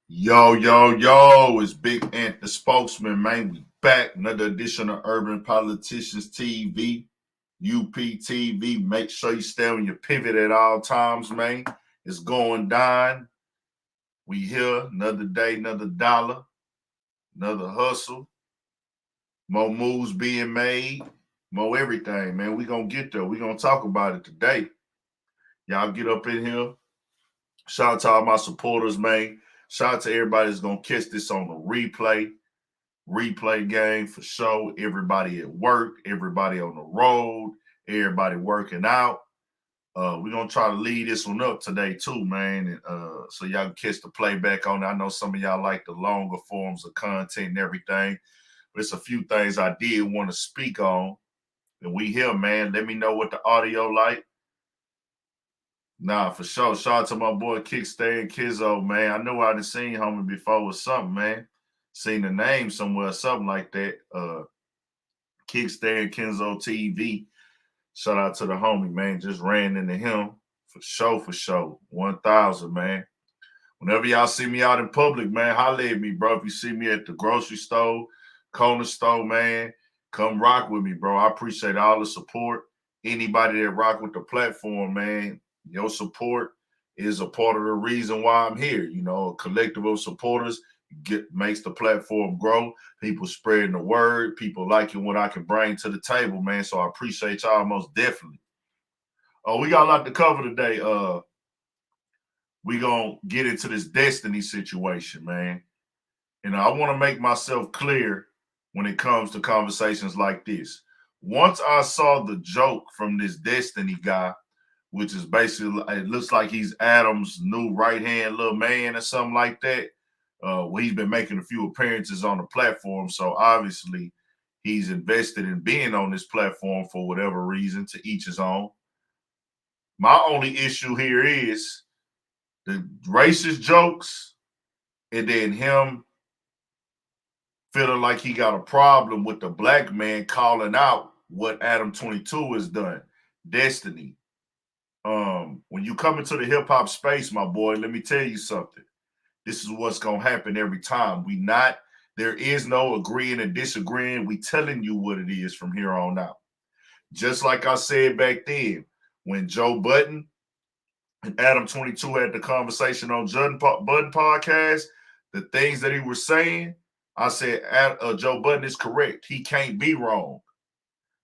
Yo, yo, yo, it's Big Ant the spokesman, man. We back. Another edition of Urban Politicians TV, UPTV. Make sure you stay on your pivot at all times, man. It's going down. We here. Another day, another dollar, another hustle. More moves being made, more everything, man. We gonna get there. We gonna talk about it today. Y'all get up in here. Shout out to all my supporters, man. Shout out to everybody that's going to catch this on the replay game for sure. Everybody at work, everybody on the road, everybody working out. We're going to try to lead this one up today too, man. And, so y'all can catch the playback on it. I know some of y'all like the longer forms of content and everything, but it's a few things I did want to speak on. And we here, man. Let me know what the audio like. Nah, for sure. Shout out to my boy Kickstand Kizzo, man. I knew I done seen homie before with something, man. Seen the name somewhere, something like that. Kickstand Kenzo TV. Shout out to the homie, man. Just ran into him. For sure. 1,000, man. Whenever y'all see me out in public, man, holler at me, bro. If you see me at the grocery store, corner store, man, come rock with me, bro. I appreciate all the support. Anybody that rock with the platform, man, your support is a part of the reason why I'm here. You know, a collective of supporters makes the platform grow. People spreading the word. People liking what I can bring to the table, man. So I appreciate y'all most definitely. We got a lot to cover today. We gonna get into this destiny situation, man. And I want to make myself clear when it comes to conversations like this. Once I saw the joke from this Destiny guy, which is basically, it looks like he's Adam's new right-hand little man or something like that. Well, he's been making a few appearances on the platform, so obviously he's invested in being on this platform for whatever reason, to each his own. My only issue here is the racist jokes and then him feeling like he got a problem with the black man calling out what Adam22 has done. Destiny. When you come into the hip-hop space, my boy, let me tell you something. This is what's going to happen every time. There is no agreeing and disagreeing. We telling you what it is from here on out. Just like I said back then, when Joe Budden and Adam22 had the conversation on Budden podcast, the things that he was saying, I said, Joe Budden is correct. He can't be wrong.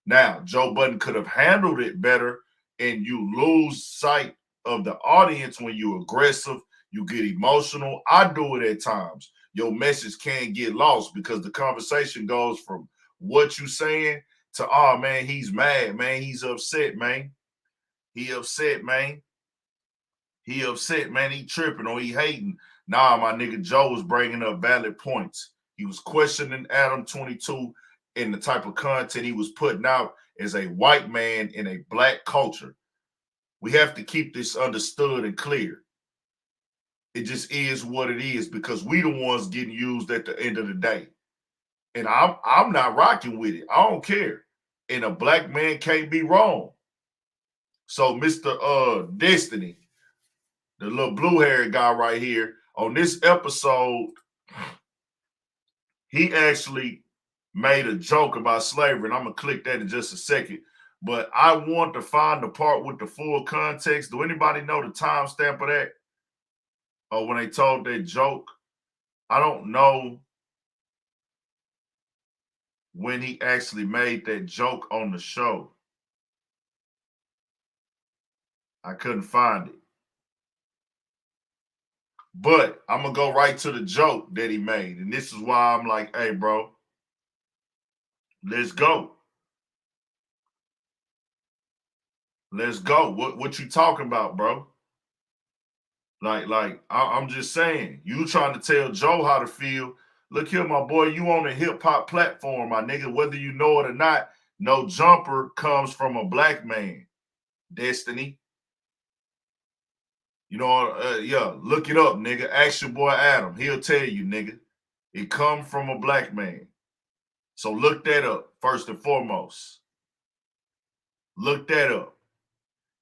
Now, Joe Budden could have handled it better, and you lose sight of the audience when you're aggressive, you get emotional. I do it at times. Your message can't get lost because the conversation goes from what you saying to, oh, man, he's mad, man. He's upset, man. He upset, man. He tripping or he hating. Nah, my nigga Joe was bringing up valid points. He was questioning Adam22 and the type of content he was putting out as a white man in a black culture. We have to keep this understood and clear. It just is what it is because we the ones getting used at the end of the day. And I'm not rocking with it. I don't care. And a black man can't be wrong. So Mr. Destiny, the little blue-haired guy right here, on this episode, he actually made a joke about slavery, and I'm going to click that in just a second. But I want to find the part with the full context. Do anybody know the timestamp of that? Or when they told that joke? I don't know when he actually made that joke on the show. I couldn't find it. But I'm going to go right to the joke that he made. And this is why I'm like, hey, bro, let's go. Let's go. What you talking about, bro? Like I'm just saying, you trying to tell Joe how to feel. Look here, my boy, you on a hip-hop platform, my nigga, whether you know it or not. No jumper comes from a black man. Destiny. You know, yeah, look it up, nigga. Ask your boy Adam. He'll tell you, nigga. It come from a black man. So look that up, first and foremost. Look that up.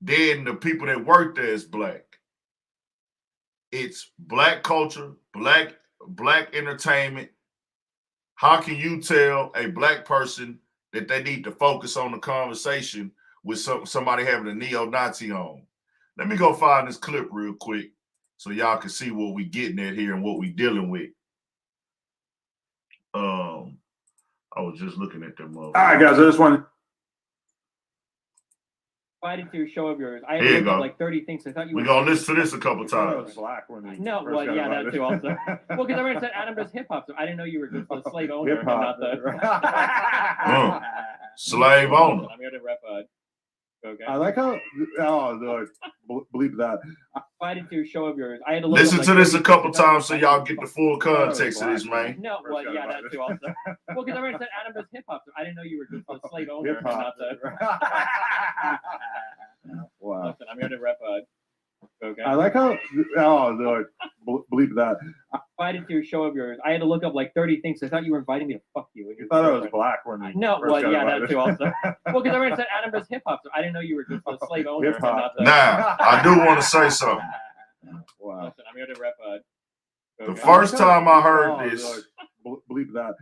Then the people that work there is black. It's black culture, black entertainment. How can you tell a black person that they need to focus on the conversation with somebody having a neo-Nazi on? Let me go find this clip real quick so y'all can see what we getting at here and what we dealing with. I was just looking at them. All right, guys, I just want to. Invited to your show of yours. I had like 30 things. I thought you were going to listen to this a couple times. Black no, well, yeah, that too also. Well, because everyone said Adam does hip hop, so I didn't know you were just the slave owner and not the slave owner. I'm here to rep. Okay. I like how. Oh, Lord, believe that. Invited to your show of yours. I had to look listen to this a couple times so y'all get the full context of this, man. No, well, yeah, that too also. Well, because everyone said Adam does hip hop, so I didn't know you were just the slave owner and not the. Wow. Listen, I'm here to rep. Okay. I like how. Oh, Lord, believe that. Invited to your show of yours. I had to look up like 30 things. I thought you were inviting me to fuck you. You thought I was black when you no, well, yeah, that too also. Well, because everyone said Adam does hip hop, so I didn't know you were just the slave owner and not the. Now, I do want to say something. Wow. Listen, I'm here to rep. The first time I heard this, believe that.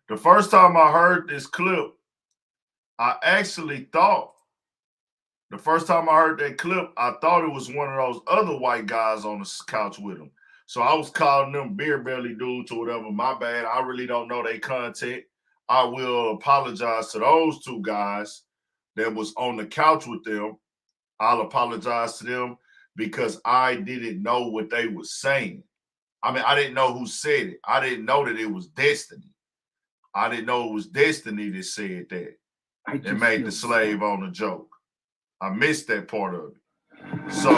The first time I heard this clip, I actually thought. The first time I heard that clip, I thought it was one of those other white guys on the couch with him. So I was calling them beer belly dudes or whatever. My bad. I really don't know their content. I will apologize to those two guys that was on the couch with them. I'll apologize to them because I didn't know what they were saying. I mean, I didn't know who said it. I didn't know that it was Destiny. I didn't know it was Destiny that said that. It made the slave on a joke. I missed that part of it. So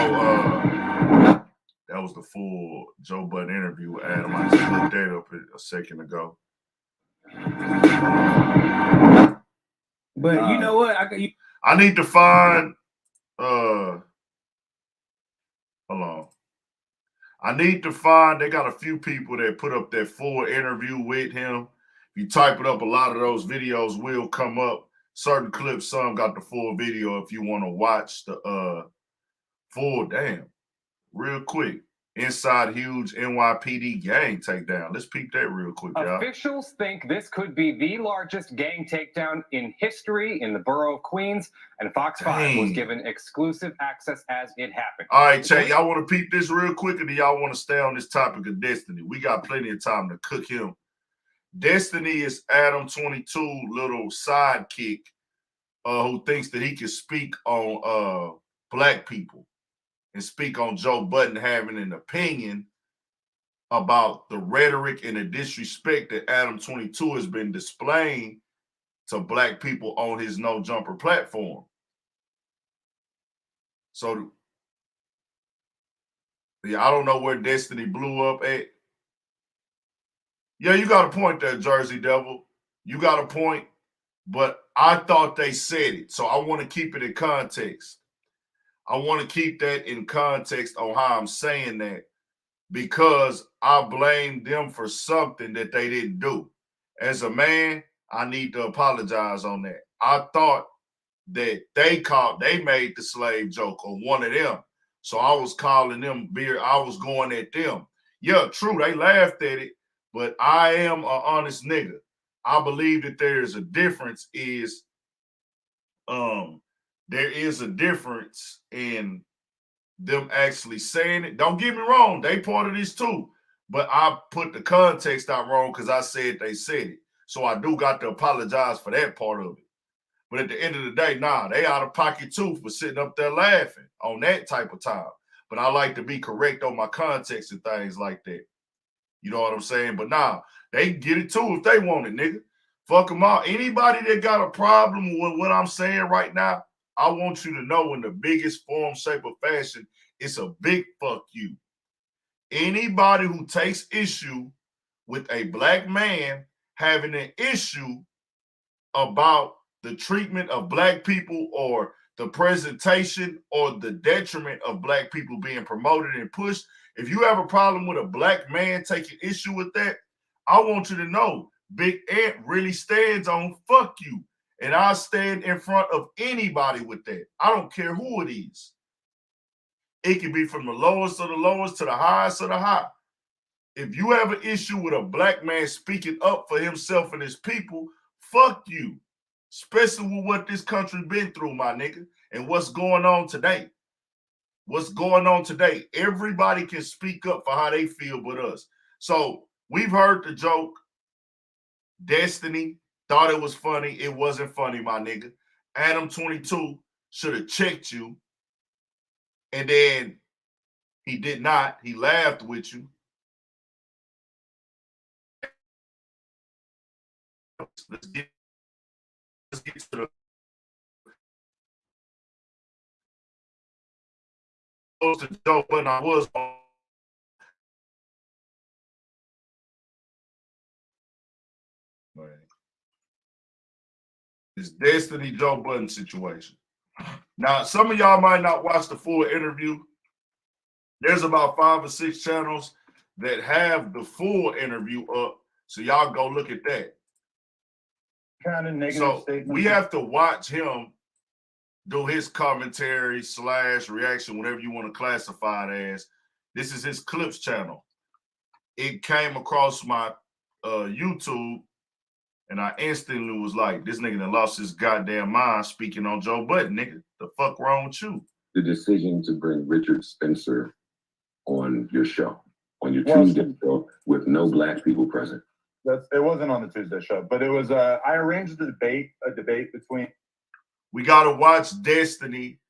that was the full Joe Budden interview with Adam. I just looked that up a second ago. But you know what? I need to find hold on. I need to find, they got a few people that put up that full interview with him. If you type it up, a lot of those videos will come up. Certain clips, some got the full video if you want to watch the full, real quick. Inside huge NYPD gang takedown. Let's peep that real quick, y'all. Officials think this could be the largest gang takedown in history in the borough of Queens, and Fox 5 was given exclusive access as it happened. All right, chat, y'all want to peep this real quick, or do y'all want to stay on this topic of Destiny? We got plenty of time to cook him. Destiny is Adam22 little sidekick who thinks that he can speak on black people and speak on Joe Budden having an opinion about the rhetoric and the disrespect that Adam22 has been displaying to black people on his No Jumper platform. So, yeah, I don't know where Destiny blew up at. Yeah, you got a point there, Jersey Devil. You got a point, but I thought they said it, so I want to keep it in context. I want to keep that in context on how I'm saying that because I blame them for something that they didn't do. As a man, I need to apologize on that. I thought that they made the slave joke, or one of them. So I was calling them beer. I was going at them. Yeah, true, they laughed at it, but I am an honest nigga. I believe that there is a difference there is a difference in them actually saying it. Don't get me wrong, they part of this too. But I put the context out wrong because I said they said it. So I do got to apologize for that part of it. But at the end of the day, nah, they out of pocket too for sitting up there laughing on that type of time. But I like to be correct on my context and things like that. You know what I'm saying? But nah, they can get it too if they want it, nigga. Fuck them all. Anybody that got a problem with what I'm saying right now, I want you to know in the biggest form, shape, or fashion, it's a big fuck you. Anybody who takes issue with a black man having an issue about the treatment of black people or the presentation or the detriment of black people being promoted and pushed, if you have a problem with a black man taking issue with that, I want you to know Big Ant really stands on fuck you. And I stand in front of anybody with that. I don't care who it is. It can be from the lowest of the lowest to the highest of the high. If you have an issue with a black man speaking up for himself and his people, fuck you. Especially with what this country been through, my nigga, and what's going on today. What's going on today? Everybody can speak up for how they feel but us. So we've heard the joke. Destiny thought it was funny. It wasn't funny, my nigga. Adam22 should have checked you. And then he did not. He laughed with you. Let's get to the Joe Budden. I was on. It's Destiny Joe Budden situation. Now, some of y'all might not watch the full interview. There's about 5 or 6 channels that have the full interview up, so y'all go look at that. Kind of negative So statement. we have to watch him do his commentary / reaction, whatever you want to classify it as. This is his clips channel. It came across my YouTube, and I instantly was like, this nigga done lost his goddamn mind speaking on Joe Budden, nigga. The fuck wrong with you? The decision to bring Richard Spencer on your show, on your Tuesday show, with no black people present. It wasn't on the Tuesday show, but it was. I arranged a debate between. We gotta watch Destiny,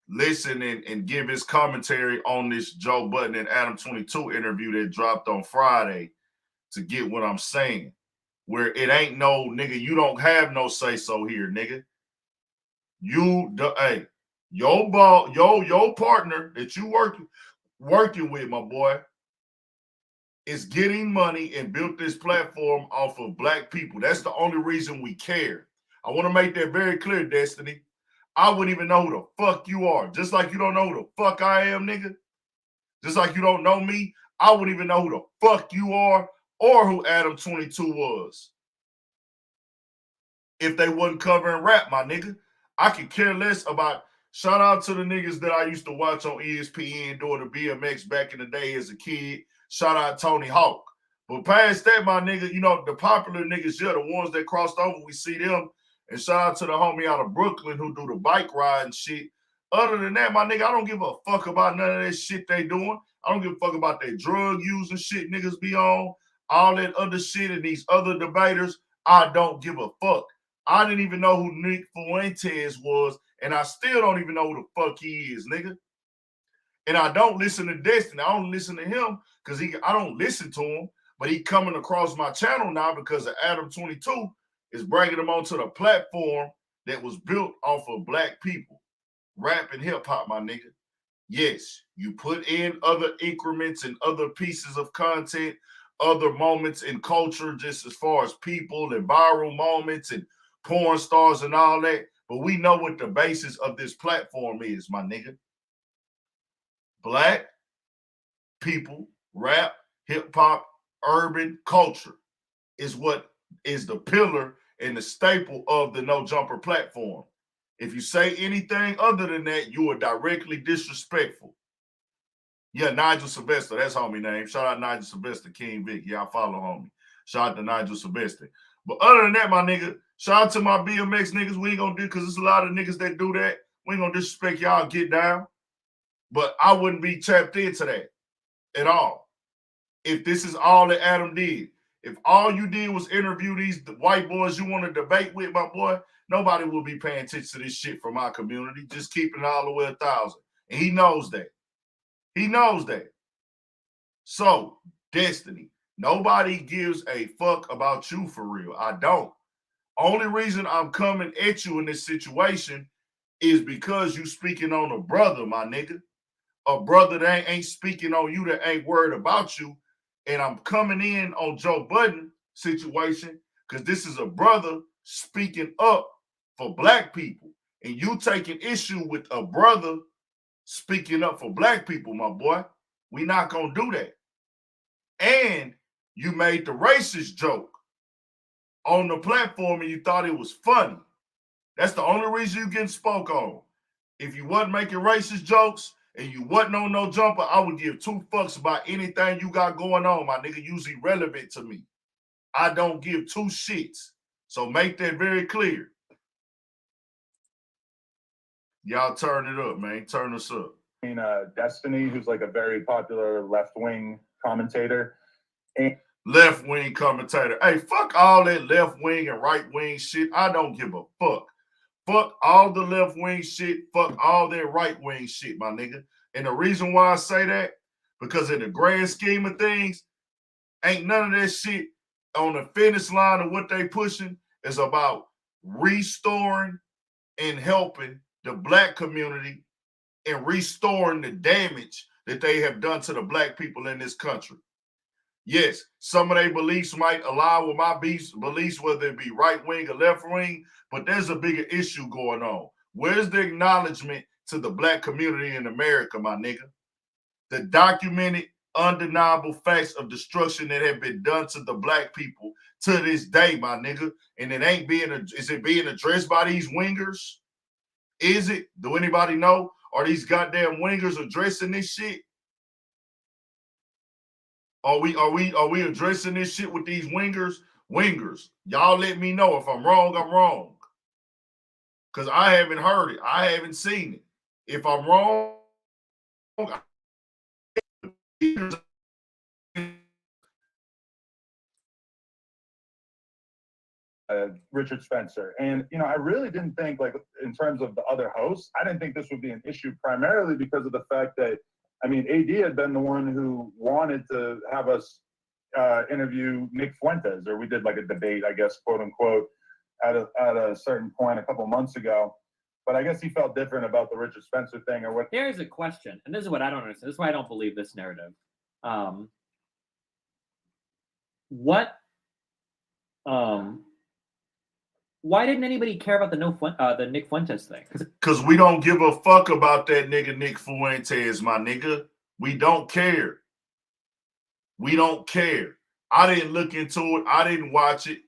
listen and give his commentary on this Joe Budden and Adam22 interview that dropped on Friday to get what I'm saying. Where it ain't no nigga, you don't have no say so here, nigga. Hey, your partner that you working with, my boy, is getting money and built this platform off of black people. That's the only reason we care. I want to make that very clear, Destiny. I wouldn't even know who the fuck you are. Just like you don't know who the fuck I am, nigga. Just like you don't know me, I wouldn't even know who the fuck you are or who Adam22 was. If they wasn't covering rap, my nigga. I could care less about. Shout out to the niggas that I used to watch on ESPN doing the BMX back in the day as a kid. Shout out Tony Hawk. But past that, my nigga, you know, the popular niggas, yeah, the ones that crossed over, we see them. And shout out to the homie out of Brooklyn who do the bike ride and shit. Other than that, my nigga, I don't give a fuck about none of that shit they doing. I don't give a fuck about that drug using shit niggas be on. All that other shit and these other debaters, I don't give a fuck. I didn't even know who Nick Fuentes was, and I still don't even know who the fuck he is, nigga. And I don't listen to Destiny. I don't listen to him because I don't listen to him, but he coming across my channel now because of Adam22 is bringing him onto the platform that was built off of black people. Rap and hip hop, my nigga. Yes, you put in other increments and other pieces of content, other moments in culture, just as far as people and viral moments and porn stars and all that. But we know what the basis of this platform is, my nigga. Black people, rap, hip hop, urban culture is what is the pillar and the staple of the No Jumper platform. If you say anything other than that, you are directly disrespectful. Yeah, Nigel Sylvester, that's homie name. Shout out Nigel Sylvester, King Vic. Yeah, I follow homie. Shout out to Nigel Sylvester. But other than that, my nigga, shout out to my BMX niggas. We ain't gonna do, because there's a lot of niggas that do that. We ain't gonna disrespect y'all, get down. But I wouldn't be tapped into that at all. If this is all that Adam did. If all you did was interview these white boys you want to debate with, my boy, nobody will be paying attention to this shit from our community. Just keeping it all the way 1,000. And he knows that. He knows that. So, Destiny, nobody gives a fuck about you for real. I don't. Only reason I'm coming at you in this situation is because you speaking on a brother, my nigga. A brother that ain't speaking on you, that ain't worried about you. And I'm coming in on Joe Budden situation because this is a brother speaking up for black people. And you taking issue with a brother speaking up for black people, my boy. We not going to do that. And you made the racist joke on the platform and you thought it was funny. That's the only reason you getting spoke on. If you wasn't making racist jokes and you wasn't on no jumper, I would give 2 fucks about anything you got going on, my nigga. Usually relevant to me. I don't give 2 shits. So make that very clear. Y'all turn it up, man. Turn us up. Destiny, who's like a very popular left-wing commentator. Left-wing commentator. Hey, fuck all that left-wing and right-wing shit. I don't give a fuck. Fuck all the left-wing shit. Fuck all that right-wing shit, my nigga. And the reason why I say that, because in the grand scheme of things, ain't none of that shit on the finish line of what they pushing is about restoring and helping the black community and restoring the damage that they have done to the black people in this country. Yes, some of their beliefs might align with my beliefs, whether it be right wing or left wing, but there's a bigger issue going on. Where's the acknowledgement to the black community in America, my nigga? The documented, undeniable facts of destruction that have been done to the black people to this day, my nigga. And it ain't is it being addressed by these wingers? Is it? Do anybody know? Are these goddamn wingers addressing this shit? Are we addressing this shit with these wingers? Wingers, y'all let me know. If I'm wrong, I'm wrong. Because I haven't heard it. I haven't seen it. If I'm wrong, Richard Spencer. And, you know, I really didn't think, like, in terms of the other hosts, I didn't think this would be an issue primarily because of the fact that, I mean, AD had been the one who wanted to have us interview Nick Fuentes, or we did like a debate, I guess, quote unquote, at a certain point a couple months ago. But I guess he felt different about the Richard Spencer thing, or what. Here's a question, and this is what I don't understand. This is why I don't believe this narrative. Why didn't anybody care about the Nick Fuentes thing? Because we don't give a fuck about that nigga Nick Fuentes, my nigga. We don't care. We don't care. I didn't look into it. I didn't watch it.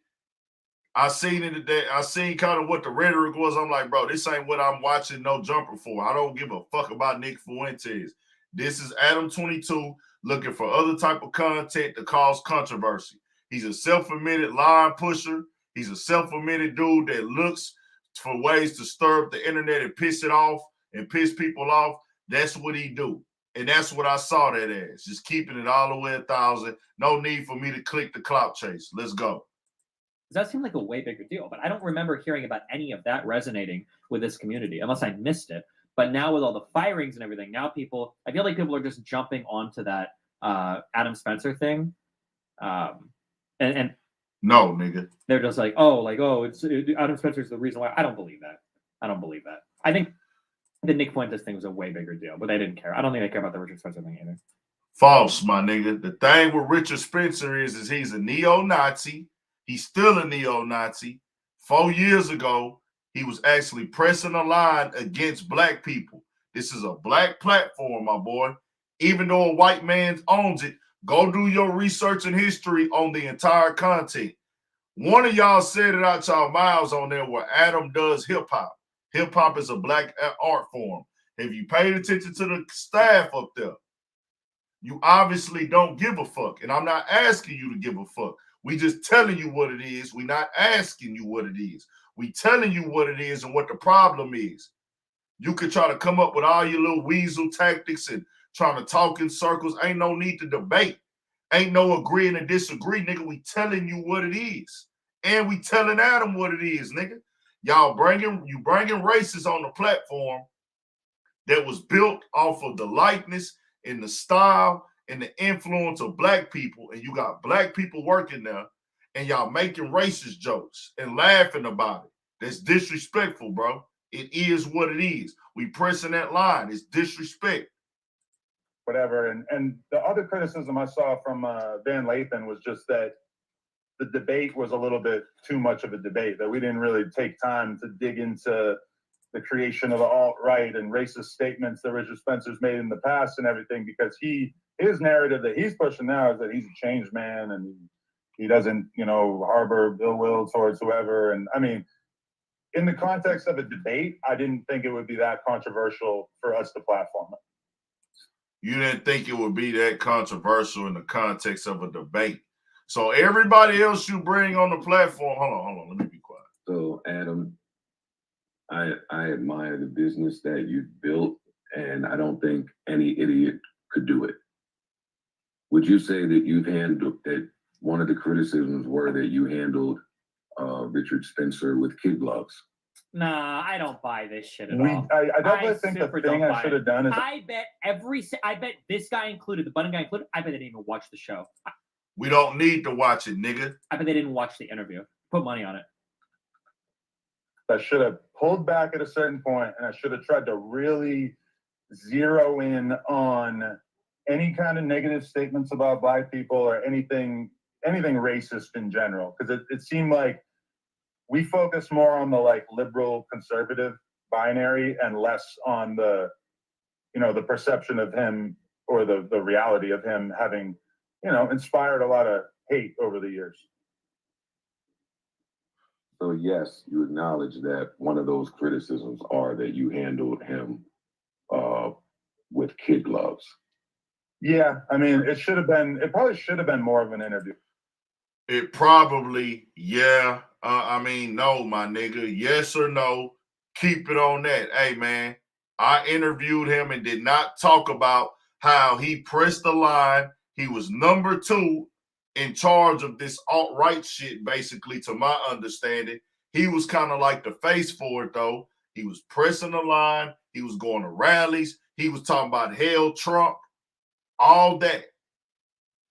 I seen it today. I seen kind of what the rhetoric was. I'm like, bro, this ain't what I'm watching no jumper for. I don't give a fuck about Nick Fuentes. This is Adam22 looking for other type of content to cause controversy. He's a self-admitted line pusher. He's a self-admitted dude that looks for ways to stir up the internet and piss it off and piss people off. That's what he do. And that's what I saw that as. Just keeping it all the way 1,000. No need for me to click the clout chase. Let's go. That seemed like a way bigger deal, but I don't remember hearing about any of that resonating with this community, unless I missed it. But now with all the firings and everything, now I feel like people are just jumping onto that Adam Spencer thing. And no, nigga. They're just like, it's Adam Spencer's the reason why. I don't believe that. I think the Nick Fuentes thing was a way bigger deal, but they didn't care. I don't think they care about the Richard Spencer thing either. False, my nigga. The thing with Richard Spencer is he's a neo-Nazi. He's still a neo-Nazi. 4 years ago, he was actually pressing a line against black people. This is a black platform, my boy. Even though a white man owns it, go do your research and history on the entire content. One of y'all said it out y'all mouths on there where Adam does hip-hop. Hip-hop is a black art form. Have you paid attention to the staff up there? You obviously don't give a fuck. And I'm not asking you to give a fuck. We just telling you what it is. We not asking you what it is. We telling you what it is and what the problem is. You could try to come up with all your little weasel tactics and trying to talk in circles. Ain't no need to debate. Ain't no agreeing and disagree, nigga. We telling you what it is. And we telling Adam what it is, nigga. Y'all bringing racists on the platform that was built off of the likeness and the style and the influence of black people, and you got black people working there, and y'all making racist jokes and laughing about it. That's disrespectful, bro. It is what it is. We pressing that line. It's disrespect. Whatever. And the other criticism I saw from Van Lathan was just that the debate was a little bit too much of a debate, that we didn't really take time to dig into the creation of the alt-right and racist statements that Richard Spencer's made in the past and everything, because his narrative that he's pushing now is that he's a changed man and he doesn't, harbor ill will towards whoever. And I mean, in the context of a debate, I didn't think it would be that controversial for us to platform it. you didn't think it would be that controversial in the context of a debate. So everybody else you bring on the platform, hold on, let me be quiet. So Adam, I admire the business that you've built, and I don't think any idiot could do it. Would you say that you've handled that? One of the criticisms were that you handled Richard Spencer with kid gloves. Nah, I don't buy this shit at all. I definitely think the thing I should have done is I bet this guy included, the Budden guy included, I bet they didn't even watch the show. We don't need to watch it, nigga. I bet they didn't watch the interview. Put money on it. I should have pulled back at a certain point, and I should have tried to really zero in on any kind of negative statements about Black people or anything racist in general, because it seemed like we focus more on the like liberal conservative binary and less on the, you know, the perception of him or the reality of him having, you know, inspired a lot of hate over the years. So yes, you acknowledge that one of those criticisms are that you handled him with kid gloves. Yeah, I mean, it probably should have been more of an interview. It probably, yeah. I mean, no, my nigga. Yes or no, keep it on that. Hey, man, I interviewed him and did not talk about how he pressed the line. He was number 2 in charge of this alt-right shit, basically, to my understanding. He was kind of like the face for it, though. He was pressing the line. He was going to rallies. He was talking about hell, Trump, all that.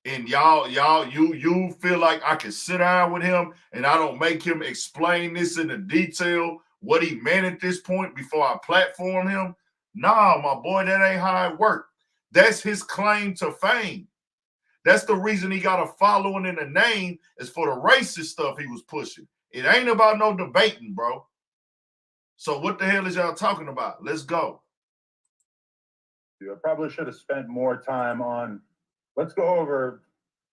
And you feel like I can sit down with him and I don't make him explain this in the detail, what he meant at this point before I platform him? Nah, my boy, that ain't how it worked. That's his claim to fame. That's the reason he got a following in the name, is for the racist stuff he was pushing. It ain't about no debating, bro. So what the hell is y'all talking about? Let's go. I probably should have spent more time on, let's go over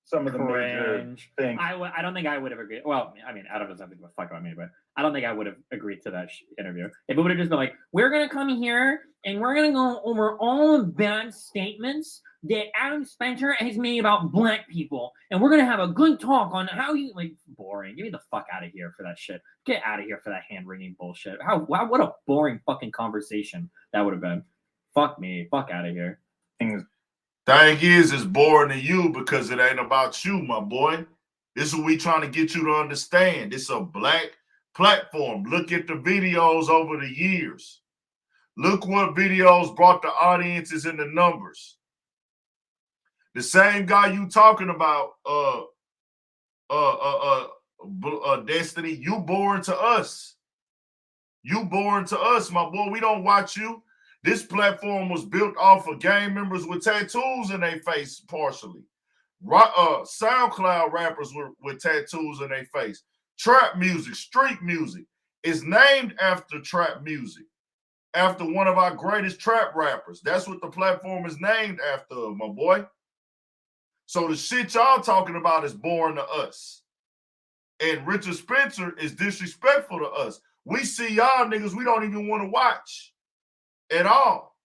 some of the major things. I don't think I would have agreed. Well, I mean, Adam doesn't give a fuck about me, but I don't think I would have agreed to that interview. If it would have just been like, we're going to come here and we're going to go over all the bad statements that Adam Spencer has made about Black people, and we're going to have a good talk on how you, like, boring. Give me the fuck out of here for that shit. Get out of here for that hand-wringing bullshit. What a boring fucking conversation that would have been. Fuck me. Fuck out of here. Thing is, it's boring to you because it ain't about you, my boy. This is what we trying to get you to understand. It's a Black platform. Look at the videos over the years. Look what videos brought the audiences and the numbers. The same guy you talking about, Destiny, you boring to us. You boring to us, my boy. We don't watch you. This platform was built off of gang members with tattoos in their face, partially. SoundCloud rappers with tattoos in their face. Trap music, street music is named after trap music, after one of our greatest trap rappers. That's what the platform is named after, my boy. So the shit y'all talking about is boring to us. And Richard Spencer is disrespectful to us. We see y'all niggas we don't even want to watch at all.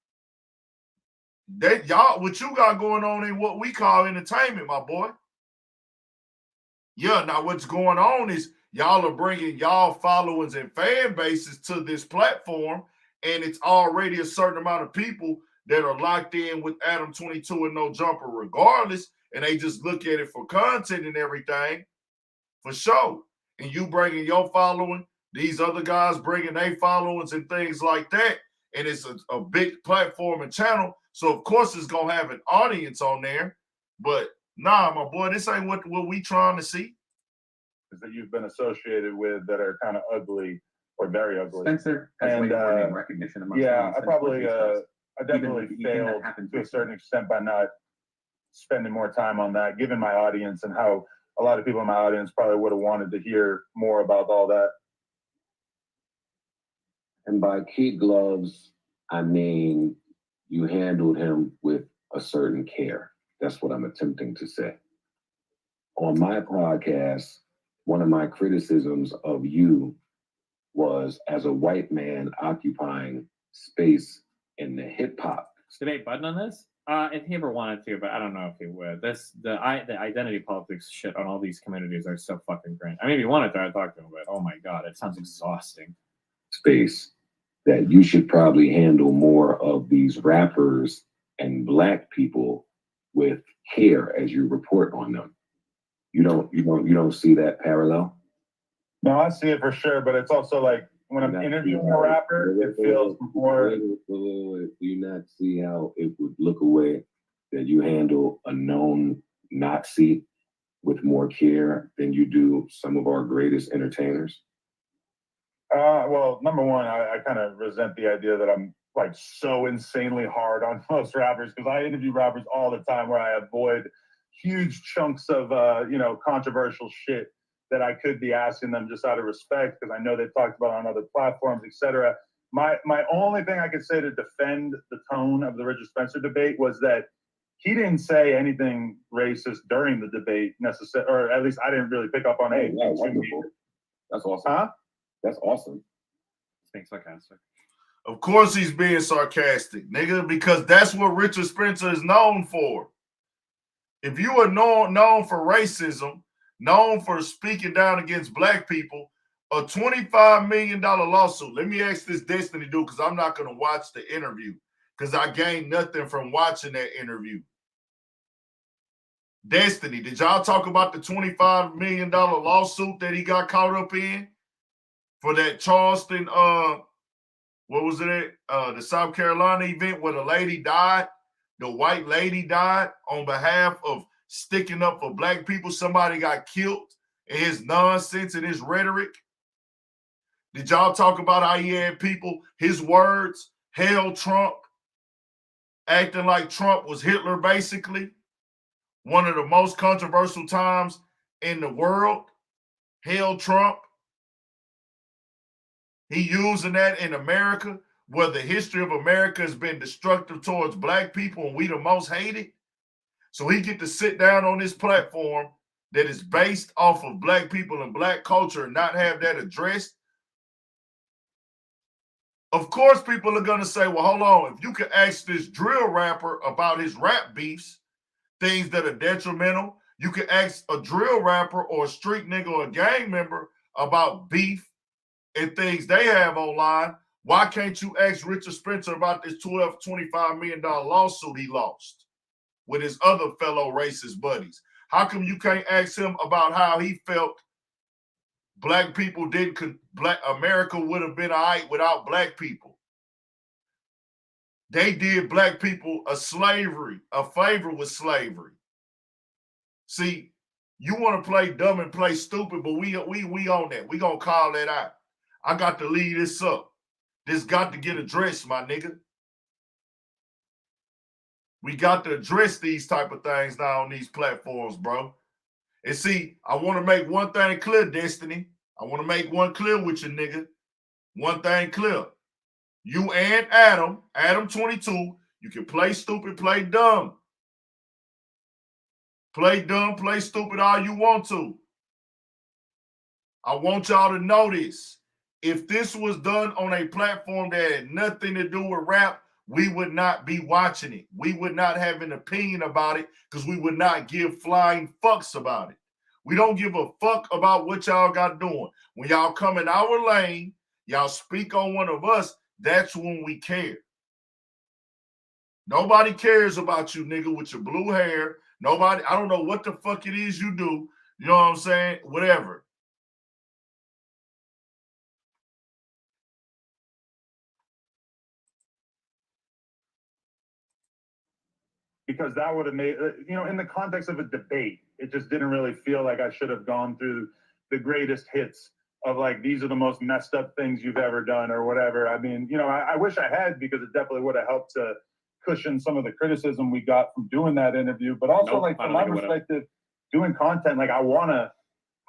Y'all, what you got going on ain't what we call entertainment, my boy. Yeah, now what's going on is y'all are bringing y'all followers and fan bases to this platform, and it's already a certain amount of people that are locked in with Adam22 and No Jumper regardless, and they just look at it for content and everything, for sure. And you bringing your following, these other guys bringing their followings and things like that, and it's a big platform and channel, so of course it's gonna have an audience on there. But nah, my boy, this ain't what we trying to see. Is that you've been associated with that are kind of ugly or very ugly. Spencer has way more name recognition amongst yeah, I definitely failed to a certain extent by not spending more time on that, given my audience and how a lot of people in my audience probably would have wanted to hear more about all that. And by kid gloves, I mean you handled him with a certain care. That's what I'm attempting to say. On my podcast, one of my criticisms of you was as a white man occupying space in the hip hop. Debate Budden on this? If he ever wanted to, but I don't know if he would. The identity politics shit on all these communities are so fucking great. I mean, if he wanted to, I'd talk to him, but oh my god, it sounds exhausting. Space that you should probably handle more of these rappers and Black people with care as you report on them. You don't see that parallel? No, I see it for sure, but it's also like when I'm interviewing a rapper, it feels more. Do you not see how it would look away that you handle a known Nazi with more care than you do some of our greatest entertainers? Well, number one, I kind of resent the idea that I'm like so insanely hard on most rappers, because I interview rappers all the time where I avoid huge chunks of controversial shit that I could be asking them just out of respect, because I know they've talked about on other platforms, etc. My only thing I could say to defend the tone of the Richard Spencer debate was that he didn't say anything racist during the debate necessarily, or at least I didn't really pick up on anything. Yeah, wonderful. That's awesome. Huh? That's awesome. Being sarcastic. Of course he's being sarcastic, nigga, because that's what Richard Spencer is known for. If you are known for racism, known for speaking down against Black people, a $25 million lawsuit. Let me ask this Destiny dude, because I'm not going to watch the interview, because I gained nothing from watching that interview. Destiny, did y'all talk about the $25 million lawsuit that he got caught up in for that Charleston, what was it, the South Carolina event where the lady died, the white lady died on behalf of sticking up for Black people? Somebody got killed, and his nonsense and his rhetoric. Did y'all talk about how he had people, his words, hail Trump, acting like Trump was Hitler, basically? One of the most controversial times in the world, hail Trump. He using that in America, where the history of America has been destructive towards Black people and we the most hated. So he get to sit down on this platform that is based off of Black people and Black culture and not have that addressed. Of course, people are going to say, well, hold on. If you could ask this drill rapper about his rap beefs, things that are detrimental, you could ask a drill rapper or a street nigga or a gang member about beef and things they have online. Why can't you ask Richard Spencer about this $25 million lawsuit he lost with his other fellow racist buddies? How come you can't ask him about how he felt Black people America would have been all right without Black people? They did Black people a favor with slavery. See, you want to play dumb and play stupid, but we on that. We gonna call that out. I got to leave this up. This got to get addressed, my nigga. We got to address these type of things now on these platforms, bro. And see, I want to make one thing clear, Destiny. I want to make one clear with you, nigga. One thing clear. You and Adam22, you can play stupid, play dumb. Play dumb, play stupid all you want to. I want y'all to know this. If this was done on a platform that had nothing to do with rap, we would not be watching it. We would not have an opinion about it because we would not give flying fucks about it. We don't give a fuck about what y'all got doing. When y'all come in our lane, y'all speak on one of us, that's when we care. Nobody cares about you, nigga, with your blue hair. Nobody, I don't know what the fuck it is you do. You know what I'm saying? Whatever. Because that would have made, in the context of a debate, it just didn't really feel like I should have gone through the greatest hits of like, these are the most messed up things you've ever done or whatever. I mean, I wish I had, because it definitely would have helped to cushion some of the criticism we got from doing that interview. But also, from my perspective, doing content, like I want to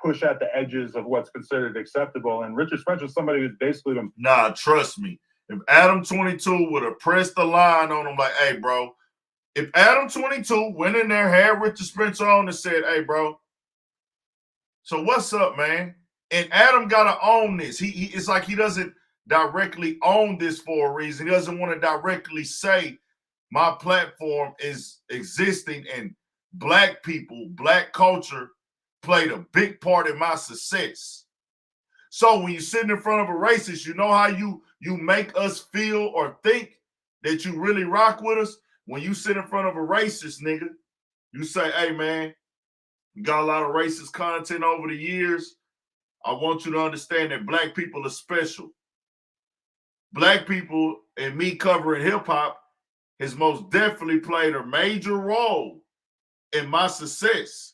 push at the edges of what's considered acceptable. And Richard Spencer is somebody who's basically been. Nah, trust me. If Adam22 would have pressed the line on him like, hey, bro, if Adam22 went in there, had Richard Spencer on and said, hey, bro, so what's up, man? And Adam got to own this. It's like he doesn't directly own this for a reason. He doesn't want to directly say, my platform is existing and black people, black culture played a big part in my success. So when you're sitting in front of a racist, you know how you make us feel or think that you really rock with us? When you sit in front of a racist nigga, you say, hey man, you got a lot of racist content over the years. I want you to understand that black people are special. Black people and me covering hip hop has most definitely played a major role in my success.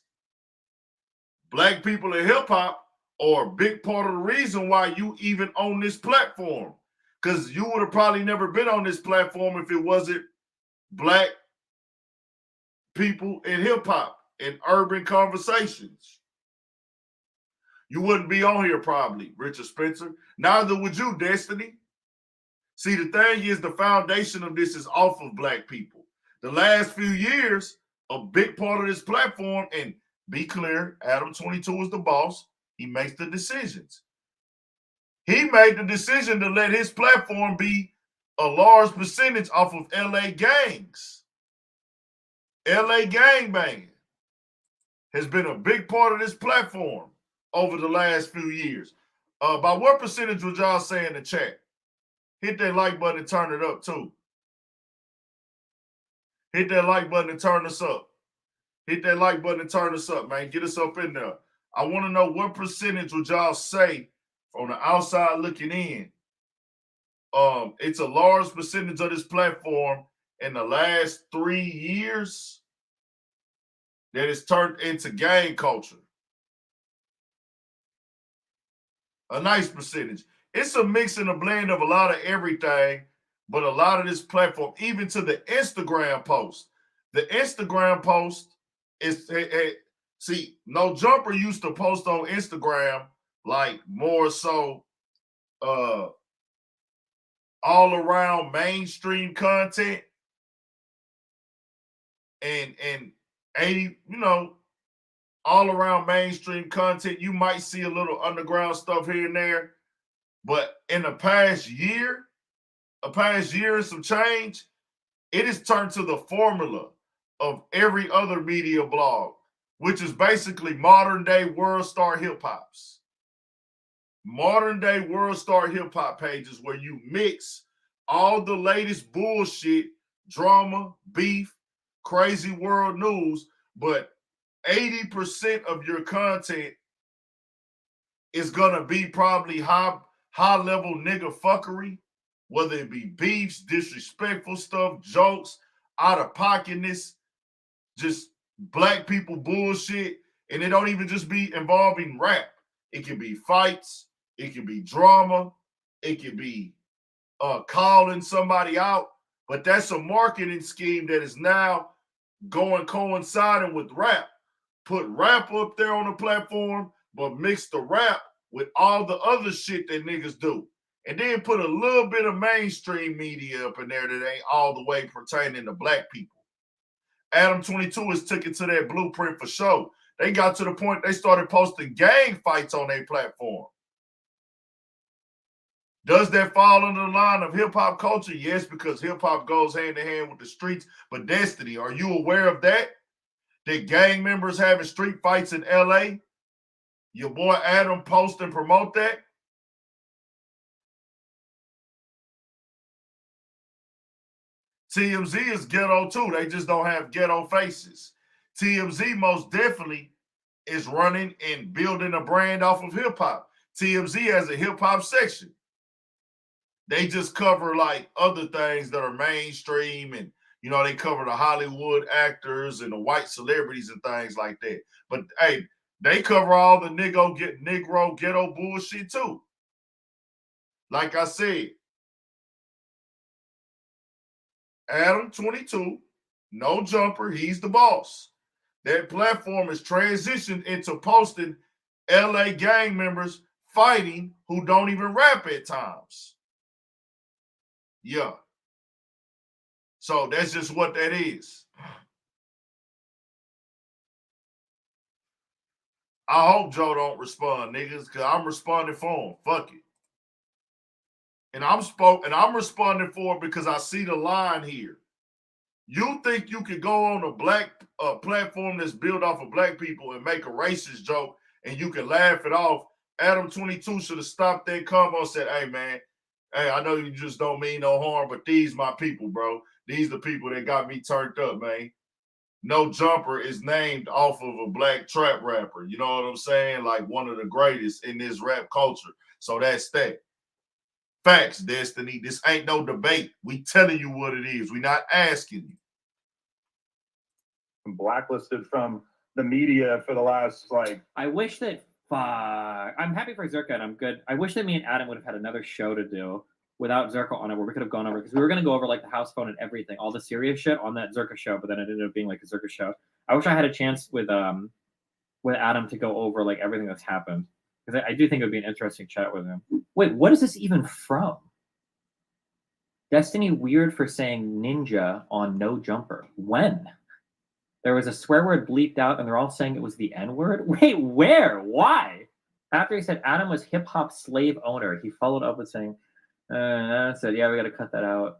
Black people in hip hop are a big part of the reason why you even on this platform. Because you would have probably never been on this platform if it wasn't black people in hip hop and urban conversations. You wouldn't be on here probably, Richard Spencer. Neither would you, Destiny. See, the thing is, the foundation of this is off of black people. The last few years, a big part of this platform, and be clear, Adam22 is the boss. He makes the decisions. He made the decision to let his platform be a large percentage off of LA gangs. LA gangbanging has been a big part of this platform over the last few years. By what percentage would y'all say in the chat? Hit that like button and turn it up too. Hit that like button and turn us up. Hit that like button and turn us up, man. Get us up in there. I want to know what percentage would y'all say on the outside looking in. It's a large percentage of this platform in the last 3 years that has turned into gang culture. A nice percentage. It's a mix and a blend of a lot of everything, but a lot of this platform, even to the Instagram post. The Instagram post is, see, No Jumper used to post on Instagram like more so all around mainstream content and 80, all around mainstream content. You might see a little underground stuff here and there, but in the past year and some change, it has turned to the formula of every other media blog, which is basically modern day world star hip hops. Modern day world star hip hop pages where you mix all the latest bullshit, drama, beef, crazy world news, but 80% of your content is gonna be probably high level nigga fuckery, whether it be beefs, disrespectful stuff, jokes, out of pocketness, just black people bullshit, and it don't even just be involving rap. It can be fights, it can be drama, it can be calling somebody out, but that's a marketing scheme that is now coinciding with rap. Put rap up there on the platform, but mix the rap with all the other shit that niggas do. And then put a little bit of mainstream media up in there that ain't all the way pertaining to black people. Adam22 has taken to that blueprint for sure. They got to the point they started posting gang fights on their platform. Does that fall under the line of hip-hop culture? Yes, because hip-hop goes hand-in-hand with the streets. But Destiny, are you aware of that? That gang members having street fights in LA? Your boy Adam post and promote that? TMZ is ghetto too. They just don't have ghetto faces. TMZ most definitely is running and building a brand off of hip-hop. TMZ has a hip-hop section. They just cover like other things that are mainstream, and they cover the Hollywood actors and the white celebrities and things like that. But hey, they cover all the Negro ghetto bullshit too. Like I said, Adam22, No Jumper, he's the boss. That platform is transitioned into posting LA gang members fighting who don't even rap at times. Yeah. So that's just what that is. I hope Joe don't respond, niggas, because I'm responding for him. Fuck it. And I'm responding for it because I see the line here. You think you could go on a black platform that's built off of black people and make a racist joke and you can laugh it off? Adam22 should have stopped that combo and said, hey, man, hey, I know you just don't mean no harm, but these my people, bro. These the people that got me turned up, man. No Jumper is named off of a black trap rapper. You know what I'm saying? Like one of the greatest in this rap culture. So that's that. Facts, Destiny. This ain't no debate. We telling you what it is. We not asking you. Blacklisted from the media for the last, like... I wish that... I'm happy for Zerka and I'm good. I wish that me and Adam would have had another show to do without Zerka on it, where we could have gone over, because we were going to go over like the house phone and everything, all the serious shit on that Zerka show, but then it ended up being like a Zerka show. I wish I had a chance with Adam to go over like everything that's happened, because I do think it would be an interesting chat with him. Wait, what is this even from? Destiny weird for saying ninja on No Jumper. When? There was a swear word bleeped out and they're all saying it was the N-word? Wait, where? Why? After he said Adam was hip-hop slave owner, he followed up with saying, said, yeah, we got to cut that out.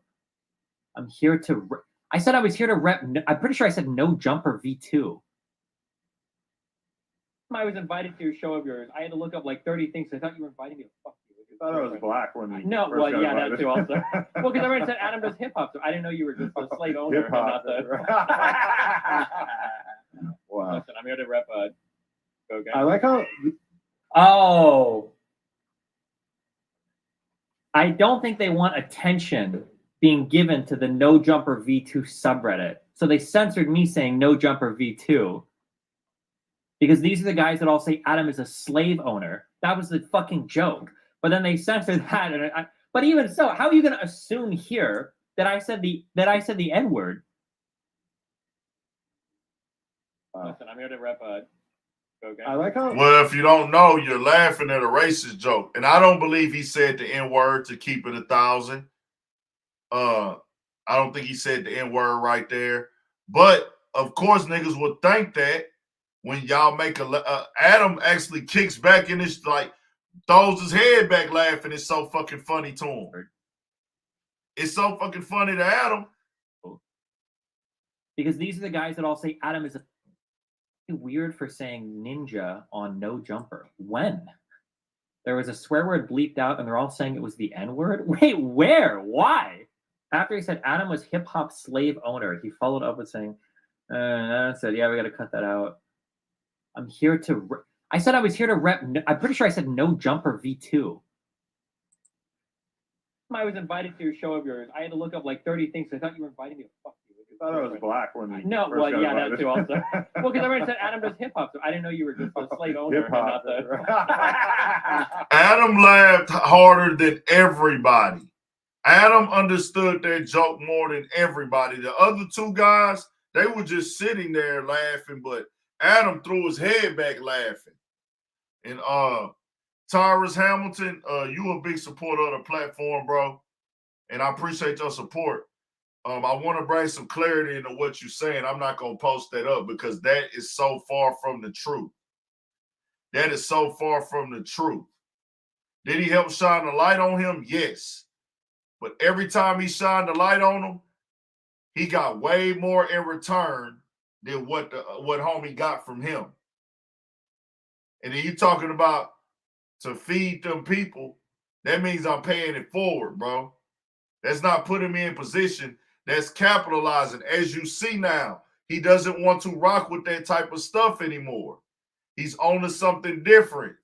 I'm here to... I said I was here to rep... I'm pretty sure I said No Jumper V2. I was invited to your show of yours. I had to look up like 30 things. I thought you were inviting me to fuck you. I thought it was black when you No, first well, got yeah, invited. that too also. Well, because I already said Adam does hip-hop, so I didn't know you were just a slave owner. Hip-hop. And not the... Wow. Listen, I'm here to rep Go Gang. I like how... Oh. I don't think they want attention being given to the No Jumper V2 subreddit. So they censored me saying No Jumper V2. Because these are the guys that all say Adam is a slave owner. That was the fucking joke. But then they censored that. And but even so, how are you going to assume here that I said the N-word? Listen, I'm here to rep Go Gang. I like how... Well, if you don't know, you're laughing at a racist joke. And I don't believe he said the N-word to keep it 1,000. I don't think he said the N-word right there. But, of course, niggas would think that when y'all make Adam actually kicks back in his, like, throws his head back laughing. It's so fucking funny to him. It's so fucking funny to Adam. Because these are the guys that all say Adam is a weird for saying ninja on No Jumper. When? There was a swear word bleeped out and they're all saying it was the N-word? Wait, where? Why? After he said Adam was hip-hop slave owner, he followed up with saying, said, yeah, we got to cut that out. I'm here to... I said I was here to rep... I'm pretty sure I said No Jumper V2. I was invited to your show of yours. I had to look up like 30 things. So I thought you were inviting me to fuck you. I thought it was black when you No, first well, got yeah, invited. that too also. Well, because I already said Adam does hip-hop, so I didn't know you were just a slave owner. Hip-hop. And not the... Adam laughed harder than everybody. Adam understood that joke more than everybody. The other two guys, they were just sitting there laughing, but Adam threw his head back laughing. And Tyrus Hamilton, you a big supporter of the platform, bro. And I appreciate your support. I want to bring some clarity into what you're saying. I'm not going to post that up because that is so far from the truth. That is so far from the truth. Did he help shine the light on him? Yes. But every time he shined the light on him, he got way more in return than what homie got from him. And then you talking about to feed them people, that means I'm paying it forward, bro. That's not putting me in position. That's capitalizing. As you see now, he doesn't want to rock with that type of stuff anymore. He's on to something different.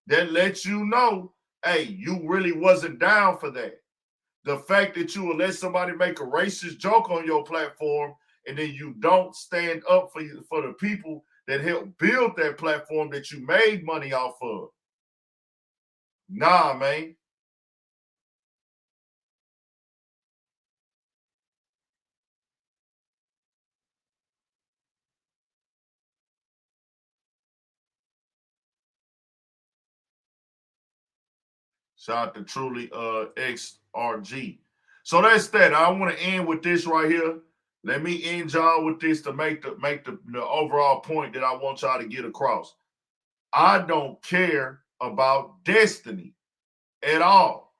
That lets you know, hey, you really wasn't down for that. The fact that you will let somebody make a racist joke on your platform and then you don't stand up for the people that helped build that platform that you made money off of. Nah, man. Shout out to Truly XRG. So that's that. I want to end with this right here. Let me end y'all with this to make the overall point that I want y'all to get across. I don't care about Destiny at all.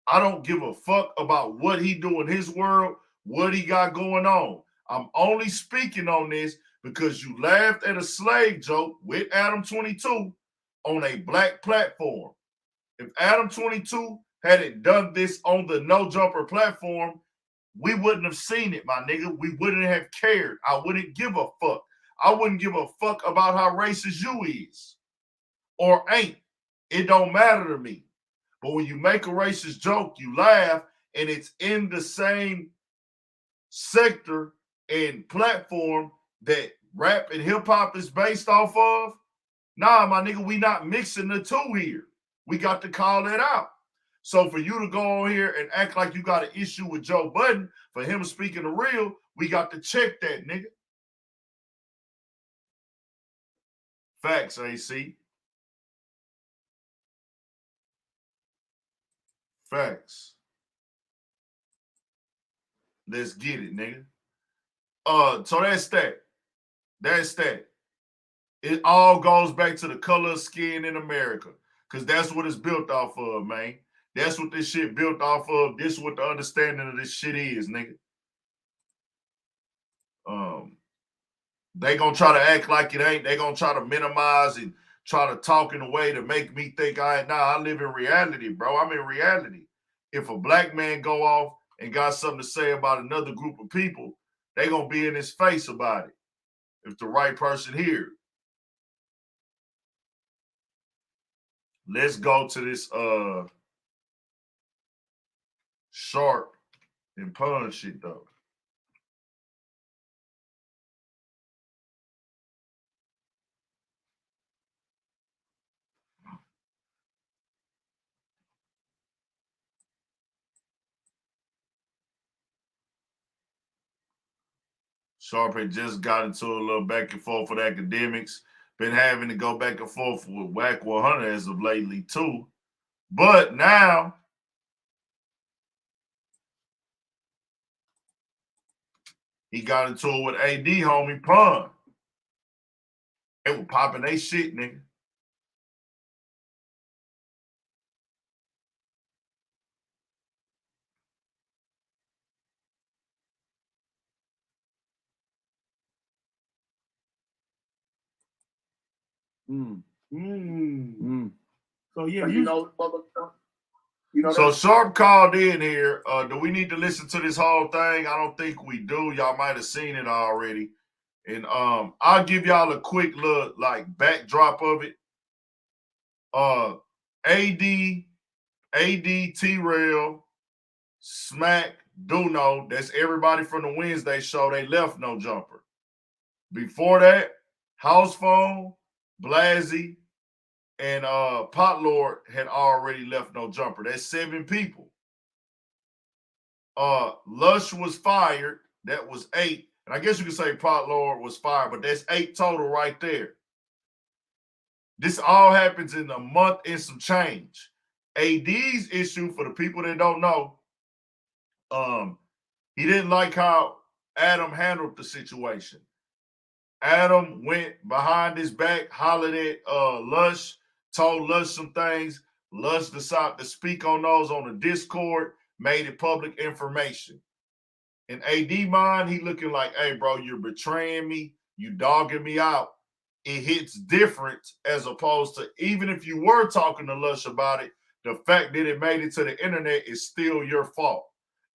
I don't give a fuck about what he do in his world, what he got going on. I'm only speaking on this because you laughed at a slave joke with Adam22 on a black platform. If Adam22 hadn't done this on the No Jumper platform, we wouldn't have seen it, my nigga. We wouldn't have cared. I wouldn't give a fuck. I wouldn't give a fuck about how racist you is or ain't. It don't matter to me. But when you make a racist joke, you laugh, and it's in the same sector and platform that rap and hip-hop is based off of. Nah, my nigga, we not mixing the two here. We got to call that out. So for you to go on here and act like you got an issue with Joe Budden for him speaking the real, we got to check that, nigga. Facts, AC. Facts. Let's get it, nigga. So that's that. That's that. It all goes back to the color of skin in America, because that's what it's built off of, man. That's what this shit built off of. This is what the understanding of this shit is, nigga. They gonna try to act like it ain't. They gonna try to minimize and try to talk in a way to make me think I live in reality, bro. I'm in reality. If a black man go off and got something to say about another group of people, they gonna be in his face about it. If the right person here. Let's go to this Sharp and Pun shit though. Sharp had just got into a little back and forth with academics. Been having to go back and forth with Whack 100 as of lately too. But now he got into it with AD homie Pun. They were popping they shit, nigga. So yeah, So Sharp called in here. Do we need to listen to this whole thing? I don't think we do. Y'all might have seen it already. And I'll give y'all a quick look, like backdrop of it. AD, T-Rail, Smack, Duno, that's everybody from the Wednesday show. They left No Jumper. Before that, House Phone, Blasey, and Pot Lord had already left No Jumper. That's 7 people. Lush was fired. That was 8. And I guess you could say Pot Lord was fired, but that's 8 total right there. This all happens in a month and some change. AD's issue, for the people that don't know, he didn't like how Adam handled the situation. Adam went behind his back, hollered at Lush, told Lush some things. Lush decided to speak on those on the Discord, made it public information. In AD mind, he looking like, hey, bro, you're betraying me. You dogging me out. It hits different as opposed to, even if you were talking to Lush about it, the fact that it made it to the internet is still your fault.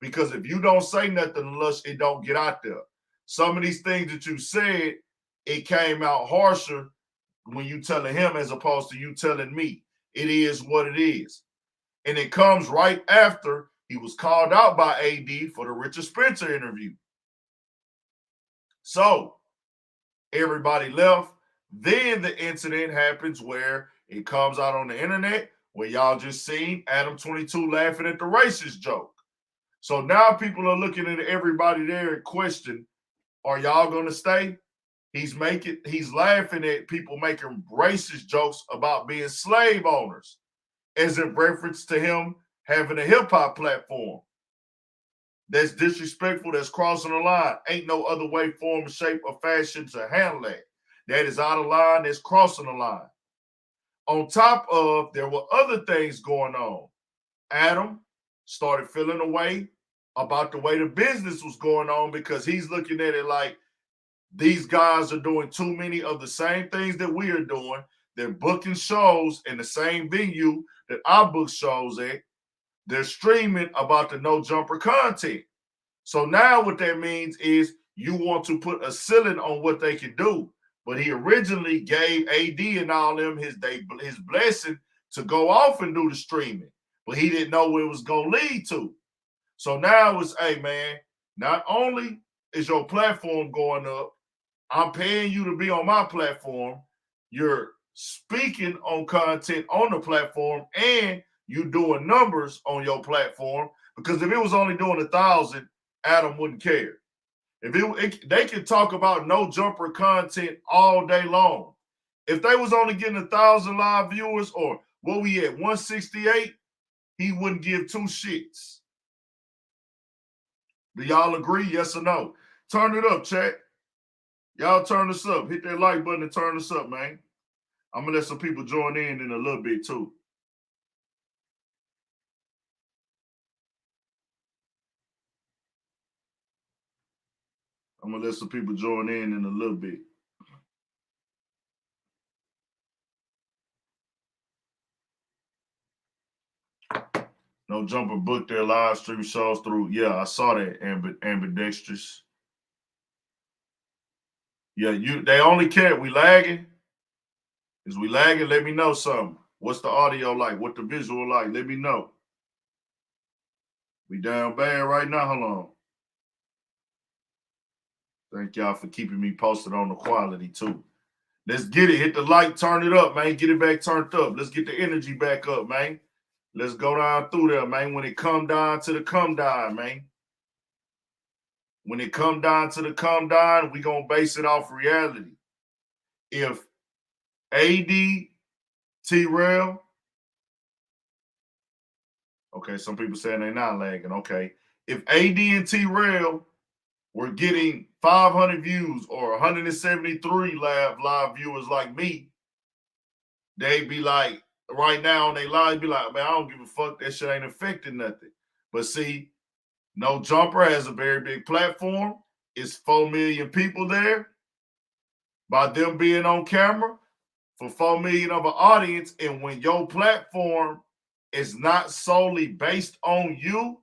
Because if you don't say nothing to Lush, it don't get out there. Some of these things that you said, it came out harsher when you telling him as opposed to you telling me. It is what it is. And it comes right after he was called out by AD for the Richard Spencer interview. So everybody left. Then the incident happens where it comes out on the internet where y'all just seen Adam22 laughing at the racist joke. So now people are looking at everybody there and question, are y'all going to stay? He's laughing at people making racist jokes about being slave owners as a reference to him having a hip-hop platform. That's disrespectful, that's crossing the line. Ain't no other way, form, shape, or fashion to handle that. That is out of line, that's crossing the line. On top of, there were other things going on. Adam started feeling away about the way the business was going on because he's looking at it like these guys are doing too many of the same things that we are doing. They're booking shows in the same venue that I book shows at. They're streaming about the no jumper content. So now what that means is you want to put a ceiling on what they can do. But he originally gave AD and all them his blessing to go off and do the streaming. But he didn't know where it was going to lead to. So now it's, hey, man, not only is your platform going up, I'm paying you to be on my platform. You're speaking on content on the platform, and you doing numbers on your platform. Because if it was only doing 1,000, Adam wouldn't care. If they could talk about no jumper content all day long. If they was only getting 1,000 live viewers, or what we at 168, he wouldn't give two shits. Do y'all agree? Yes or no? Turn it up, chat. Y'all turn us up. Hit that like button and turn us up, man. I'm going to let some people join in a little bit, too. I'm going to let some people join in a little bit. No Jumper booked their live stream shows through. Yeah, I saw that, ambidextrous. Yeah, they only care. We lagging? Is we lagging? Let me know something. What's the audio like? What the visual like? Let me know. We down bad right now. Hold on. Thank y'all for keeping me posted on the quality, too. Let's get it. Hit the like. Turn it up, man. Get it back turned up. Let's get the energy back up, man. Let's go down through there, man. When it come down to the come down, man. When it come down to the come down, we going to base it off reality. If AD, T-Rail, okay, some people saying they're not lagging. Okay. If AD and T-Rail were getting 500 views or 173 live viewers like me, they'd be like, right now on their live, be like, man, I don't give a fuck. That shit ain't affecting nothing. But see, No Jumper has a very big platform. It's 4 million people there. By them being on camera for 4 million of an audience, and when your platform is not solely based on you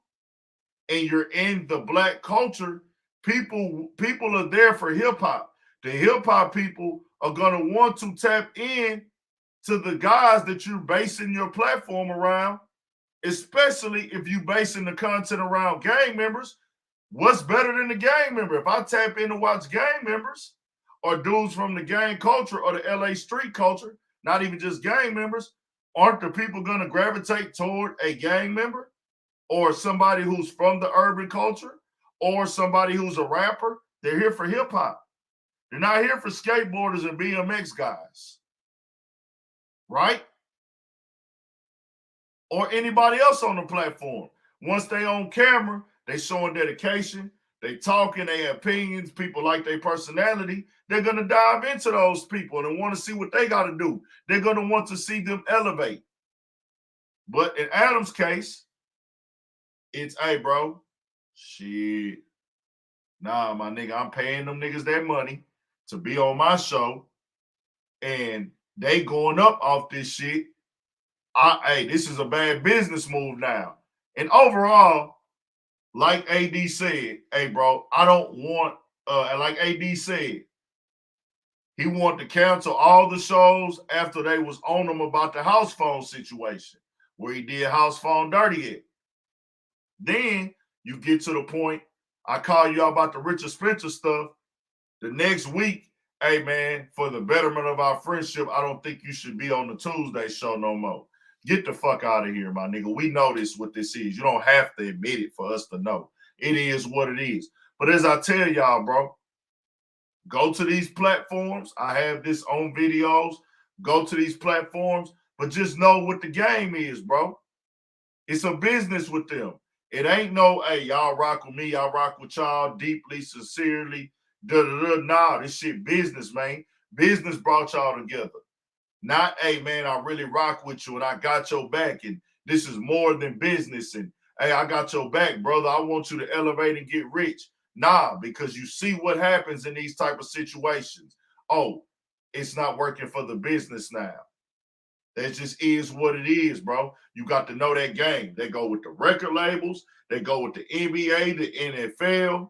and you're in the black culture, people are there for hip-hop. The hip-hop people are going to want to tap in to the guys that you're basing your platform around, especially if you basing the content around gang members. What's better than the gang member? If I tap in to watch gang members or dudes from the gang culture or the LA street culture, not even just gang members, aren't the people going to gravitate toward a gang member or somebody who's from the urban culture or somebody who's a rapper? They're here for hip-hop. They're not here for skateboarders and BMX guys. Right? Or anybody else on the platform. Once they on camera, they showing dedication, they talking, they have opinions, people like their personality, they're going to dive into those people and want to see what they got to do. They're going to want to see them elevate. But in Adam's case, it's, hey, bro, shit. Nah, my nigga, I'm paying them niggas their money to be on my show, and they going up off this shit. Hey, this is a bad business move now. And overall, like AD said, hey, bro, I don't want, like AD said, he wanted to cancel all the shows after they was on him about the house phone situation, where he did house phone dirty at. Then you get to the point, I call you out about the Richard Spencer stuff. The next week, hey, man, for the betterment of our friendship, I don't think you should be on the Tuesday show no more. Get the fuck out of here, my nigga. We know this, what this is. You don't have to admit it for us to know. It is what it is. But as I tell y'all, bro, go to these platforms. I have this on videos. Go to these platforms, but just know what the game is, bro. It's a business with them. It ain't no, hey, y'all rock with me, y'all rock with y'all deeply, sincerely. Nah, this shit business, man. Business brought y'all together. Not, hey, man, I really rock with you and I got your back and this is more than business. And, hey, I got your back, brother. I want you to elevate and get rich. Nah, because you see what happens in these type of situations. Oh, it's not working for the business now. That just is what it is, bro. You got to know that game. They go with the record labels. They go with the NBA, the NFL.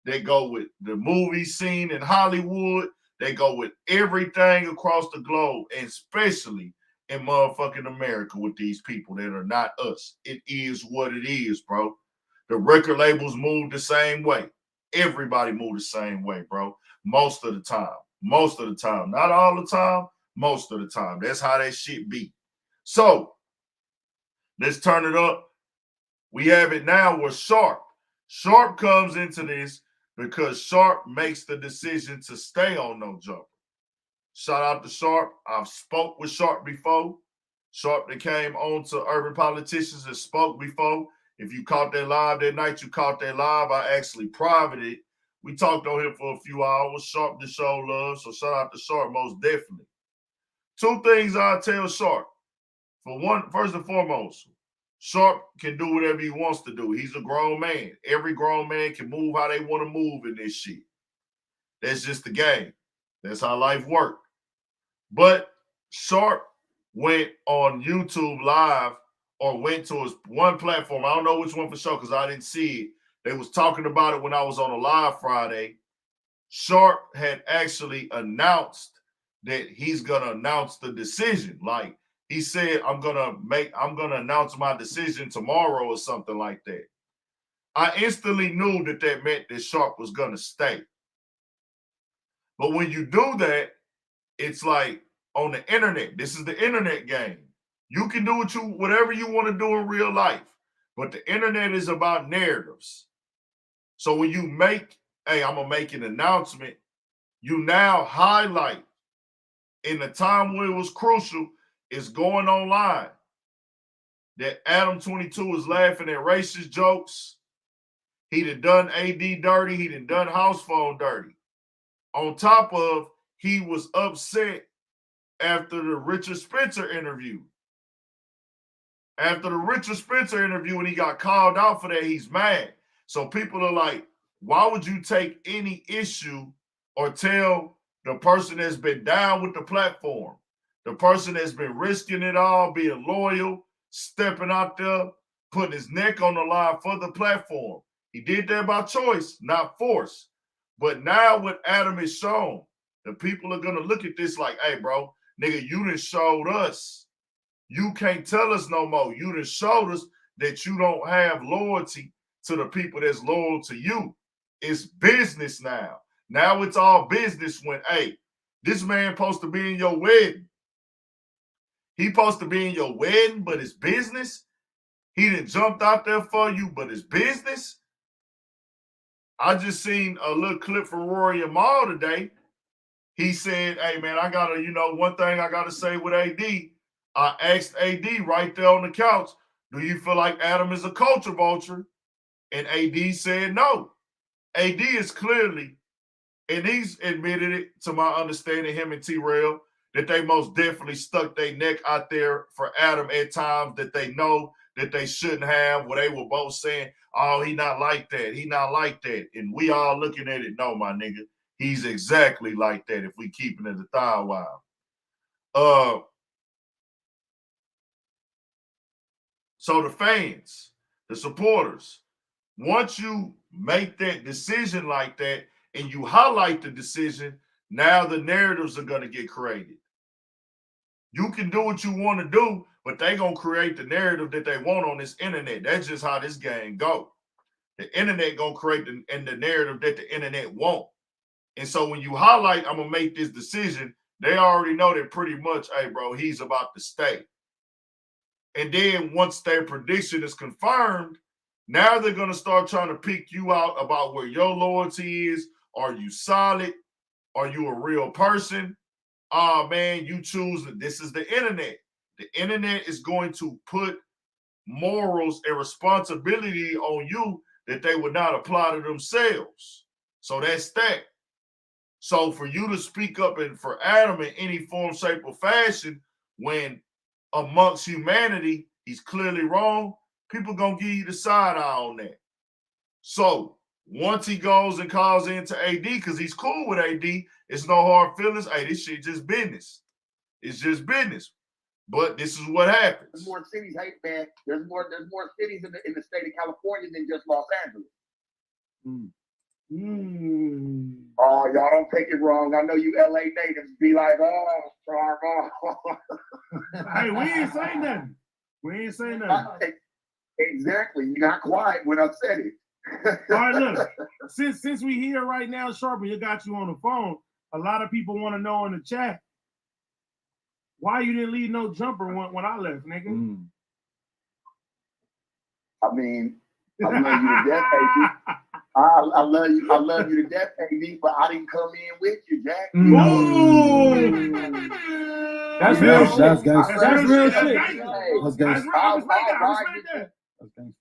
They go with the movie scene in Hollywood. They go with everything across the globe, and especially in motherfucking America with these people that are not us. It is what it is, bro. The record labels move the same way. Everybody move the same way, bro. Most of the time. Most of the time. Not all the time. Most of the time. That's how that shit be. So, let's turn it up. We have it now with Sharp. Sharp comes into this because Sharp makes the decision to stay on No Jumper. Shout out to Sharp. I've spoke with Sharp before. Sharp that came on to Urban Politicians and spoke before. If you caught that live that night, you caught that live. I actually privated it. We talked on him for a few hours. Sharp to show love. So shout out to Sharp most definitely. Two things I tell Sharp. For one, first and foremost, Sharp can do whatever he wants to do. He's a grown man. Every grown man can move how they want to move in this shit. That's just the game. That's how life works. But Sharp went on YouTube Live or went to his one platform. I don't know which one for sure because I didn't see it. They was talking about it when I was on a live Friday. Sharp had actually announced that he's gonna announce the decision. Like he said, I'm gonna announce my decision tomorrow or something like that. I instantly knew that that meant that Sharp was gonna stay. But when you do that, it's like on the internet. This is the internet game. You can do whatever you want to do in real life, but the internet is about narratives. So when you make, hey, I'm gonna make an announcement, you now highlight in the time when it was crucial, is going online that Adam22 is laughing at racist jokes. He done AD dirty. He done house phone dirty. On top of, he was upset after the Richard Spencer interview. After the Richard Spencer interview, when he got called out for that, he's mad. So people are like, why would you take any issue or tell the person that's been down with the platform, the person that's been risking it all, being loyal, stepping out there, putting his neck on the line for the platform? He did that by choice, not force. But now what Adam has shown, the people are going to look at this like, hey, bro, nigga, you done showed us. You can't tell us no more. You done showed us that you don't have loyalty to the people that's loyal to you. It's business now. Now it's all business when, hey, this man supposed to be in your wedding. He supposed to be in your wedding, but it's business. He done jumped out there for you, but it's business. I just seen a little clip from Rory and Mal today. He said, hey, man, I got to, one thing I got to say with AD. I asked AD right there on the couch, do you feel like Adam is a culture vulture? And AD said no. AD is clearly, and he's admitted it to my understanding, him and T-Rail, that they most definitely stuck their neck out there for Adam at times that they know that they shouldn't have, where they were both saying, oh, he not like that. He not like that. And we all looking at it, no, my nigga. He's exactly like that if we keeping it a thigh while. So the fans, the supporters, once you make that decision like that and you highlight the decision, now the narratives are going to get created. You can do what you want to do, but they going to create the narrative that they want on this internet. That's just how this game go. The internet going to create the narrative that the internet want. And so when you highlight, I'm going to make this decision, they already know that pretty much, hey, bro, he's about to stay. And then once their prediction is confirmed, now they're going to start trying to pick you out about where your loyalty is. Are you solid? Are you a real person? Oh, man, you choose. This is the internet. The internet is going to put morals and responsibility on you that they would not apply to themselves. So that's that. So for you to speak up and for Adam in any form, shape, or fashion, when amongst humanity, he's clearly wrong, people gonna give you the side eye on that. So once he goes and calls into AD, because he's cool with AD, it's no hard feelings. Hey, this shit just business. It's just business. But this is what happens. There's more cities, hey man. There's more cities in the state of California than just Los Angeles. Oh, y'all don't take it wrong. I know you LA natives be like, oh, Hey, we ain't saying nothing. We ain't saying nothing. Exactly. You're not quiet when I said it. All right, look. Since we here right now, Sharp, you got you on the phone. A lot of people want to know in the chat why you didn't leave no jumper when I left, nigga. I mean, I love you to death, baby. I love you to death, baby, but I didn't come in with you, Jack. That's real shit. That's gangster. That's real shit. That's gangster.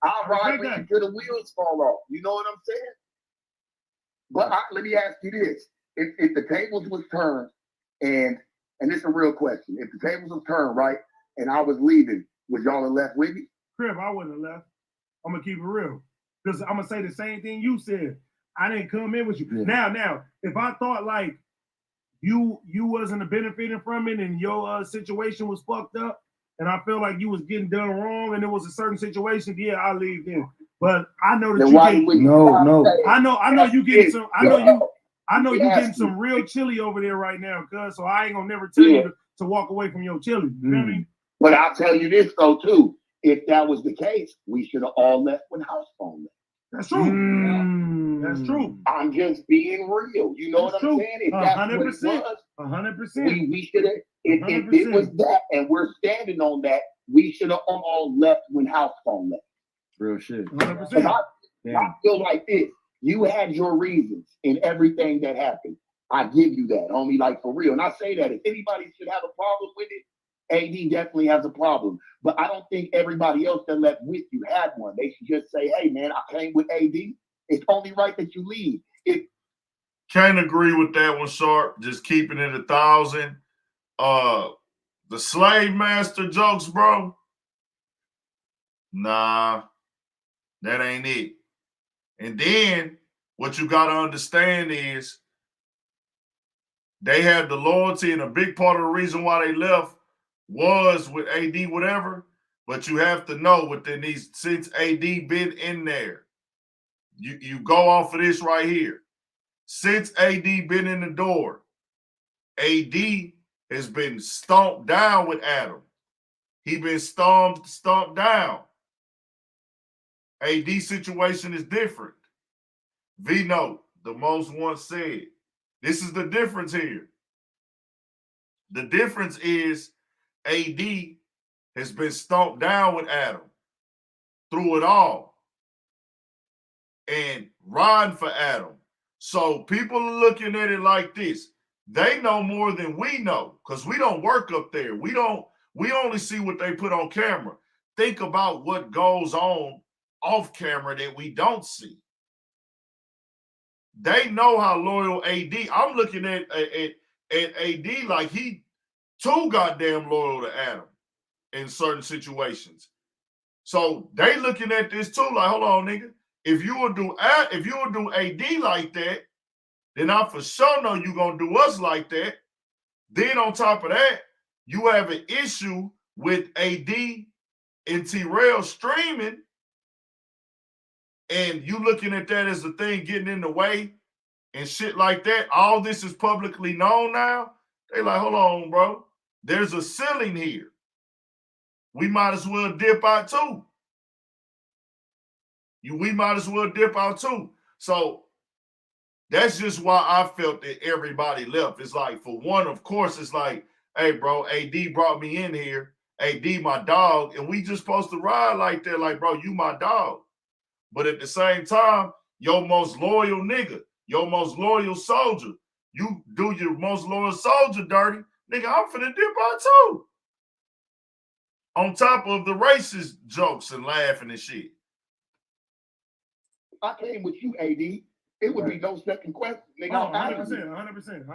I'll ride with you till the wheels fall off. You know what I'm saying? But let me ask you this. If the tables was turned, and this is a real question, if the tables was turned, right, and I was leaving, would y'all have left with me? Crib, I wouldn't have left. I'm going to keep it real. Because I'm going to say the same thing you said. I didn't come in with you. Yeah. Now, if I thought like you wasn't benefiting from it and your situation was fucked up, and I feel like you was getting done wrong and it was a certain situation, yeah, I'll leave then. But I know that I know you getting some I know you getting some real chili over there right now, cuz, so I ain't gonna never tell you to walk away from your chili. You feel me? But I'll tell you this though too. If that was the case, we should have all left when house phone left. That's true. That's true. I'm just being real. You know what I'm saying? If that's 100%. 100%. We should have. If it was that, and we're standing on that, we should have all left when house phone left. Real shit. 100%. I feel like this. You had your reasons in everything that happened. I give you that, homie, like for real. And I say that if anybody should have a problem with it, AD definitely has a problem. But I don't think everybody else that left with you had one. They should just say, hey, man, I came with AD. It's only right that you leave. Can't agree with that one, Sharp. Just keeping it 1,000. The slave master jokes, bro. Nah, that ain't it. And then what you got to understand is they had the loyalty, and a big part of the reason why they left was with AD, whatever. But you have to know within these, since AD been in there, you go off of this right here. Since AD been in the door, AD has been stomped down with Adam. He been stomped down. AD situation is different. V-Note, the most once said. This is the difference here. The difference is AD has been stomped down with Adam through it all and riding for Adam. So people are looking at it like this. They know more than we know because we don't work up there. We only see what they put on camera. Think about what goes on off camera that we don't see. They know how loyal AD. I'm looking at AD like he too goddamn loyal to Adam in certain situations. So they looking at this too like, hold on, nigga. If you would do AD like that, then I for sure know you gonna do us like that. Then on top of that, you have an issue with AD and T-Rail streaming, and you looking at that as a thing getting in the way and shit like that. All this is publicly known now. They like, hold on, bro. There's a ceiling here. We might as well dip out too. We might as well dip out too. So that's just why I felt that everybody left. It's like, for one, of course, it's like, hey, bro, AD brought me in here. AD, my dog, and we just supposed to ride like that. Like, bro, you my dog. But at the same time, your most loyal nigga, your most loyal soldier, you do your most loyal soldier dirty, nigga, I'm finna dip out too. On top of the racist jokes and laughing and shit. I came with you, AD. It would be no second question. Nigga, I'm out of here. 100%.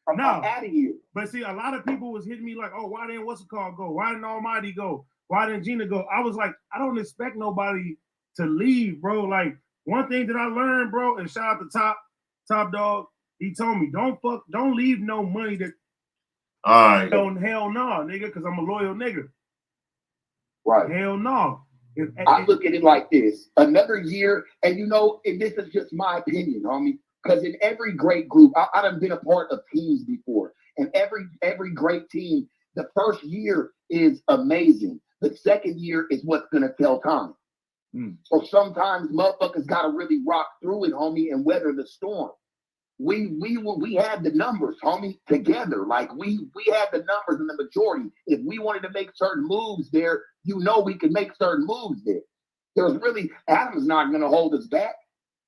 I'm out of here. But see, a lot of people was hitting me like, oh, why didn't what's it called go? Why didn't Almighty go? why didn't Gina go? I was like, I don't expect nobody to leave, bro. Like, one thing that I learned, bro, and shout out to Top Dog, he told me, don't leave no money that, all right. hell no, nigga, because I'm a loyal nigga. Right. Hell no. I look at it like this: another year, and you know, and this is just my opinion, homie. Because in every great group, I done been a part of teams before, and every great team, the first year is amazing. The second year is what's gonna tell time. So sometimes motherfuckers gotta really rock through it, homie, and weather the storm. We had the numbers, homie, together. Like we had the numbers in the majority. If we wanted to make certain moves there, you know we can make certain moves there. There's really, Adam's not gonna hold us back,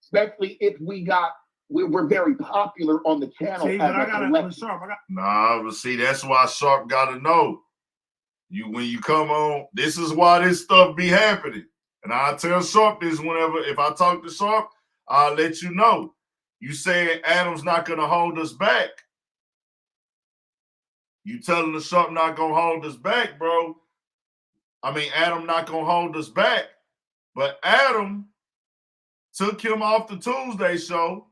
especially if we're very popular on the channel. See, but I gotta Sharp. Nah, but see, that's why Sharp gotta know. When you come on, this is why this stuff be happening. And I tell Sharp this whenever, if I talk to Sharp, I'll let you know. You saying Adam's not going to hold us back. You telling the Sharp not going to hold us back, bro. I mean, Adam not going to hold us back. But Adam took him off the Tuesday show.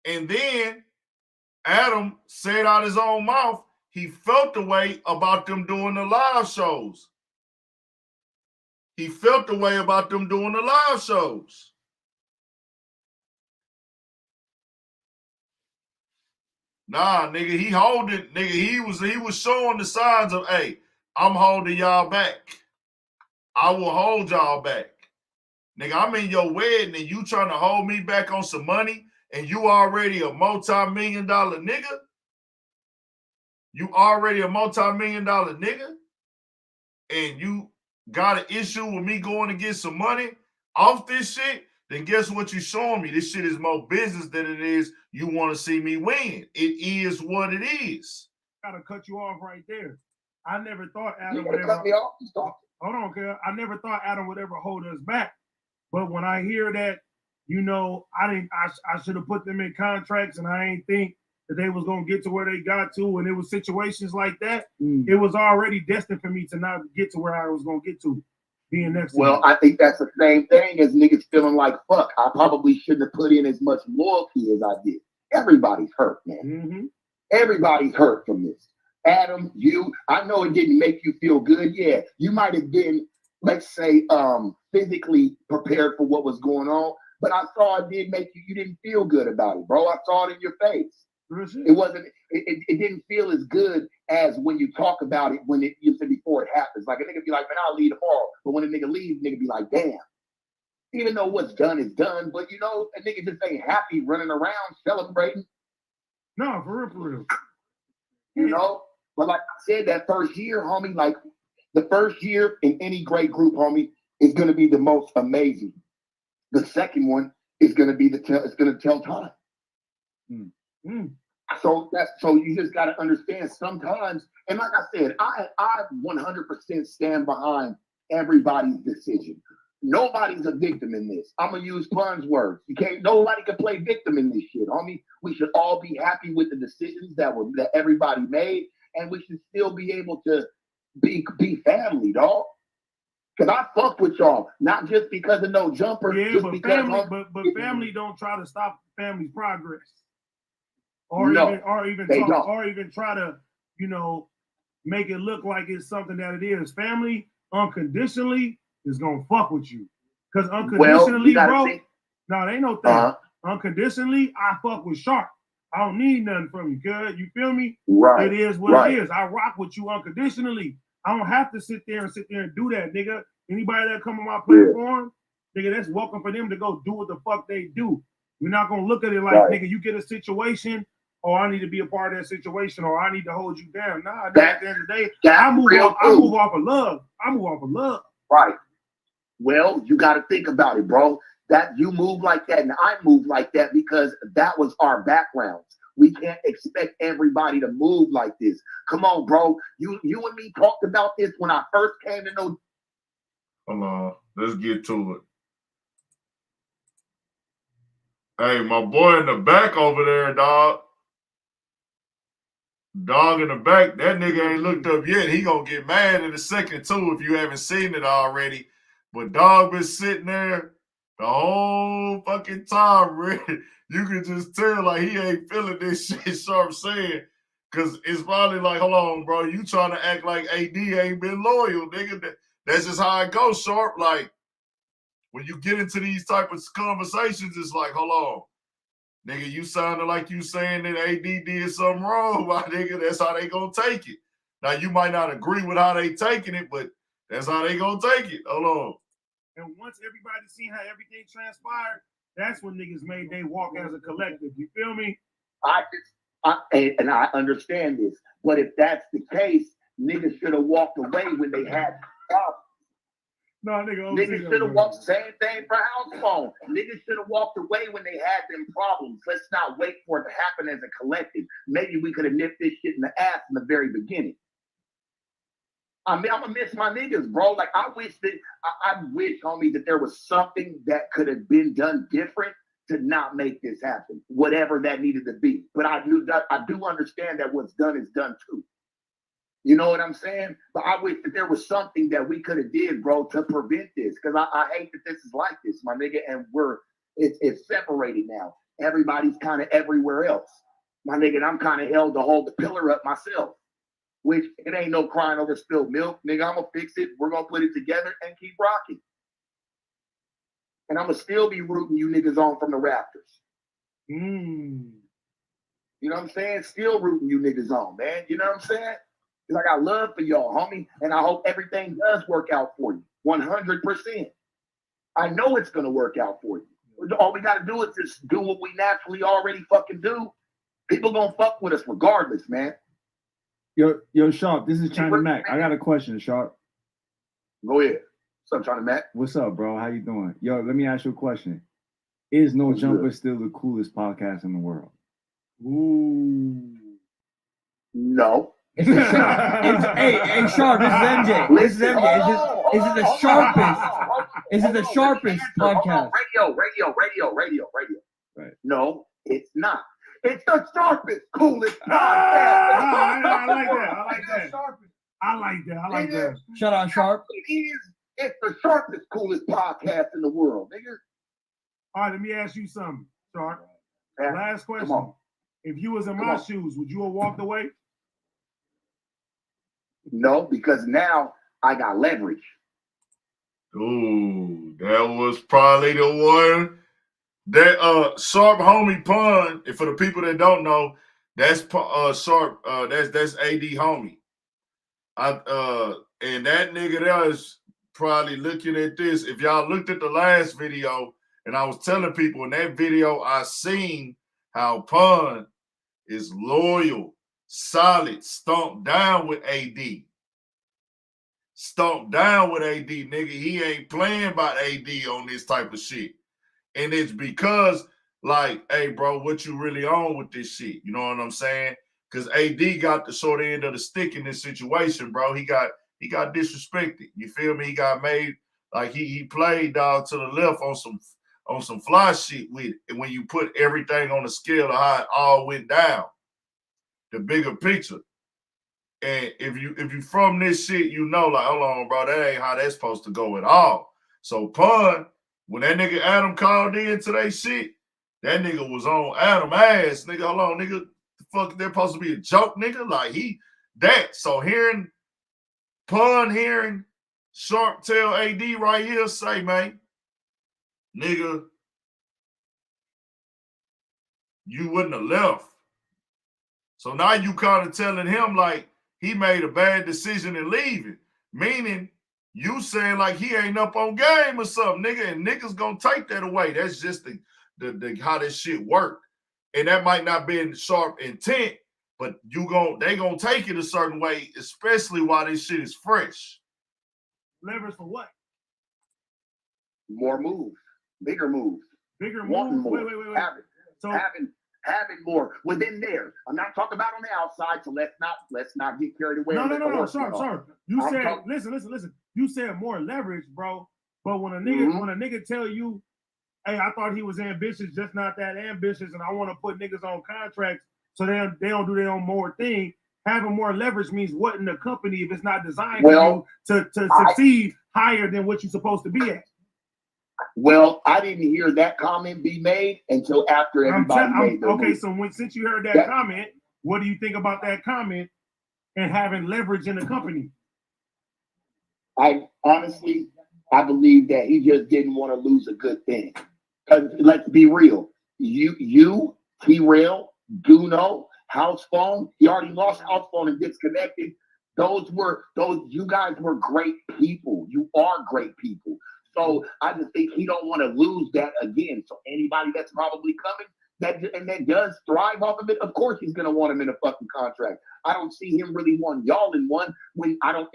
And then Adam said out his own mouth, he felt the way about them doing the live shows. He felt the way about them doing the live shows. Nah, nigga, he holding, nigga, he was showing the signs of, hey, I'm holding y'all back. I will hold y'all back. Nigga, I'm in your wedding and you trying to hold me back on some money and you already a multi-million-dollar nigga? You already a multi-million-dollar nigga? And you got an issue with me going to get some money off this shit? Then guess what you showing me? This shit is more business than it is you want to see me win. It is what it is. Gotta cut you off right there. I never thought You Adam gotta would cut ever. me off. Stop. Hold on, Kel. I never thought Adam would ever hold us back. But when I hear that, you know, I should have put them in contracts, and I ain't think that they was gonna get to where they got to, and it was situations like that. It was already destined for me to not get to where I was gonna get to. Being next to Well, I think that's the same thing as niggas feeling like, fuck, I probably shouldn't have put in as much loyalty as I did. Everybody's hurt, man. Everybody's hurt from this. Adam, you, I know it didn't make you feel good. Yeah, you might have been, let's say, physically prepared for what was going on, but I saw it did make you didn't feel good about it, bro. I saw it in your face. It wasn't, it didn't feel as good as when you talk about it when you said before it happens. Like a nigga be like, man, I'll leave tomorrow. But when a nigga leaves, nigga be like, damn. Even though what's done is done, but you know, a nigga just ain't happy running around celebrating. No, for real. You know? But like I said, that first year, homie, like the first year in any great group, homie, is gonna be the most amazing. The second one is gonna be it's gonna tell time. So you just got to understand sometimes, and like I said, I 100% stand behind everybody's decision. Nobody's a victim in this. I'm gonna use Pun's words. Nobody can play victim in this shit, homie. We should all be happy with the decisions that everybody made, and we should still be able to be family, dog. Cause I fuck with y'all, not just because of no jumper. Yeah, but family don't try to stop family's progress. Or even try to, you know, make it look like it's something that it is. Family unconditionally is gonna fuck with you. Because unconditionally, bro, no, they ain't no thing. Unconditionally, I fuck with Sharp. I don't need nothing from you, cuz. You feel me? Right. It is what it is. I rock with you unconditionally. I don't have to sit there and do that, nigga. Anybody that come on my platform, nigga, that's welcome for them to go do what the fuck they do. We're not gonna look at it like, nigga, you get a situation, or I need to be a part of that situation, or I need to hold you down. Nah, at the end of the day, I move off of love. Right. Well, you got to think about it, bro. That you move like that and I move like that because that was our backgrounds. We can't expect everybody to move like this. Come on, bro. You and me talked about this when I first came to know. Hold on. Let's get to it. Hey, my boy in the back over there, dog. Dog in the back, that nigga ain't looked up yet. He gonna get mad in a second too if you haven't seen it already. But Dog been sitting there the whole fucking time, man. You can just tell like he ain't feeling this shit Sharp saying. Cause it's probably like, hold on, bro, you trying to act like AD ain't been loyal, nigga. That's just how it goes, Sharp. Like when you get into these type of conversations, it's like, hold on. Nigga, you sounded like you saying that AD did something wrong, my nigga. That's how they gonna take it. Now, you might not agree with how they taking it, but that's how they gonna take it. Hold on. And once everybody seen how everything transpired, that's when niggas made they walk as a collective. You feel me? And I understand this, but if that's the case, niggas should have walked away when they had problems. No, niggas should have walked. Same thing for house phone. Niggas should have walked away when they had them problems. Let's not wait for it to happen as a collective. Maybe we could have nipped this shit in the ass in the very beginning. I mean, I'm gonna miss my niggas, bro. Like I wish, homie, that there was something that could have been done different to not make this happen, whatever that needed to be. But I do understand that what's done is done too. You know what I'm saying? But I wish that there was something that we could have did, bro, to prevent this. Because I hate that this is like this, my nigga. And it's separated now. Everybody's kind of everywhere else, my nigga. And I'm kind of held to hold the pillar up myself. Which it ain't no crying over spilled milk, nigga. I'm gonna fix it. We're gonna put it together and keep rocking. And I'm gonna still be rooting you niggas on from the Raptors. You know what I'm saying? Still rooting you niggas on, man. You know what I'm saying? Because I got love for y'all, homie. And I hope everything does work out for you. 100%. I know it's gonna work out for you. All we gotta do is just do what we naturally already fucking do. People gonna fuck with us regardless, man. Yo, Sharp, this is China Mac. I got a question, Sharp. Go ahead. What's up, China Mac? What's up, bro? How you doing? Yo, let me ask you a question. Is No Jumper still the coolest podcast in the world? Ooh. No. Hey, Sharp, this is MJ. This is MJ. Is it the sharpest? Is it the sharpest podcast? Radio. Right. No, it's not. It's the sharpest, coolest podcast. I like that. Shout out, Sharp. It's the sharpest, coolest podcast in the world, nigga. All right, let me ask you something, Sharp. Last question. If you was in my shoes, would you have walked away? No, because now I got leverage. Ooh, that was probably the one. That Sharp homie Pun, and for the people that don't know, that's Sharp, that's AD homie. And that nigga there is probably looking at this. If y'all looked at the last video, and I was telling people in that video, I seen how Pun is loyal, solid, stomped down with AD. Stomped down with AD, nigga. He ain't playing by AD on this type of shit. And it's because, like, hey, bro, what you really on with this shit? You know what I'm saying? Because AD got the short end of the stick in this situation, bro. He got disrespected. You feel me? He got made like he played down to the left on some fly shit with it. And when you put everything on the scale of how it all went down, the bigger picture. And if you from this shit, you know, like, hold on, bro, that ain't how that's supposed to go at all. So Pun, when that nigga Adam called in to that shit, that nigga was on Adam ass, nigga. Hold on, nigga. The fuck, they're supposed to be a joke, nigga? Like, so hearing Sharp tell AD right here, say, man, nigga, you wouldn't have left. So now you kind of telling him, like, he made a bad decision in leaving, meaning you saying like he ain't up on game or something, nigga, and niggas gonna take that away. That's just the how this shit work. And that might not be in Sharp intent, but they gonna take it a certain way, especially while this shit is fresh. Leverage for what? More moves, bigger moves. Bigger moves. Wait. So having more within there. I'm not talking about on the outside, so let's not get carried away. No, Sharp. You said listen. You said more leverage, bro. But when a nigga tell you, hey, I thought he was ambitious, just not that ambitious, and I want to put niggas on contracts so they don't do their own more thing, having more leverage means what in the company if it's not designed Well, for you to succeed higher than what you're supposed to be at? Well, I didn't hear that comment be made until after everybody made their okay, move. so since you heard that comment, what do you think about that comment and having leverage in the company? I honestly, I believe that he just didn't want to lose a good thing. Because let's be real, you, T-Rail, Duno, House Phone, he already lost House Phone and disconnected. You guys were great people. You are great people. So I just think he don't want to lose that again. So anybody that's probably coming that does thrive off of it, of course he's gonna want him in a fucking contract. I don't see him really wanting y'all in one when I'm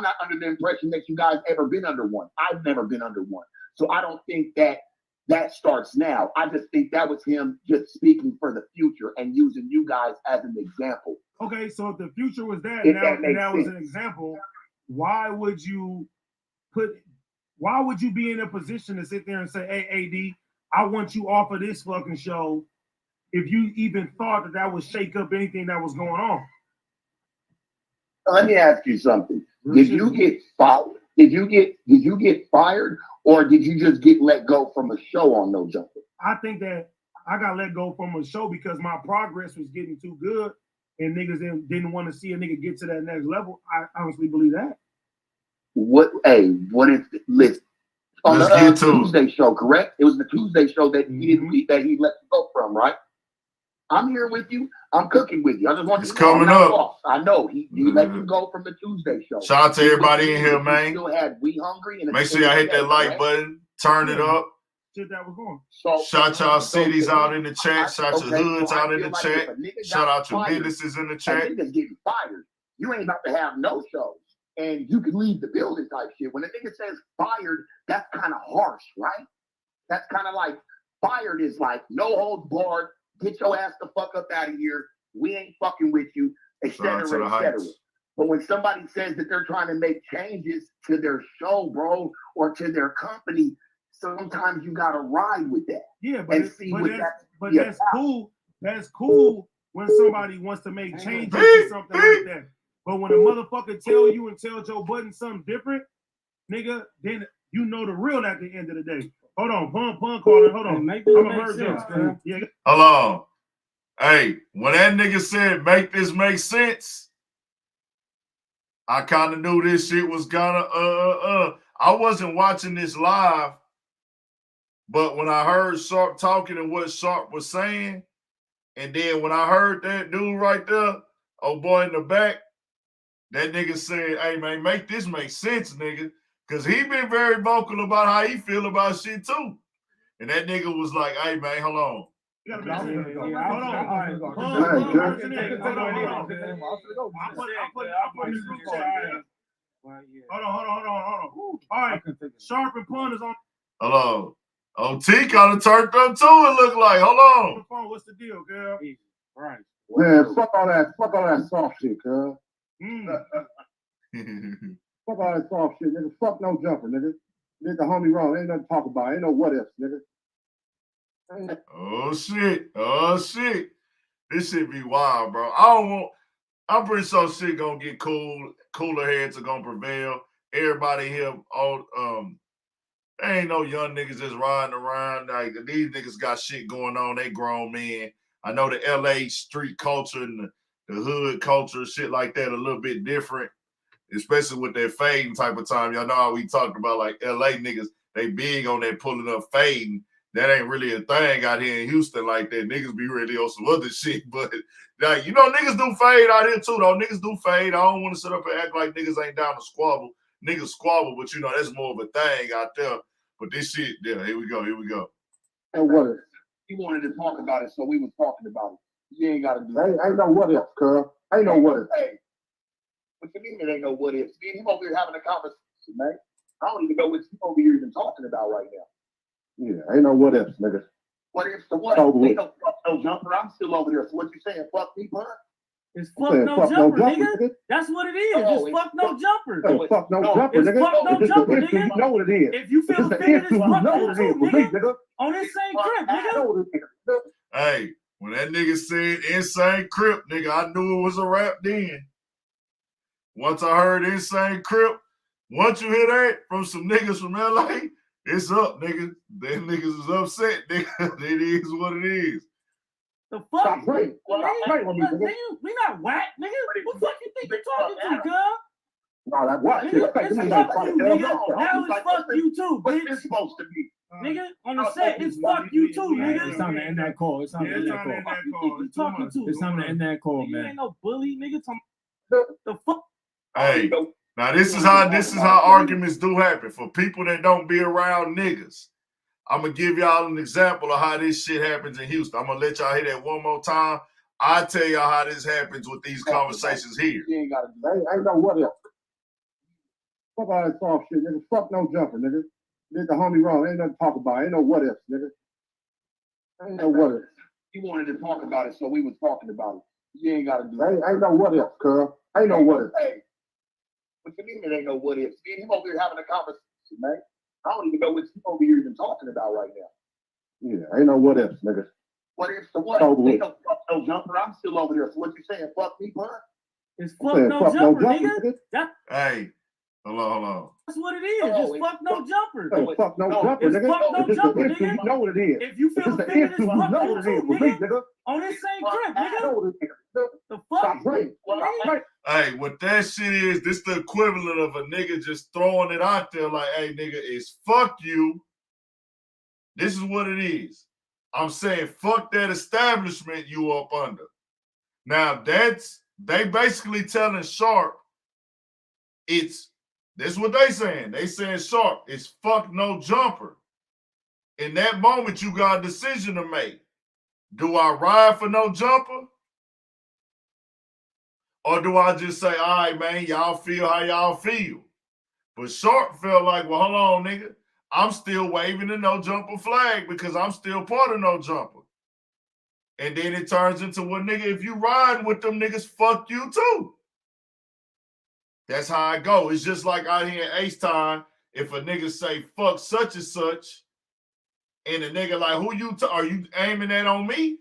not under the impression that you guys ever been under one. I've never been under one. So I don't think that starts now. I just think that was him just speaking for the future and using you guys as an example. Okay, so if the future was that, If now that makes that was sense. an example, why would you be in a position to sit there and say, hey, AD, I want you off of this fucking show if you even thought that would shake up anything that was going on? Let me ask you something. Did you get fired? Did you get fired, or did you just get let go from a show on No Jumper? I think that I got let go from a show because my progress was getting too good and niggas didn't want to see a nigga get to that next level. I honestly believe that. What is listen? On the Tuesday show, correct? It was the Tuesday show that he let you go from, right? I'm here with you. I'm cooking with you. I just want it's you to know coming up. Lost. I know he let you go from the Tuesday show. Shout out to everybody in here, man. Still had We Hungry and make sure y'all hit that like button, turn it up. Shit that was going. So, shout y'all cities out in the chat. Shout your hoods out in the chat. Shout out your businesses in the chat. Niggas getting fired. You ain't about to have no shows. And you can leave the building type shit. When a nigga says fired, that's kind of harsh, right? That's kind of like fired is like no holds barred. Get your ass the fuck up out of here. We ain't fucking with you, etc., etc. But when somebody says that they're trying to make changes to their show, bro, or to their company, sometimes you gotta ride with that. Yeah, but that's cool. That's cool when somebody wants to make changes to something like that. But when a motherfucker tell you and tell Joe Budden something different, nigga, then you know the real at the end of the day. Hold on, Pun calling. Hold on. I'm a virgin. Yeah. Hold on. Hey, when that nigga said make this make sense, I kind of knew this shit was gonna I wasn't watching this live, but when I heard Sharp talking and what Sharp was saying, and then when I heard that dude right there, oh boy in the back, that nigga said, hey man, make this make sense, nigga. Cause he been very vocal about how he feel about shit too. And that nigga was like, hey man, hold on. Hold on. All right. Sharp and Pun is on. Hold on. OT kind of turned up too, it looked like. Hold on. What's the deal, girl? Right. Man, fuck all that soft shit, girl. Fuck all that soft shit, nigga. Fuck No Jumper, nigga. Nigga, homie wrong. Ain't nothing to talk about. Ain't no what ifs, nigga. Oh shit. This shit be wild, bro. I'm pretty sure shit gonna get cool. Cooler heads are gonna prevail. Everybody here, there ain't no young niggas just riding around. Like these niggas got shit going on. They grown men. I know the LA street culture and the hood culture, shit like that, a little bit different. Especially with that fading type of time. Y'all know how we talked about like LA niggas, they big on that pulling up fading. That ain't really a thing out here in Houston like that. Niggas be really on some other shit. But like, you know, niggas do fade out here too, though. Niggas do fade. I don't want to sit up and act like niggas ain't down to squabble. Niggas squabble, but you know, that's more of a thing out there. But this shit, yeah, here we go. And what if he wanted to talk about it, so we was talking about it. You ain't gotta do that. Ain't no what if, girl. Ain't no what if. Hey, what you mean it ain't no what if? Me and him over here having a conversation, man. I don't even know what you over here even talking about right now. Yeah, ain't no what ifs, nigga. What ifs to what? Ain't no fuck No Jumper. I'm still over there. So what you saying? Fuck me, Pun? It's fuck no jumper, nigga. That's what it is. It's fuck no jumper. Fuck no jumper, nigga. Fuck no jumper, nigga. You know what it is. If you feel offended, it's fuck no jumper, nigga. On this same crib, nigga. Hey, When that nigga said Insane Crip, nigga, I knew it was a rap then. Once I heard Insane Crip, once you hear that from some niggas from LA, it's up, nigga. Them niggas is upset, nigga. It is what it is. The fuck? Stop playing. Nigga, we not whack, nigga. What the fuck you think you're talking to, cuz? No, that's what. Nigga, it's fuck you, nigga. Now it's fuck you too, What's bitch. this supposed to be? Nigga, on the set, it's fuck you too, It's nigga. time to end that call. It's time to end that call. Fuck you think you talking to? It's time to end that call, You man. ain't no bully, nigga. The fuck? Hey, now this is how arguments do happen for people that don't be around niggas. I'm gonna give y'all an example of how this shit happens in Houston. I'm gonna let y'all hear that one more time. I'll tell y'all how this happens with these conversations here. You ain't got to. I ain't know what else. Fuck all that soft shit, nigga. Fuck no jumper, nigga. Did the homie wrong. Ain't nothing to talk about. Ain't no what else, nigga. Ain't no what else. He wanted to talk about it, so we was talking about it. You ain't got to do. Ain't no what else, cuz. Ain't no what else. Hey, what you mean it ain't no what else? Me and him over here having a conversation, man. I don't even know what you over here even talking about right now. Yeah, ain't no what else, nigga. What if the what? Ain't no fuck no jumper. I'm still over there. So what you saying? Fuck me, bud? It's fuck no jumper, nigga. Hey, hold on. That's what it is. Just fuck no jumper. Hey, fuck no jumper, It's nigga. fuck no jumper, nigga. You know what it is. If you feel offended, it's fuck no too, nigga. On this same trip, nigga. The fuck? Hey, what that shit is, this the equivalent of a nigga just throwing it out there like, hey, nigga, it's fuck you. This is what it is. I'm saying fuck that establishment you up under. Now, they basically telling Sharp, that's what they saying. They saying Sharp, it's fuck no jumper. In that moment, you got a decision to make. Do I ride for no jumper? Or do I just say, all right, man, y'all feel how y'all feel? But Sharp felt like, well, hold on, nigga. I'm still waving the no jumper flag because I'm still part of no jumper. And then it turns into, well, nigga, if you riding with them niggas, fuck you too. That's how I go. It's just like out here in Ace time, if a nigga say fuck such and such, and a nigga like, who you, are you aiming that on me?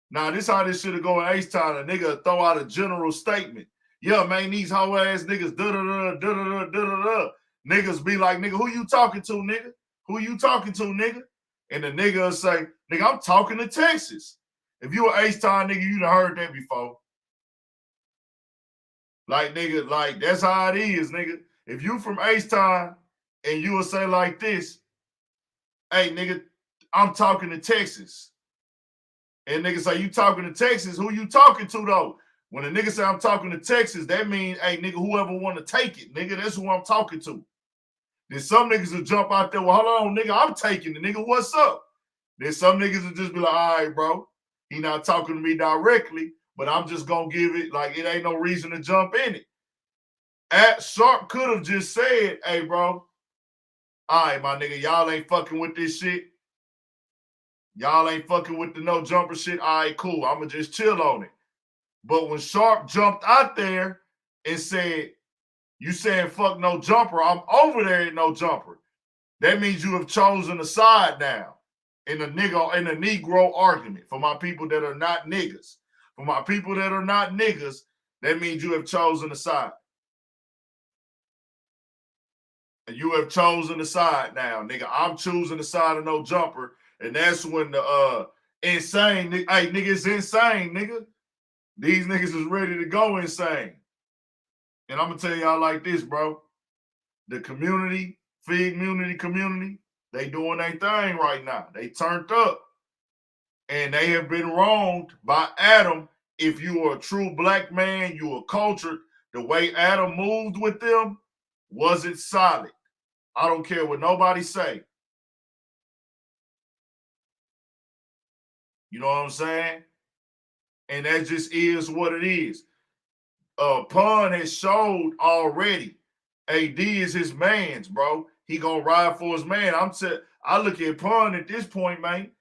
Now, this how this should go in Ace time. A nigga throw out a general statement. Yeah, man, these hoe ass niggas, da-da-da. Niggas be like, nigga, who you talking to, nigga? Who you talking to, nigga? And the nigga will say, nigga, I'm talking to Texas. If you an Ace time nigga, you done heard that before. Like, nigga, like, that's how it is, nigga. If you from Ace time and you will say like this, hey, nigga, I'm talking to Texas. And nigga say, you talking to Texas, who you talking to, though? When a nigga say I'm talking to Texas, that means, hey, nigga, whoever want to take it, nigga, that's who I'm talking to. Then some niggas will jump out there, well, hold on, nigga, I'm taking it, nigga, what's up? Then some niggas will just be like, all right, bro, he not talking to me directly, but I'm just going to give it, like, it ain't no reason to jump in it. Sharp could have just said, hey, bro, all right, my nigga, y'all ain't fucking with this shit. Y'all ain't fucking with the no jumper shit. All right, cool. I'm going to just chill on it. But when Sharp jumped out there and said, you saying fuck no jumper, I'm over there in no jumper. That means you have chosen a side now in a Negro argument. For my people that are not niggas. For my people that are not niggas, that means you have chosen a side. And you have chosen a side now, nigga. I'm choosing the side of no jumper. And that's when the insane, hey, nigga, it's insane, nigga. These niggas is ready to go insane. And I'm going to tell y'all like this, bro. The community, community, they doing their thing right now. They turned up. And they have been wronged by Adam. If you are a true black man, you are cultured. The way Adam moved with them wasn't solid. I don't care what nobody say. You know what I'm saying? And that just is what it is. Pun has showed already. AD is his man's, bro. He gonna ride for his man. I look at Pun at this point, man.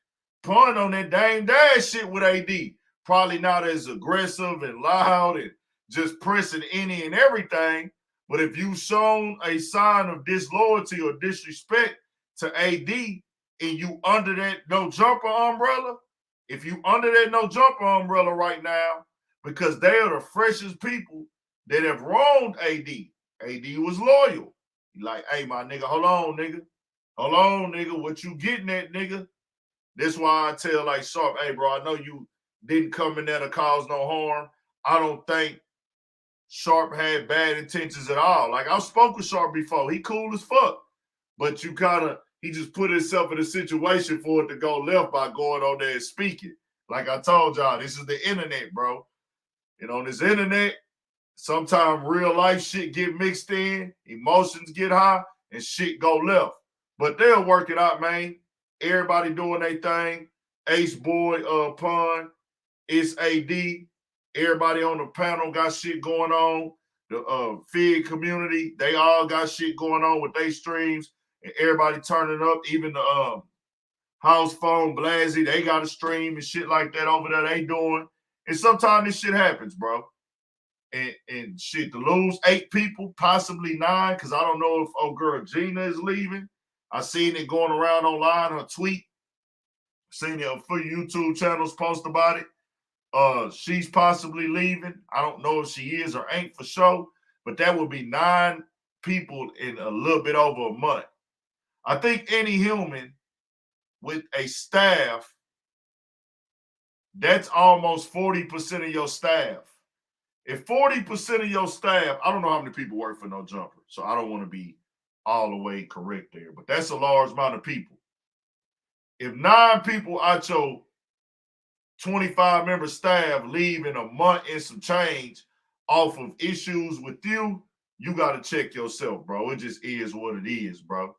Pun on that Dame Dash shit with AD. Probably not as aggressive and loud and just pressing any and everything. But if you've shown a sign of disloyalty or disrespect to AD and you under that no jumper umbrella, if you under that no jumper umbrella right now, because they are the freshest people that have wronged AD. AD was loyal. He like, hey, my nigga, hold on, nigga. Hold on, nigga. What you getting at, nigga? That's why I tell like Sharp, hey, bro, I know you didn't come in there to cause no harm. I don't think Sharp had bad intentions at all. Like, I've spoken with Sharp before. He cool as fuck. But he just put himself in a situation for it to go left by going on there and speaking. Like I told y'all, this is the internet, bro. And on this internet, sometimes real life shit get mixed in, emotions get high, and shit go left. But they'll work it out, man. Everybody doing their thing. AceBoy, Pun, it's AD. Everybody on the panel got shit going on. The Fig community, they all got shit going on with their streams. And everybody turning up. Even the house phone, Blasey, they got a stream and shit like that over there they doing. And sometimes this shit happens, bro. And shit, to lose 8 people, possibly 9, because I don't know if old girl Gina is leaving. I seen it going around online, her tweet. Seen it a few YouTube channels post about it. She's possibly leaving. I don't know if she is or ain't for sure, but that would be 9 people in a little bit over a month. I think any human with a staff, that's almost 40% of your staff. If 40% of your staff, I don't know how many people work for no jumper, so I don't want to be all the way correct there, but that's a large amount of people. If 9 people out your 25-member staff leave in a month and some change off of issues with you, you got to check yourself, bro. It just is what it is, bro.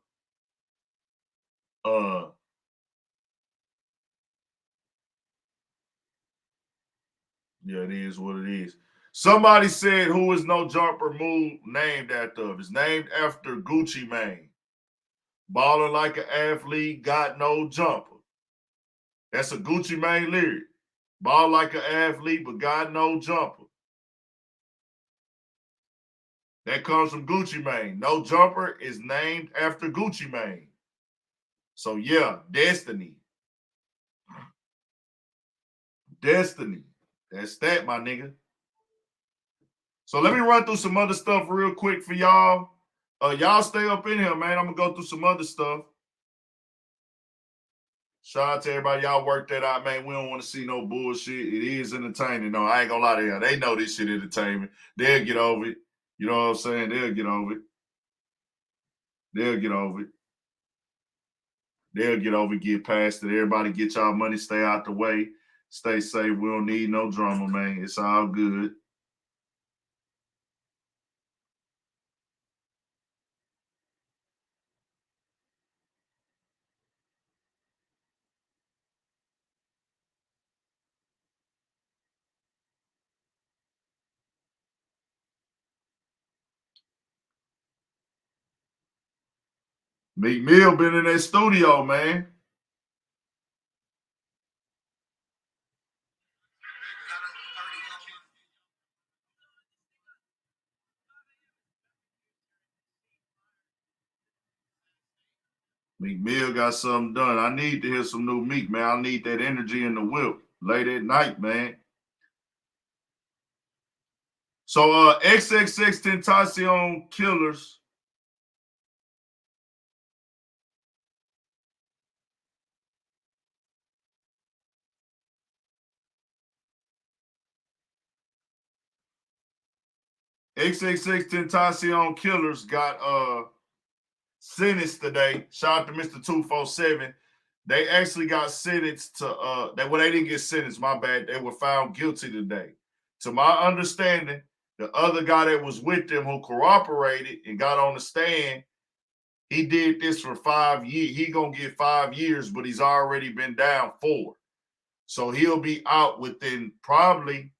Yeah, it is what it is. Somebody said, who is no jumper move named after? It's named after Gucci Mane. Balling like an athlete, got no jumper. That's a Gucci Mane lyric. Ball like an athlete, but got no jumper. That comes from Gucci Mane. No jumper is named after Gucci Mane. So yeah, destiny. Destiny. That's that, my nigga. So let me run through some other stuff real quick for y'all. Y'all stay up in here, man. I'm going to go through some other stuff. Shout out to everybody. Y'all work that out, man. We don't want to see no bullshit. It is entertaining. No, I ain't going to lie to y'all. They know this shit entertainment. They'll get over it. You know what I'm saying? They'll get over it. They'll get over it. They'll get over it, get past it. Everybody get y'all money, stay out the way. Stay safe. We don't need no drama, man. It's all good. Meek Mill been in that studio, man. Meek Mill got something done. I need to hear some new Meek, man. I need that energy in the whip late at night, man. So XXXtentacion killers. XXXtentacion killers got sentenced today. Shout out to Mr. 247. They actually got sentenced to they didn't get sentenced, my bad. They were found guilty today. To my understanding, the other guy that was with them who cooperated and got on the stand, he did this for 5 years. He gonna get 5 years, but he's already been down 4. So he'll be out within probably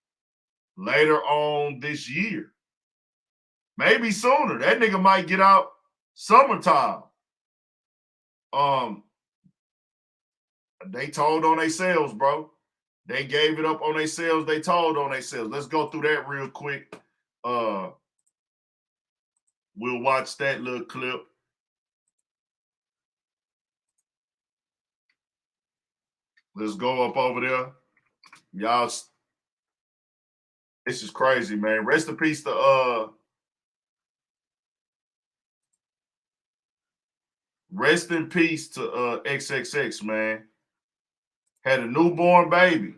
later on this year. Maybe sooner. That nigga might get out summertime. They told on themselves, bro. They gave it up on themselves. They told on themselves. Let's go through that real quick. We'll watch that little clip. Let's go up over there. Y'all, this is crazy, man. Rest in peace to XXX, man. Had a newborn baby.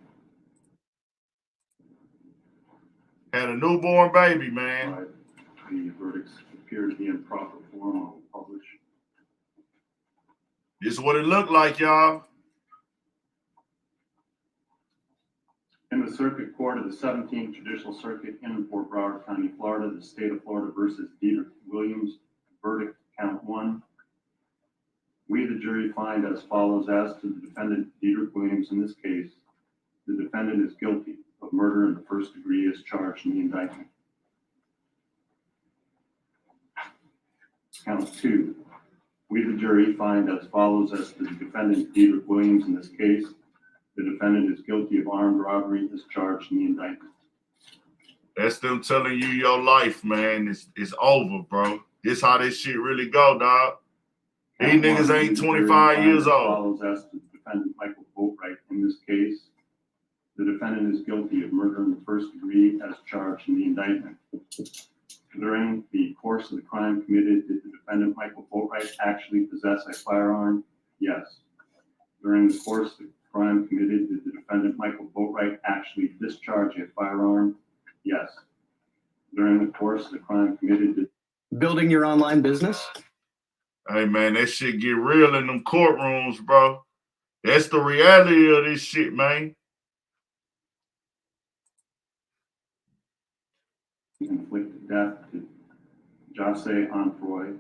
Man. Right. The verdicts appear to be in proper form. I will publish. This is what it looked like, y'all. In the Circuit Court of the 17th Judicial Circuit in Fort Broward County, Florida, the state of Florida versus Dietrich Williams, verdict count 1. We, the jury, find as follows: as to the defendant, Dietrich Williams, in this case, the defendant is guilty of murder in the first degree as charged in the indictment. Count 2. We, the jury, find as follows: as to the defendant, Dietrich Williams, in this case, the defendant is guilty of armed robbery as charged in the indictment. That's them telling you your life, man. It's over, bro. This how this shit really go, dog. These niggas ain't 25 years old. Follows as to the defendant, Michael Boatwright, in this case, the defendant is guilty of murder in the first degree as charged in the indictment. During the course of the crime committed, did the defendant, Michael Boatwright, actually possess a firearm? Yes. During the course of the crime committed, did the defendant, Michael Boatwright, actually discharge a firearm? Yes. During the course of the crime committed, did... Building your online business? Hey, man, that shit get real in them courtrooms, bro. That's the reality of this shit, man. Inflicted death to Jose Troy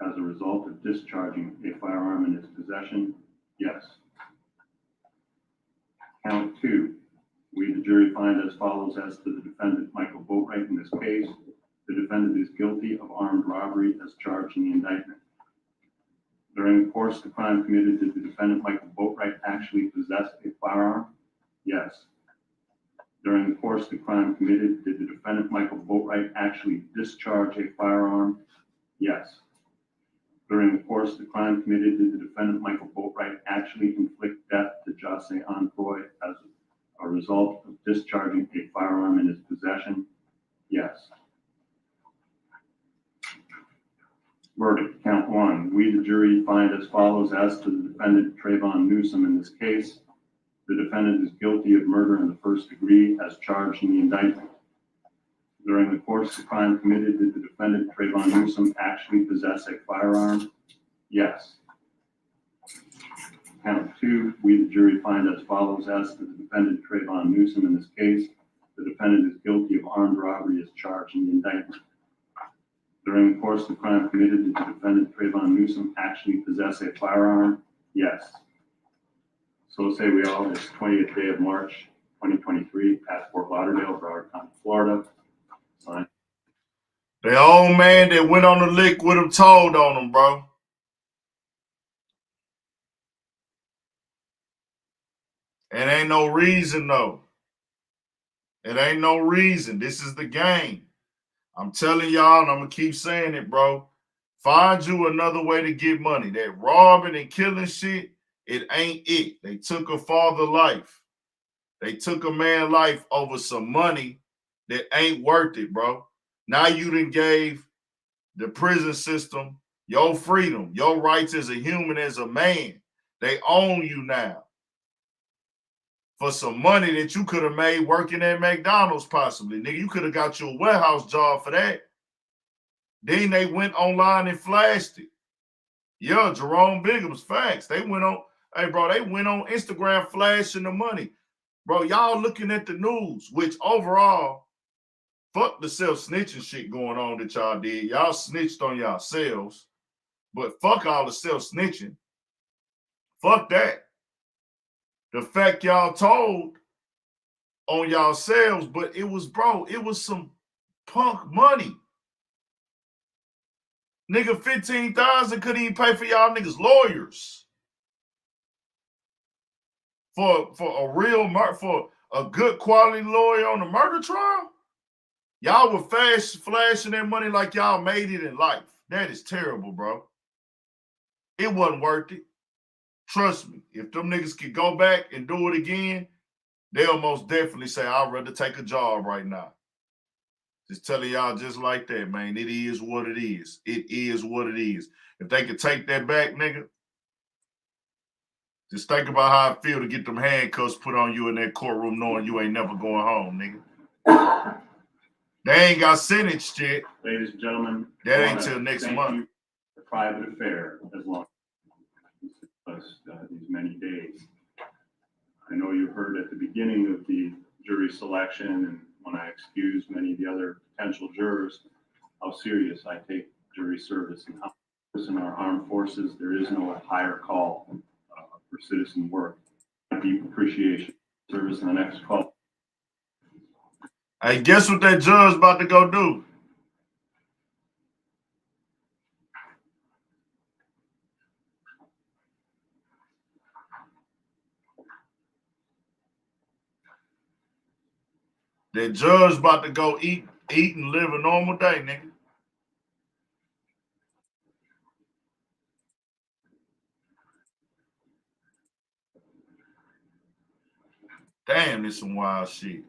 as a result of discharging a firearm in his possession? Yes. Count 2. We, the jury, find as follows: as to the defendant, Michael Boatwright, in this case, the defendant is guilty of armed robbery as charged in the indictment. During the course of the crime committed, did the defendant, Michael Boatwright, actually possess a firearm? Yes. During the course of the crime committed, did the defendant, Michael Boatwright, actually discharge a firearm? Yes. During the course of the crime committed, did the defendant, Michael Boatwright, actually inflict death to Jose Troy as a result of discharging a firearm in his possession? Yes. Verdict, count 1. We, the jury, find as follows: as to the defendant, Trayvon Newsom, in this case, the defendant is guilty of murder in the first degree as charged in the indictment. During the course of the crime committed, did the defendant, Trayvon Newsom, actually possess a firearm? Yes. Count 2. We, the jury, find as follows: as to the defendant, Trayvon Newsom, in this case, the defendant is guilty of armed robbery as charged in the indictment. During the course of the crime committed, did the defendant, Trayvon Newsom, actually possess a firearm? Yes. So say we all, this 20th day of March, 2023, at Fort Lauderdale, Broward County, Florida. Signed. The old man that went on the lick with him told on him, bro. It ain't no reason, though. It ain't no reason. This is the game. I'm telling y'all, and I'm going to keep saying it, bro. Find you another way to get money. That robbing and killing shit, it ain't it. They took a father life. They took a man life over some money that ain't worth it, bro. Now you done gave the prison system your freedom, your rights as a human, as a man. They own you now for some money that you could have made working at McDonald's possibly. Nigga, you could have got you a warehouse job for that. Then they went online and flashed it. Yeah, Jerome Bigham's facts. They went on, hey, bro, they went on Instagram flashing the money. Bro, y'all looking at the news, which overall, fuck the self-snitching shit going on that y'all did. Y'all snitched on yourselves, but fuck all the self-snitching. Fuck that. The fact y'all told on yourselves, but it was, bro, it was some punk money. Nigga, $15,000 couldn't even pay for y'all niggas lawyers. For a good quality lawyer on a murder trial? Y'all were flashing that money like y'all made it in life. That is terrible, bro. It wasn't worth it. Trust me, if them niggas could go back and do it again, they'll most definitely say, I'd rather take a job right now. Just telling y'all just like that, man. It is what it is. It is what it is. If they could take that back, nigga, just think about how it feel to get them handcuffs put on you in that courtroom knowing you ain't never going home, nigga. They ain't got sentenced yet. Ladies and gentlemen, that ain't till next month. A private affair as long as these many days. I know you heard at the beginning of the jury selection and when I excused many of the other potential jurors, how serious I take jury service and how in our armed forces, there is no higher call for citizen work. Deep appreciation, service in the next call. Hey, guess what that judge about to go do? That judge about to go eat and live a normal day, nigga. Damn, this some wild shit.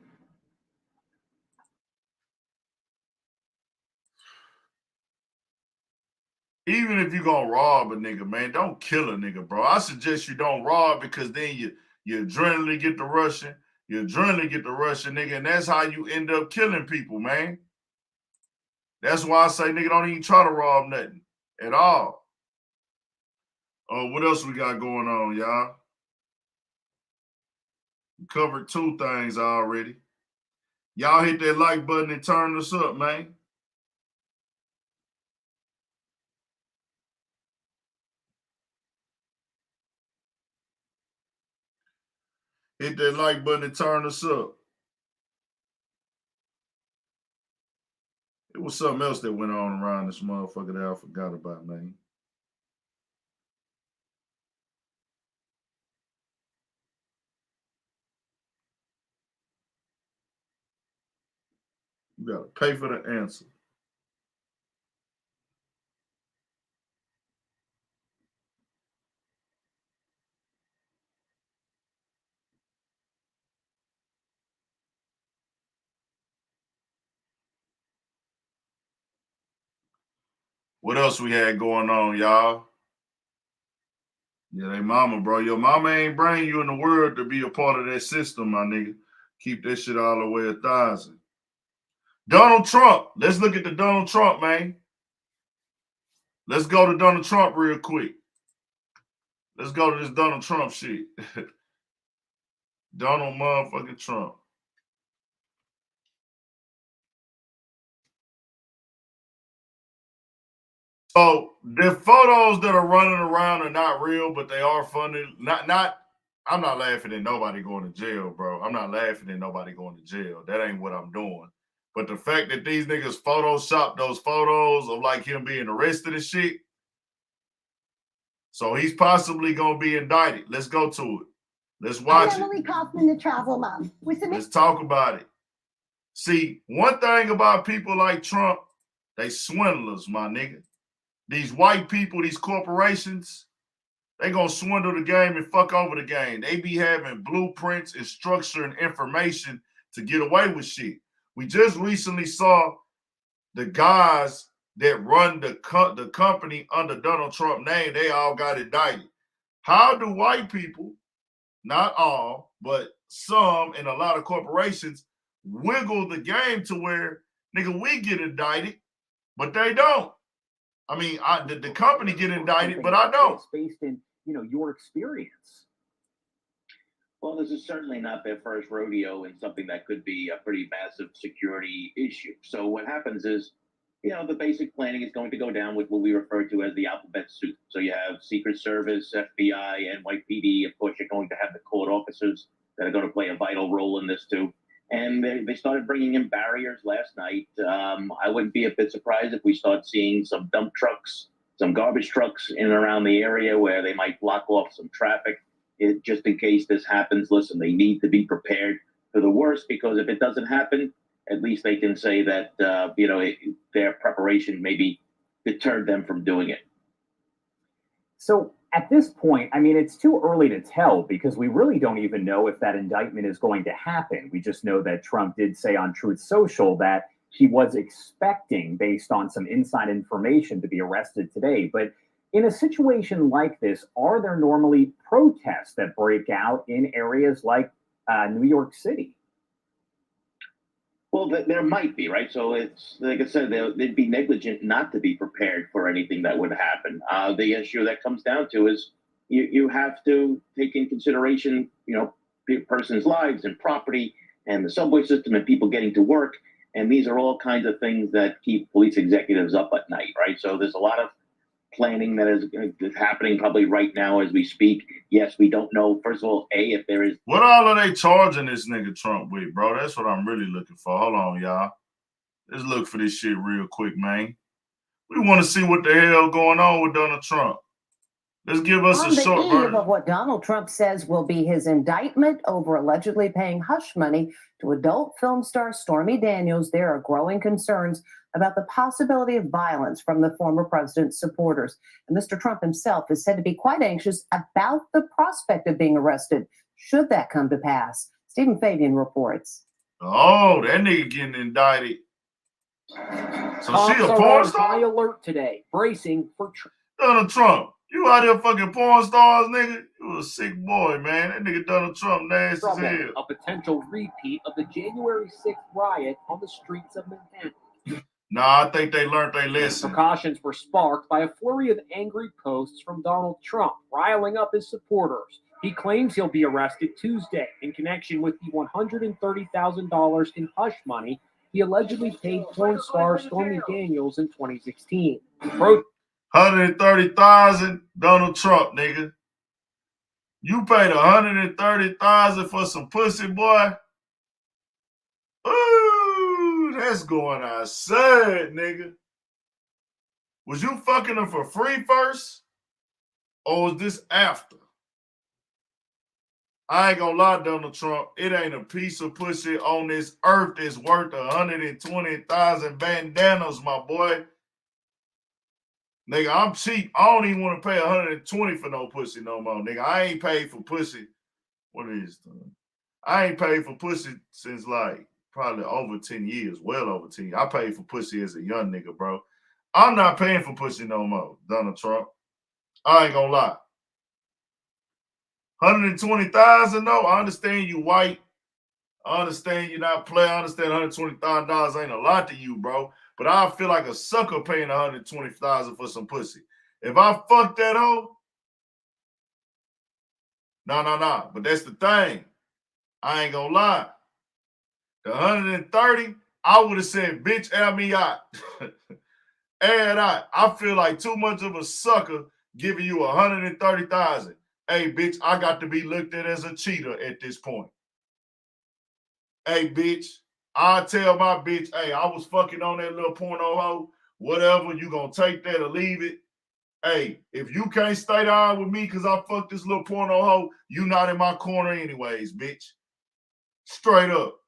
Even if you gonna rob a nigga, man, don't kill a nigga, bro. I suggest you don't rob because then you adrenaline get to rushing. Your adrenaline get to rushing, nigga, and that's how you end up killing people, man. That's why I say, nigga, don't even try to rob nothing at all. Oh, what else we got going on, y'all? We covered 2 things already. Y'all hit that like button and turn us up, man. Hit that like button and turn us up. It was something else that went on around this motherfucker that I forgot about, man. You gotta pay for the answer. What else we had going on, y'all? Yeah, they mama, bro. Your mama ain't bring you in the world to be a part of that system, my nigga. Keep that shit all the way 1,000. Donald Trump. Let's look at the Donald Trump, man. Let's go to Donald Trump real quick. Let's go to this Donald Trump shit. Donald motherfucking Trump. So the photos that are running around are not real, but they are funny. I'm not laughing at nobody going to jail, bro. I'm not laughing at nobody going to jail. That ain't what I'm doing. But the fact that these niggas photoshopped those photos of like him being arrested and shit. So he's possibly gonna be indicted. Let's go to it. Let's watch it. Emily Kaufman, the travel mom. Let's talk about it. See, one thing about people like Trump, they swindlers, my nigga. These white people, these corporations, they gonna swindle the game and fuck over the game. They be having blueprints and structure and information to get away with shit. We just recently saw the guys that run the company under Donald Trump name, they all got indicted. How do white people, not all, but some and a lot of corporations wiggle the game to where, nigga, we get indicted, but they don't? I mean, the company get indicted, but I don't. It's based in, your experience. Well, this is certainly not their first rodeo in something that could be a pretty massive security issue. So what happens is, the basic planning is going to go down with what we refer to as the alphabet soup. So you have Secret Service, FBI, NYPD, of course, you're going to have the court officers that are going to play a vital role in this too. And they started bringing in barriers last night. I wouldn't be a bit surprised if we start seeing some dump trucks, some garbage trucks in and around the area where they might block off some traffic. Just in case this happens, listen, they need to be prepared for the worst, because if it doesn't happen, at least they can say that, their preparation maybe deterred them from doing it. So At this point, I mean, it's too early to tell because we really don't even know if that indictment is going to happen. We just know that Trump did say on Truth Social that he was expecting, based on some inside information, to be arrested today. But in a situation like this, are there normally protests that break out in areas like New York City? Well, there might be, right? So it's like I said, they'd be negligent not to be prepared for anything that would happen. The issue that comes down to is you have to take in consideration, person's lives and property and the subway system and people getting to work. And these are all kinds of things that keep police executives up at night, right? So there's a lot of planning that is happening probably right now as we speak. Yes, we don't know, first of all, if there is. What all are they charging this nigga Trump with, bro? That's what I'm really looking for. Hold on, y'all. Let's look for this shit real quick, man. We want to see what the hell going on with Donald Trump. Let's give us a short version. On the eve of what Donald Trump says will be his indictment over allegedly paying hush money to adult film star Stormy Daniels, there are growing concerns about the possibility of violence from the former president's supporters. And Mr. Trump himself is said to be quite anxious about the prospect of being arrested, should that come to pass. Stephen Fabian reports. Oh, that nigga getting indicted. So she a porn star? High alert today, bracing for Donald Trump. You out here fucking porn stars, nigga? You a sick boy, man. That nigga Donald Trump nasty as hell. A potential repeat of the January 6th riot on the streets of Manhattan. Nah, I think they learned their lesson. Precautions were sparked by a flurry of angry posts from Donald Trump, riling up his supporters. He claims he'll be arrested Tuesday in connection with the $130,000 in hush money he allegedly paid porn star Stormy Daniels in 2016. $130,000, Donald Trump, nigga. You paid $130,000 for some pussy, boy. Ooh, that's going outside, nigga. Was you fucking her for free first? Or was this after? I ain't gonna lie, Donald Trump. It ain't a piece of pussy on this earth that's worth 120,000 bandanas, my boy. Nigga, I'm cheap. I don't even want to pay 120 for no pussy no more, nigga. I ain't paid for pussy. What is it? I ain't paid for pussy since like probably over 10 years, well over 10 years. I paid for pussy as a young nigga, bro. I'm not paying for pussy no more, Donald Trump. I ain't gonna lie. 120,000 though. I understand you white. I understand you're not playing. I understand $120,000 ain't a lot to you, bro. But I feel like a sucker paying $120,000 for some pussy. If I fuck that hoe, no. But that's the thing. I ain't gonna lie. The 130, I would have said, bitch, air me out. Air it out. I feel like too much of a sucker giving you 130,000. Hey, bitch, I got to be looked at as a cheater at this point. Hey, bitch, I tell my bitch, hey, I was fucking on that little porno hoe, whatever, you gonna take that or leave it. Hey, if you can't stay down with me because I fucked this little porno hoe, you not in my corner anyways, bitch. Straight up.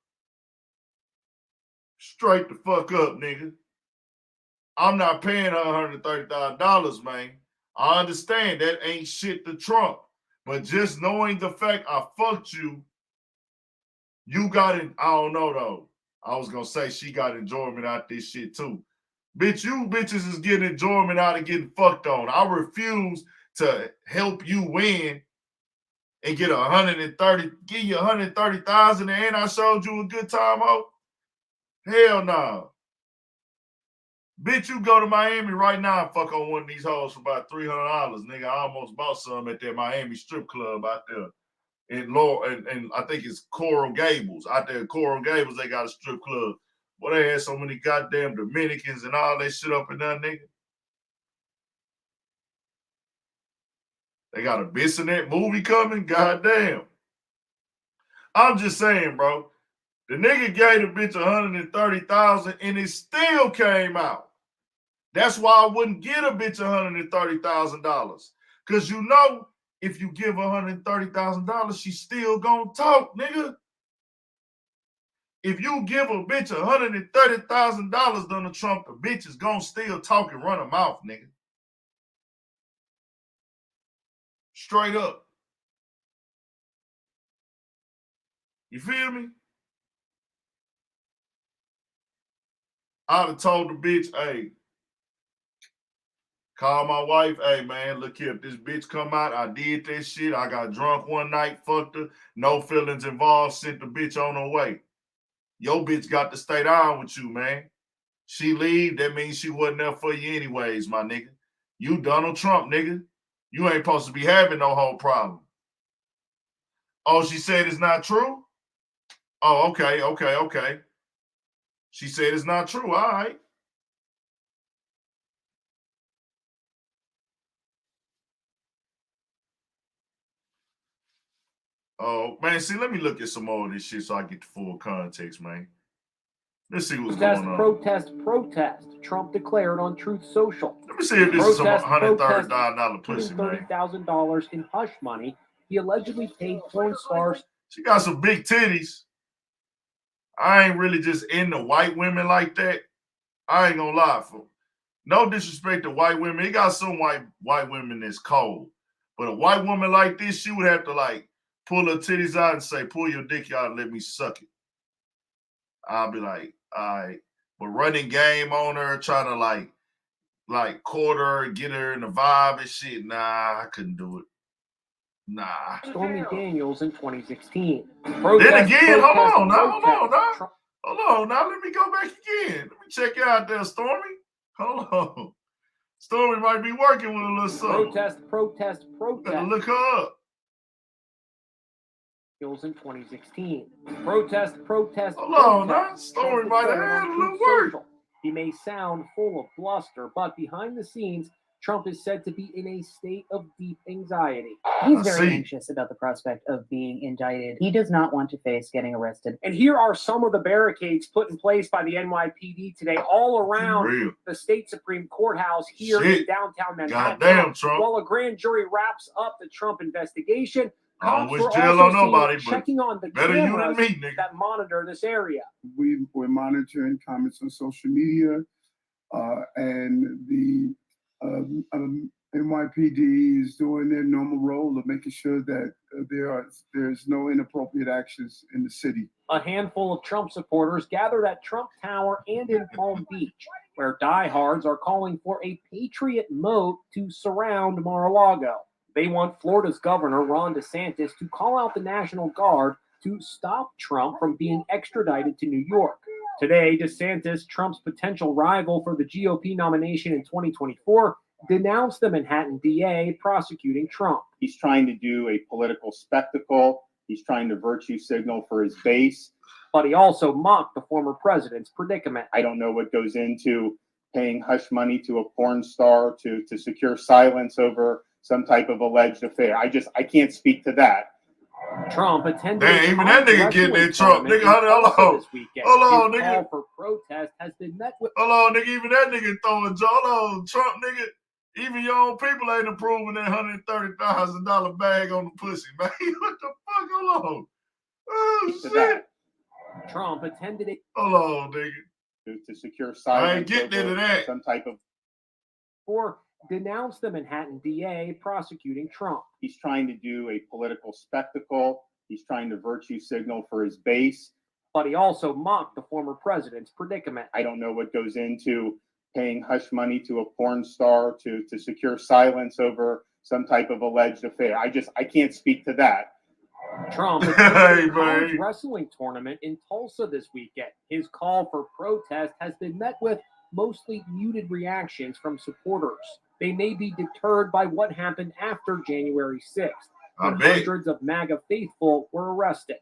Straight the fuck up, nigga. I'm not paying her $130,000, man. I understand that ain't shit to Trump. But just knowing the fact I fucked you, you got it. I don't know, though. I was going to say she got enjoyment out this shit, too. Bitch, you bitches is getting enjoyment out of getting fucked on. I refuse to help you win and get give you 130,000 and I showed you a good time, ho. Hell no. Bitch, you go to Miami right now and fuck on one of these hoes for about $300, nigga. I almost bought some at that Miami strip club out there in and I think it's Coral Gables. Out there in Coral Gables, they got a strip club. Boy, they had so many goddamn Dominicans and all that shit up in there, nigga. They got a Bissonnette movie coming? Goddamn. I'm just saying, bro. The nigga gave the bitch 130,000 and it still came out. That's why I wouldn't get a bitch $130,000. Because you know, if you give $130,000, she's still gonna talk, nigga. If you give a bitch $130,000, Donald Trump, the bitch is gonna still talk and run her mouth, nigga. Straight up. You feel me? I'd have told the bitch, hey, call my wife, hey, man, look here, if this bitch come out, I did that shit, I got drunk one night, fucked her, no feelings involved, sent the bitch on her way. Your bitch got to stay down with you, man. She leave, that means she wasn't there for you anyways, my nigga. You Donald Trump, nigga. You ain't supposed to be having no whole problem. Oh, she said it's not true? Oh, okay. She said it's not true. All right. Oh, man, see, let me look at some more of this shit so I get the full context, man. Let's see what's going on. Protest. Trump declared on Truth Social. Let me see if this is some $130,000 pussy, man. $30,000 in hush money he allegedly paid porn stars. She got some big titties. I ain't really just into white women like that. I ain't gonna lie, for no disrespect to white women. He got some white women that's cold. But a white woman like this, she would have to like pull her titties out and say, pull your dick out and let me suck it. I'll be like, all right. But running game on her, trying to like court her, get her in the vibe and shit. Nah, I couldn't do it. Nah. Stormy Daniels in 2016. Hold on now. Let me go back again. Let me check you out there, Stormy. Hold on. Stormy might be working with a little something. Protest. Better look her up. In 2016. Protest. Hold on now. Stormy might have had a little work. He may sound full of bluster, but behind the scenes, Trump is said to be in a state of deep anxiety. He's very anxious about the prospect of being indicted. He does not want to face getting arrested. And here are some of the barricades put in place by the NYPD today all around the state Supreme Courthouse here in downtown Manhattan. Goddamn, Trump. While a grand jury wraps up the Trump investigation, I don't wish cops jail were on also nobody, seen but checking on the better you than cameras me, nigga. that monitor this area. We're monitoring comments on social media, and the NYPD is doing their normal role of making sure that there's no inappropriate actions in the city. A handful of Trump supporters gathered at Trump Tower and in Palm Beach, where diehards are calling for a Patriot moat to surround Mar-a-Lago. They want Florida's governor, Ron DeSantis, to call out the National Guard to stop Trump from being extradited to New York. Today, DeSantis, Trump's potential rival for the GOP nomination in 2024, denounced the Manhattan DA prosecuting Trump. He's trying to do a political spectacle. He's trying to virtue signal for his base. But he also mocked the former president's predicament. I don't know what goes into paying hush money to a porn star to secure silence over some type of alleged affair. I can't speak to that. Trump attended. Man, even that nigga getting in Trump. Nigga, hold on, nigga. Call for protest has been met with. Hold on, nigga. Even that nigga throwing jaw. Hold on, Trump, nigga. Even your own people ain't approving that $130,000 bag on the pussy, man. What the fuck? Hold on. Oh, shit. Trump attended it. Hold on, nigga. To secure silence. I ain't getting into that. Some type of. Or denounced the Manhattan DA prosecuting Trump. He's trying to do a political spectacle. He's trying to virtue signal for his base. But he also mocked the former president's predicament. I don't know what goes into paying hush money to a porn star to secure silence over some type of alleged affair. I can't speak to that. Trump attended a college wrestling tournament in Tulsa this weekend. His call for protest has been met with mostly muted reactions from supporters. They may be deterred by what happened after January 6th, when hundreds of MAGA faithful were arrested.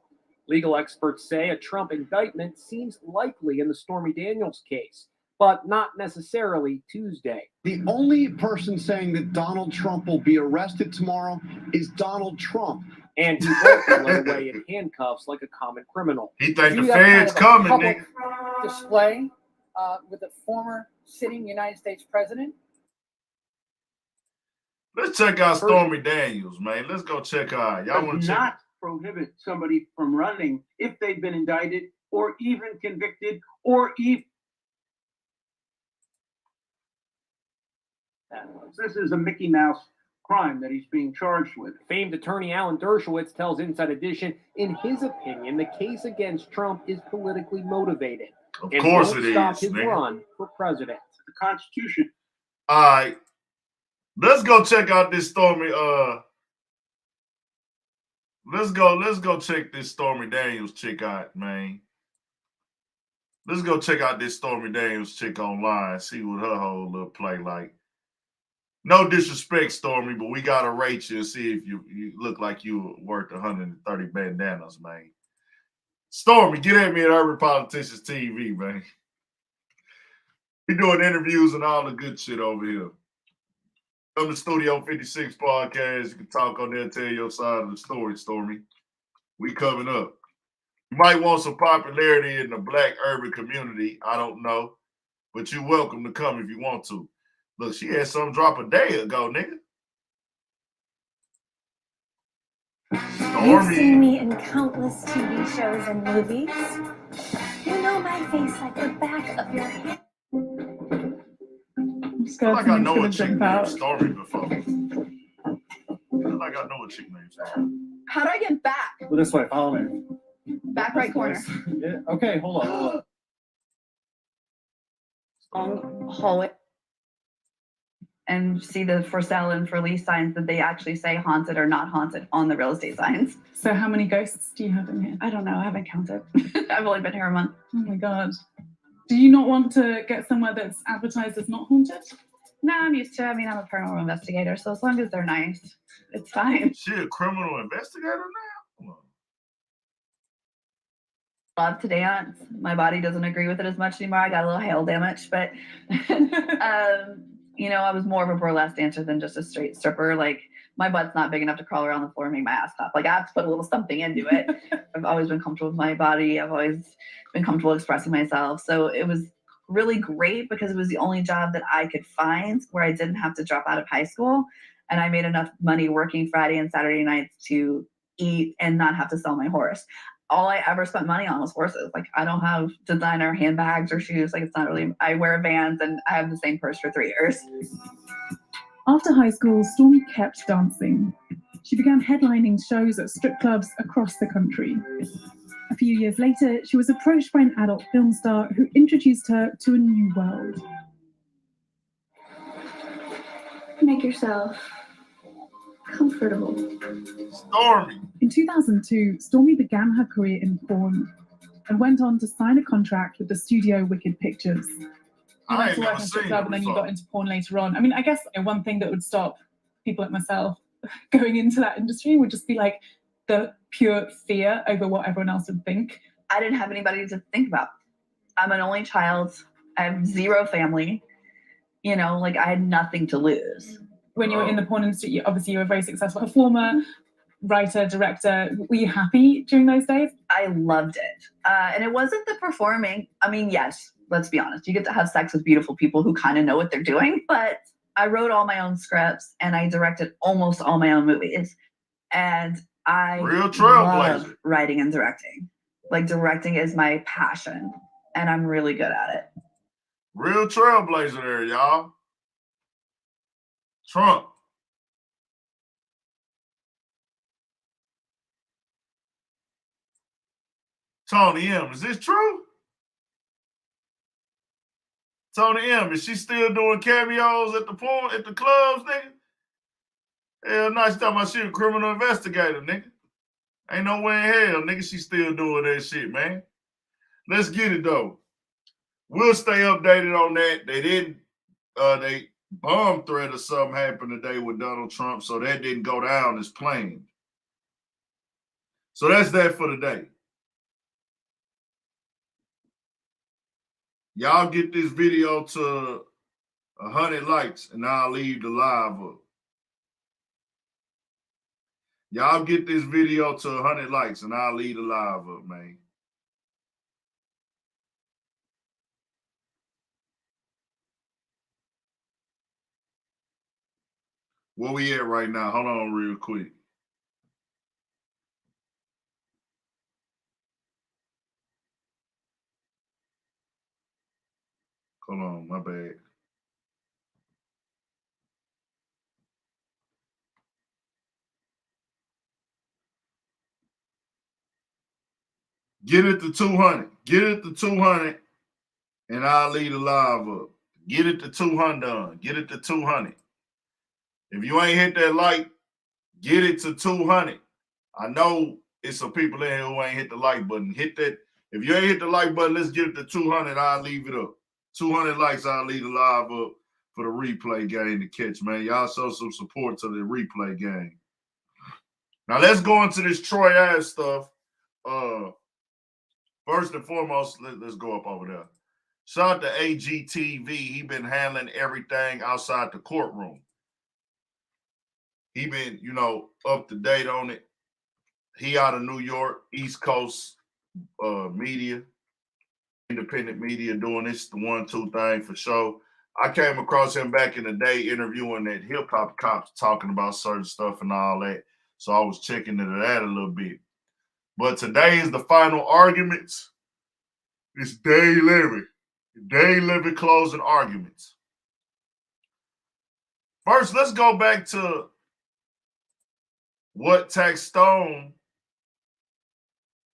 Legal experts say a Trump indictment seems likely in the Stormy Daniels case, but not necessarily Tuesday. The only person saying that Donald Trump will be arrested tomorrow is Donald Trump. And he won't be led away in handcuffs like a common criminal. He think the feds coming, nigga. Display with a former sitting United States president. Let's check out Stormy Daniels, man. Let's go check her out. Y'all want to check? Not prohibit somebody from running if they've been indicted or even convicted or even. This is a Mickey Mouse crime that he's being charged with. Famed attorney Alan Dershowitz tells Inside Edition, in his opinion, the case against Trump is politically motivated. Of and course won't it stop is, his nigga. run for president. The Constitution. All right. Let's go check out this Stormy. Let's go check this Stormy Daniels chick out, man. Let's go check out this Stormy Daniels chick online, see what her whole little play like. No disrespect, Stormy, but we gotta rate you and see if you look like you worth 130 bandanas, man. Stormy, get at me at Urban Politicians TV, man. We doing interviews and all the good shit over here. Come to Studio 56 podcast. You can talk on there and tell your side of the story, Stormy. We coming up. You might want some popularity in the black urban community. I don't know. But you're welcome to come if you want to. Look, she had some drop a day ago, nigga. You've seen me in countless TV shows and movies. You know my face like the back of your hand. I feel like I know a chick named Stormy before. I feel like I know a chick named Stormy. How do I get back? Well, this way, follow me. Back right corner. Yeah. Okay, hold on. Hallway. And see the for sale and for lease signs that they actually say haunted or not haunted on the real estate signs. So how many ghosts do you have in here? I don't know. I haven't counted. I've only been here a month. Oh my God. Do you not want to get somewhere that's advertised as not haunted? No, I'm used to it. I mean, I'm a paranormal investigator, so as long as they're nice, it's fine. She a criminal investigator now? Love to dance. My body doesn't agree with it as much anymore. I got a little hail damage, but you know, I was more of a burlesque dancer than just a straight stripper. Like, my butt's not big enough to crawl around the floor and make my ass stop. Like, I have to put a little something into it. I've always been comfortable with my body. I've always been comfortable expressing myself. So it was really great because it was the only job that I could find where I didn't have to drop out of high school. And I made enough money working Friday and Saturday nights to eat and not have to sell my horse. All I ever spent money on was horses. Like, I don't have designer handbags or shoes. Like, it's not really, I wear Vans and I have the same purse for 3 years. After high school, Stormy kept dancing. She began headlining shows at strip clubs across the country. A few years later, she was approached by an adult film star who introduced her to a new world. Make yourself comfortable. Stormy. In 2002, Stormy began her career in porn and went on to sign a contract with the studio Wicked Pictures. I went ain't to never work on seen strip her club and then you before. got into porn later on. I mean, I guess one thing that would stop people like myself going into that industry would just be like the pure fear over what everyone else would think. I didn't have anybody to think about. I'm an only child. I have 0 family. You know, like, I had nothing to lose. When you were in the porn industry, obviously you were a very successful performer, writer, director. Were you happy during those days? I loved it. And it wasn't the performing. I mean, yes, let's be honest. You get to have sex with beautiful people who kind of know what they're doing. But I wrote all my own scripts and I directed almost all my own movies. And I Real trailblazer. love writing and directing. Like, directing is my passion. And I'm really good at it. Real trailblazer there, y'all. Trump. Tony M, is this true? Tony M, is she still doing cameos at the clubs, nigga? Hell no, she talking about she a criminal investigator, nigga. Ain't no way in hell, nigga, she still doing that shit, man. Let's get it, though. We'll stay updated on that. They bomb threat or something happened today with Donald Trump, so that didn't go down as planned. So that's that for today. Y'all get this video to 100 likes and I'll leave the live up. Y'all get this video to 100 likes and I'll leave the live up, man. Where we at right now? Hold on real quick. Hold on, my bad. Get it to 200. Get it to 200, and I'll leave the live up. Get it to 200. Get it to 200. If you ain't hit that like, get it to 200. I know it's some people in here who ain't hit the like button. Hit that. If you ain't hit the like button, let's get it to 200. I'll leave it up. 200 likes, I'll leave the live up for the replay game to catch, man. Y'all show some support to the replay game. Now let's go into this Troy Ave stuff. First and foremost, let's go up over there. Shout out to AGTV. He been handling everything outside the courtroom. He been, up to date on it. He out of New York, East Coast media, independent media doing this, the 1-2 thing for sure. I came across him back in the day interviewing at Hip Hop Cops talking about certain stuff and all that. So I was checking into that a little bit. But today is the final arguments. It's day 11. Day 11 closing arguments. First, let's go back to what Taxstone,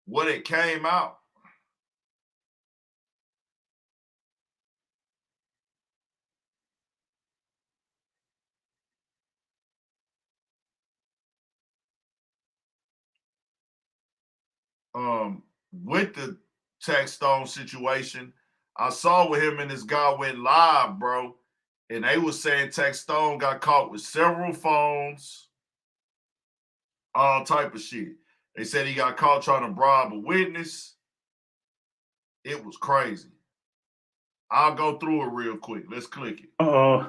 what it came out. With the Taxstone situation, I saw with him and this guy went live, bro, and they was saying Taxstone got caught with several phones, all type of shit. They said he got caught trying to bribe a witness. It was crazy. I'll go through it real quick. Let's click it. Uh-oh.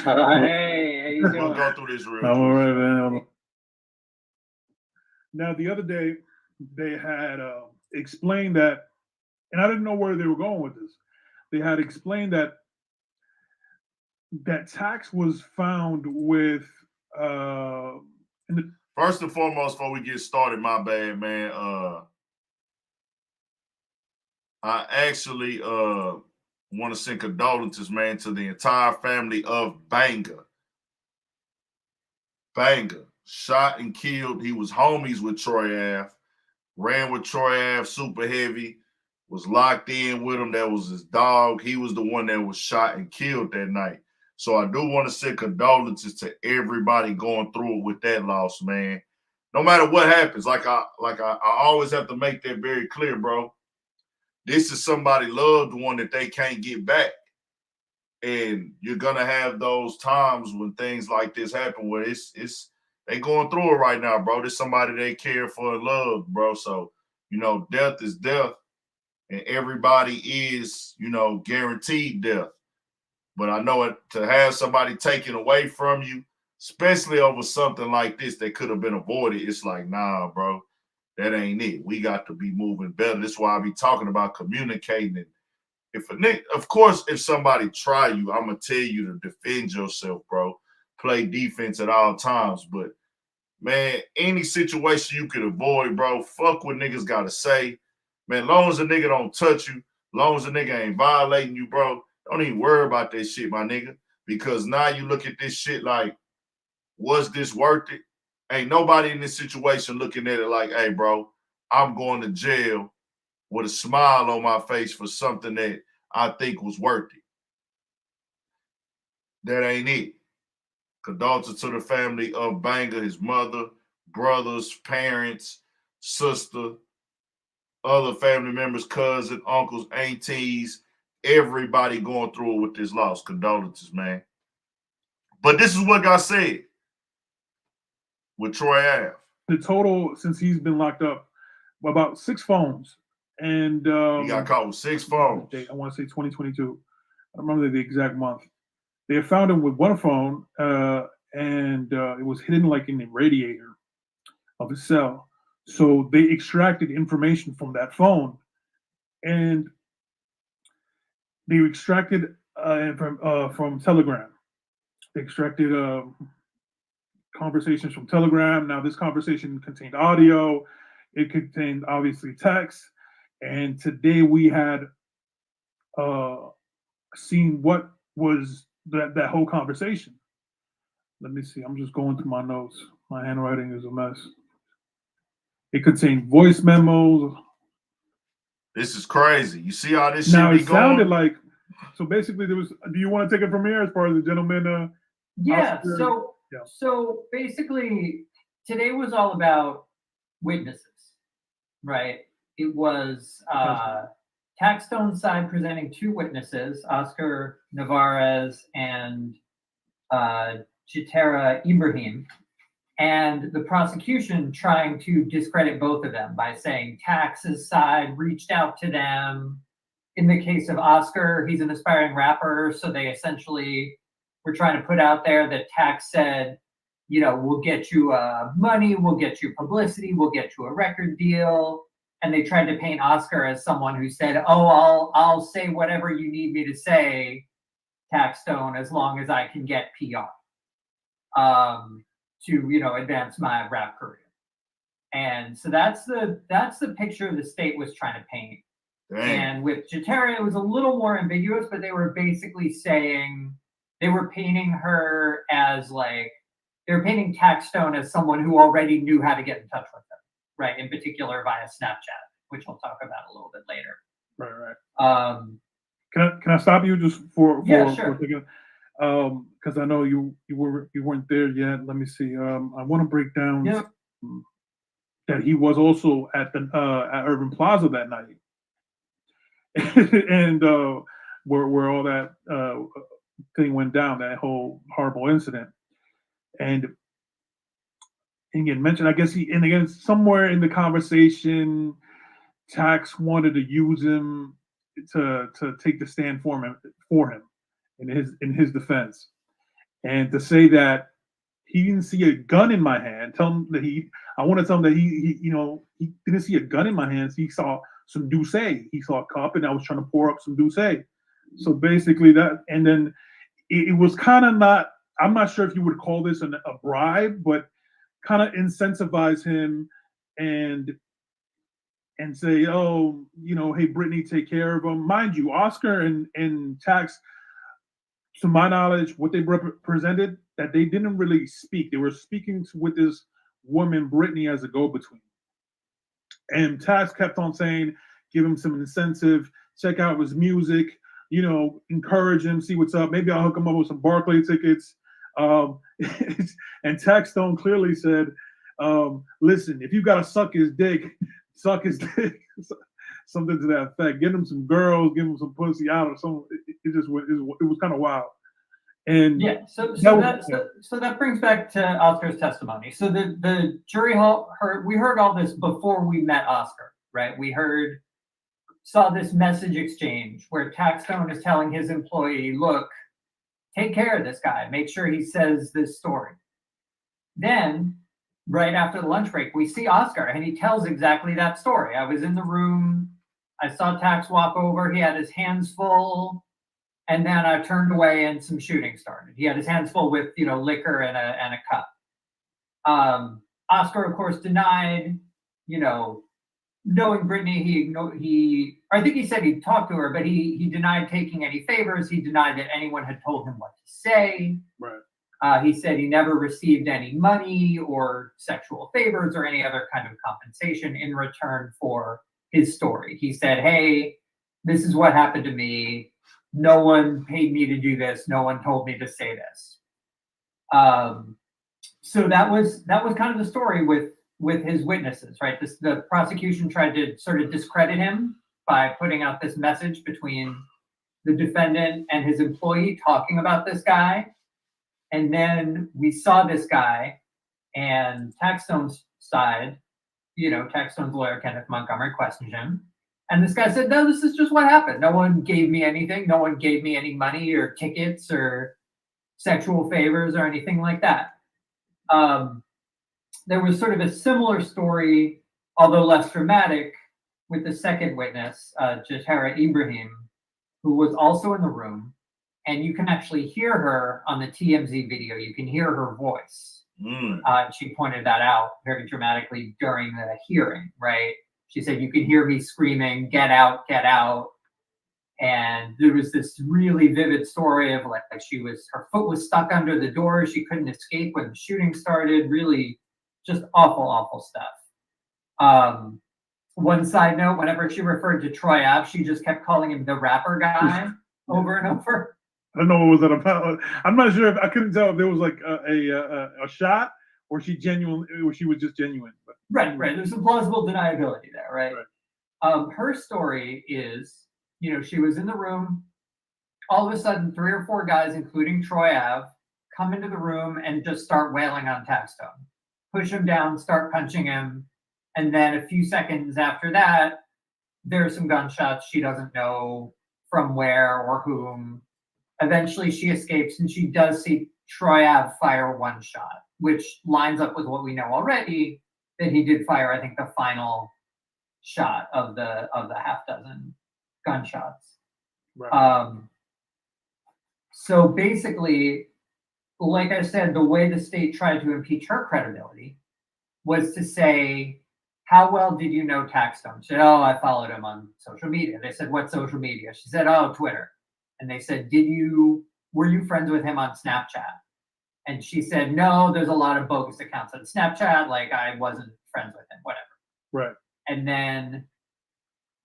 Hey, how you doing? We'll go through this real quick. I'm all right, man. Now, the other day, they had explained that, and I didn't know where they were going with this. They had explained that Tax was found with First and foremost, before we get started, my bad, man. I actually want to send condolences, man, to the entire family of Banger. Banger, shot and killed. He was homies with Troy Ave, ran with Troy Ave super heavy, was locked in with him. That was his dog. He was the one that was shot and killed that night. So I do want to send condolences to everybody going through it with that loss, man. No matter what happens, like I always have to make that very clear, bro. This is somebody loved one that they can't get back. And you're gonna have those times when things like this happen where it's they going through it right now, bro. There's somebody they care for and love, bro. So, death is death. And everybody is, guaranteed death. But I know it to have somebody taken away from you, especially over something like this that could have been avoided, it's like, nah, bro, that ain't it. We got to be moving better. That's why I be talking about communicating. And of course, if somebody try you, I'm gonna tell you to defend yourself, bro. Play defense at all times. But man, any situation you could avoid, bro, fuck what niggas gotta say. Man, long as a nigga don't touch you, long as a nigga ain't violating you, bro, don't even worry about that shit, my nigga. Because now you look at this shit like, was this worth it? Ain't nobody in this situation looking at it like, hey, bro, I'm going to jail with a smile on my face for something that I think was worth it. That ain't it. Condolences to the family of Banger, his mother, brothers, parents, sister, other family members, cousins, uncles, aunties, everybody going through it with this loss. Condolences, man. But this is what got said with Troy Ave. The total, since he's been locked up, about 6 phones. And he got caught with 6 phones. I want to say 2022. I don't remember the exact month. They found him with 1 phone, and it was hidden like in the radiator of his cell. So they extracted information from that phone, and they extracted from Telegram. They extracted conversations from Telegram. Now, this conversation contained audio. It contained, obviously, text. And today we had seen what was that whole conversation. Let me see. I'm just going through my notes. My handwriting is a mess. It contained voice memos, This is crazy. You see how this Now shit it be going? sounded like, so basically there was. Do you want to take it from here as far as the gentleman? Yeah. Oscar? So basically, today was all about witnesses, right? It was Taxstone side presenting two witnesses, Oscar Navarez and Jitera Ibrahim, and the prosecution trying to discredit both of them by saying Tax's side reached out to them. In the case of Oscar, he's an aspiring rapper, so they essentially were trying to put out there that Tax said, you know, we'll get you money, we'll get you publicity, we'll get you a record deal. And they tried to paint Oscar as someone who said, oh, I'll say whatever you need me to say, Taxstone, as long as I can get PR to, you know, advance my rap career. And so that's the picture the state was trying to paint. Dang. And with Jitera, it was a little more ambiguous, but they were basically saying, they were painting her as like, they were painting Taxstone as someone who already knew how to get in touch with them, right? In particular via Snapchat, which we'll talk about a little bit later. Right. Can I stop you just for yeah, a sure. second? Because I know you weren't there yet. Let me see. I want to break down that he was also at the at Urban Plaza that night, and where all that thing went down, that whole horrible incident. And again, mentioned, I guess and again, somewhere in the conversation, Tax wanted to use him to take the stand for him in his defense, and to say that he didn't see a gun in my hand. Tell him that I want to tell him that he didn't see a gun in my hands. He saw some Douce. He saw a cup, and I was trying to pour up some Douce. So basically that, and then it was kind of not. I'm not sure if you would call this a bribe, but kind of incentivize him and say, oh, you know, hey, Brittany, take care of him. Mind you, Oscar and Tax, to my knowledge, what they represented, that they didn't really speak. They were speaking with this woman, Brittany, as a go-between. And Tax kept on saying, give him some incentive, check out his music, you know, encourage him, see what's up. Maybe I'll hook him up with some Barclay tickets. And Taxstone clearly said, listen, if you got to suck his dick, something to that effect. Get him some girls, give him some pussy out or something. It was kind of wild. And yeah, so that brings back to Oscar's testimony. So the jury heard all this before we met Oscar, right? We saw this message exchange where Taxstone is telling his employee, look, take care of this guy, make sure he says this story. Then right after the lunch break, we see Oscar and he tells exactly that story. I was in the room, I saw Tax walk over, he had his hands full, and then I turned away and some shooting started. He had his hands full with, you know, liquor and a cup. Oscar, of course, denied, you know, knowing Brittany, I think he said he talked to her, but he denied taking any favors. He denied that anyone had told him what to say. Right. He said he never received any money or sexual favors or any other kind of compensation in return for his story. He said, hey, this is what happened to me. No one paid me to do this. No one told me to say this. So that was kind of the story with his witnesses, right? The prosecution tried to sort of discredit him by putting out this message between the defendant and his employee talking about this guy. And then we saw this guy, and Taxstone's side, you know, Taxstone's lawyer, Kenneth Montgomery, questioned him. And this guy said, no, this is just what happened. No one gave me anything. No one gave me any money or tickets or sexual favors or anything like that. There was sort of a similar story, although less dramatic, with the second witness, Jitera Ibrahim, who was also in the room. And you can actually hear her on the TMZ video. You can hear her voice. She pointed that out very dramatically during the hearing, right? She said, you can hear me screaming, get out, get out. And there was this really vivid story of like her foot was stuck under the door. She couldn't escape when the shooting started. Really just awful, awful stuff. One side note, whenever she referred to Troy Ave, she just kept calling him the rapper guy over and over. I don't know what was that about. I'm not sure. I couldn't tell if there was like a shot or she was just genuine. But. Right. There's some plausible deniability there, right? Her story is, she was in the room. All of a sudden, 3 or 4 guys, including Troy Ave, come into the room and just start wailing on Taxstone, push him down, start punching him. And then a few seconds after that, there are some gunshots. She doesn't know from where or whom. Eventually, she escapes, and she does see Troy Ave fire 1 shot, which lines up with what we know already, that he did fire, I think, the final shot of the half dozen gunshots. Right. So basically, like I said, the way the state tried to impeach her credibility was to say, how well did you know Taxstone? She said, oh, I followed him on social media. They said, what social media? She said, oh, Twitter. And they said, were you friends with him on Snapchat? And she said, no, there's a lot of bogus accounts on Snapchat. Like, I wasn't friends with him, whatever. Right. And then